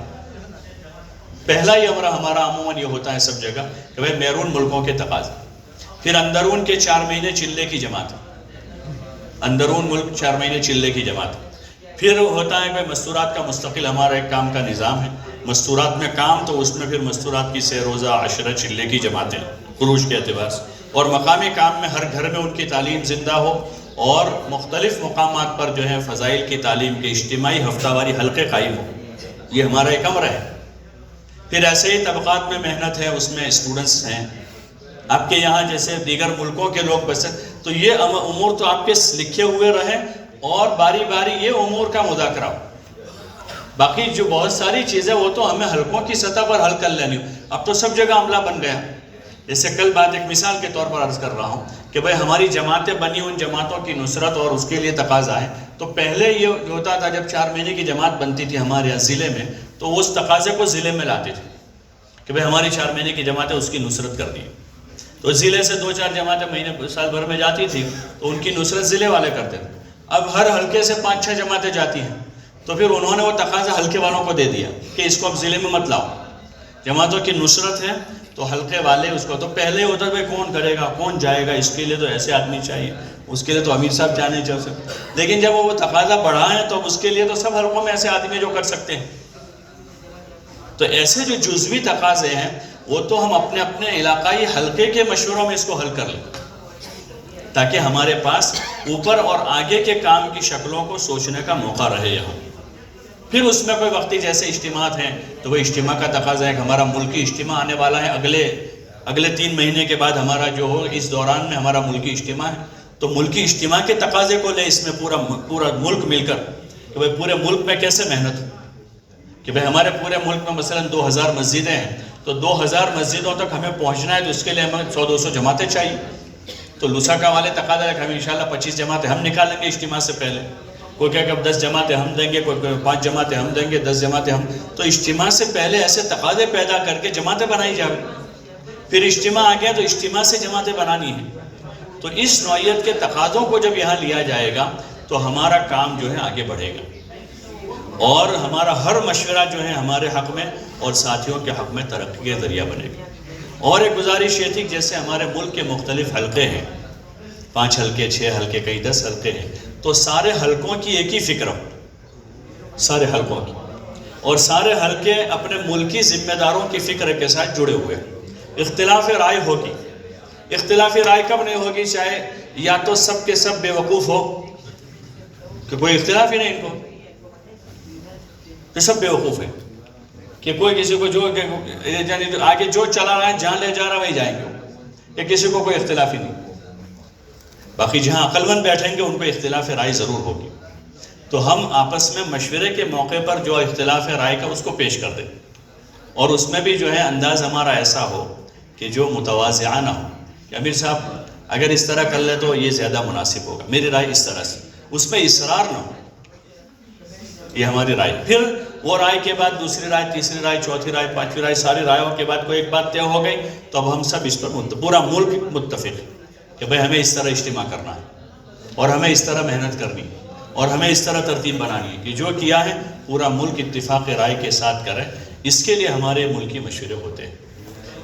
پہلا ہی امر ہمارا عموماً یہ ہوتا ہے سب جگہ کہ بھائی بیرون ملکوں کے تقاضے، پھر اندرون کے 4 مہینے چلے کی جماعت، اندرون ملک 4 مہینے چلے کی جماعت. پھر ہوتا ہے کہ مستورات کا مستقل ہمارا ایک کام کا نظام ہے. مستورات میں کام، تو اس میں پھر مستورات کی 3 روزہ عشرہ چلے کی جماعتیں خروج کے اعتبار سے. اور مقامی کام میں ہر گھر میں ان کی تعلیم زندہ ہو، اور مختلف مقامات پر جو ہے فضائل کی تعلیم کے اجتماعی ہفتہ واری حلقے قائم ہو. یہ ہمارا ایک امر ہے. پھر ایسے ہی طبقات میں محنت ہے، اس میں اسٹوڈنٹس ہیں آپ کے یہاں جیسے دیگر ملکوں کے لوگ بسیں، تو یہ امور تو آپ کے لکھے ہوئے رہیں اور باری باری یہ امور کا مذاکرہ ہو. باقی جو بہت ساری چیزیں وہ تو ہمیں حلقوں کی سطح پر حل کر لینی ہو. اب تو سب جگہ عملہ بن گیا. جیسے کل بات ایک مثال کے طور پر عرض کر رہا ہوں کہ بھائی ہماری جماعتیں بنی، ان جماعتوں کی نصرت اور اس کے لیے تقاضا ہے. تو پہلے یہ ہوتا تھا جب 4 مہینے کی جماعت بنتی تھی ہمارے یہاں ضلع میں، تو اس تقاضے کو ضلع میں لاتے تھے کہ بھائی ہماری 4 مہینے کی جماعتیں اس کی نصرت کر دی. تو ضلع سے 2-4 جماعتیں مہینے سال بھر میں جاتی تھی، تو ان کی نصرت ضلع والے کرتے تھے. اب ہر حلقے سے 5-6 جماعتیں جاتی ہیں، تو پھر انہوں نے وہ تقاضا حلقے والوں کو دے دیا کہ اس کو اب ضلع میں مت لاؤ. جماعتوں کی نصرت ہے تو حلقے والے اس کو، تو پہلے ہوتا ہے بھائی کون کرے گا، کون جائے گا، اس کے لیے تو ایسے آدمی چاہیے، اس کے لیے تو امیر صاحب جانے چاہ سکتے. لیکن جب وہ تقاضا بڑھائیں تو اس کے لیے تو سب حلقوں میں ایسے آدمی جو کر سکتے ہیں. تو ایسے جو جزوی تقاضے ہیں وہ تو ہم اپنے اپنے علاقائی حلقے کے مشوروں میں اس کو حل کر لیں، تاکہ ہمارے پاس اوپر اور آگے کے کام کی شکلوں کو سوچنے کا موقع رہے یہاں. پھر اس میں کوئی وقتی جیسے اجتماعات ہیں تو وہ اجتماع کا تقاضا ہے کہ ہمارا ملکی اجتماع آنے والا ہے، اگلے 3 مہینے کے بعد ہمارا جو ہو اس دوران میں ہمارا ملکی اجتماع ہے. تو ملکی اجتماع کے تقاضے کو لے اس میں پورا ملک مل کر کہ بھائی پورے ملک میں کیسے محنت ہو کہ بھائی ہمارے پورے ملک میں مثلا 2000 مسجدیں ہیں، تو 2000 مسجدوں تک ہمیں پہنچنا ہے، تو اس کے لیے ہمیں 100-200 جماعتیں چاہیے. تو لوساکا والے تقاضا ہے کہ ہم انشاءاللہ 25 جماعتیں ہم نکالیں گے اجتماع سے پہلے. کوئی کہے کہ اب 10 جماعتیں ہم دیں گے، کوئی 5 جماعتیں ہم دیں گے، 10 جماعتیں ہم. تو اجتماع سے پہلے ایسے تقاضے پیدا کر کے جماعتیں بنائی جائیں. پھر اجتماع آ گیا تو اجتماع سے جماعتیں بنانی ہیں. تو اس نوعیت کے تقاضوں کو جب یہاں لیا جائے گا تو ہمارا کام جو ہے آگے بڑھے گا، اور ہمارا ہر مشورہ جو ہے ہمارے حق میں اور ساتھیوں کے حق میں ترقی کا ذریعہ بنے گا. اور ایک گزارش یہ تھی کہ جیسے ہمارے ملک کے مختلف حلقے ہیں، 5 حلقے، 6 حلقے، کئی 10 حلقے ہیں، تو سارے حلقوں کی ایک ہی فکر ہو، سارے حلقوں کی، اور سارے حلقے اپنے ملکی ذمہ داروں کی فکر کے ساتھ جڑے ہوئے. اختلاف رائے ہوگی. اختلاف رائے کب نہیں ہوگی؟ چاہے یا تو سب کے سب بے وقوف ہو کہ کوئی اختلاف ہی نہیں ان کو، تو سب بے وقوف ہیں کہ کوئی کسی کو جو آگے جو چلا رہا ہے، جہاں لے جا رہا ہے وہی جائیں گے، کہ کسی کو کوئی اختلاف ہی نہیں. باقی جہاں عقل مند بیٹھیں گے ان کو اختلاف رائے ضرور ہوگی. تو ہم آپس میں مشورے کے موقع پر جو اختلاف رائے کا اس کو پیش کر دیں، اور اس میں بھی جو ہے انداز ہمارا ایسا ہو کہ جو متوازیانہ ہو کہ امیر صاحب اگر اس طرح کر لے تو یہ زیادہ مناسب ہوگا، میری رائے اس طرح سے، اس میں اصرار نہ ہو. یہ ہماری رائے. پھر وہ رائے کے بعد دوسری رائے، تیسری رائے، چوتھی رائے، 5ویں رائے، ساری رائےوں کے بعد کوئی ایک بات طے ہو گئی تو اب ہم سب اس پر پورا ملک متفق کہ بھئی ہمیں اس طرح اجتماع کرنا ہے، اور ہمیں اس طرح محنت کرنی ہے، اور ہمیں اس طرح ترتیب بنانی ہے کہ جو کیا ہے پورا ملک اتفاق رائے کے ساتھ کرے. اس کے لیے ہمارے ملکی مشورے ہوتے ہیں.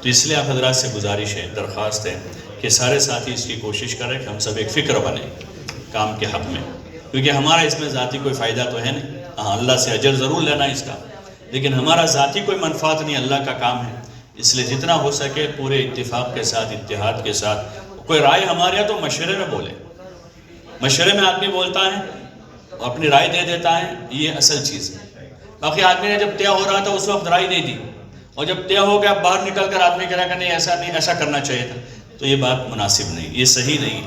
تو اس لیے آپ حضرات سے گزارش ہے، درخواست ہے کہ سارے ساتھی اس کی کوشش کریں کہ ہم سب ایک فکر بنیں کام کے حق میں، کیونکہ ہمارا اس میں ذاتی کوئی فائدہ تو ہے نہیں. ہاں اللہ سے اجر ضرور لینا اس کا، لیکن ہمارا ذاتی کوئی منفعت نہیں، اللہ کا کام ہے. اس لیے جتنا ہو سکے پورے اتفاق کے ساتھ، اتحاد کے ساتھ. کوئی رائے ہمارے یہاں تو مشورے میں بولے، مشورے میں آدمی بولتا ہے، اپنی رائے دے دیتا ہے، یہ اصل چیز ہے. باقی آدمی نے جب طے ہو رہا تھا اس وقت رائے نہیں دی، اور جب طے ہو گیا باہر نکل کر آدمی کہہ رہا کہ نہیں ایسا کرنا چاہیے تھا، تو یہ بات مناسب نہیں، یہ صحیح نہیں.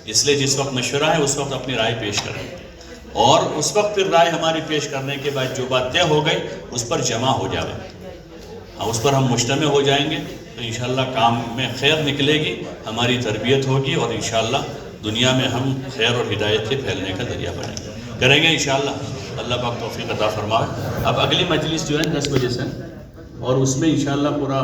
اس لیے جس وقت مشورہ ہے اس وقت اپنی رائے پیش کریں، اور اس وقت پھر رائے ہماری پیش کرنے کے بعد جو بات طے ہو گئی اس پر جمع ہو جائے، اس پر ہم مجتمع ہو جائیں گے تو انشاءاللہ کام میں خیر نکلے گی، ہماری تربیت ہوگی، اور انشاءاللہ دنیا میں ہم خیر اور ہدایت کے پھیلنے کا ذریعہ بنیں گے. کریں گے انشاءاللہ. اللہ پاک توفیق عطا فرمائے. اب اگلی مجلس جو ہے 10 بجے سے اور اس میں انشاءاللہ پورا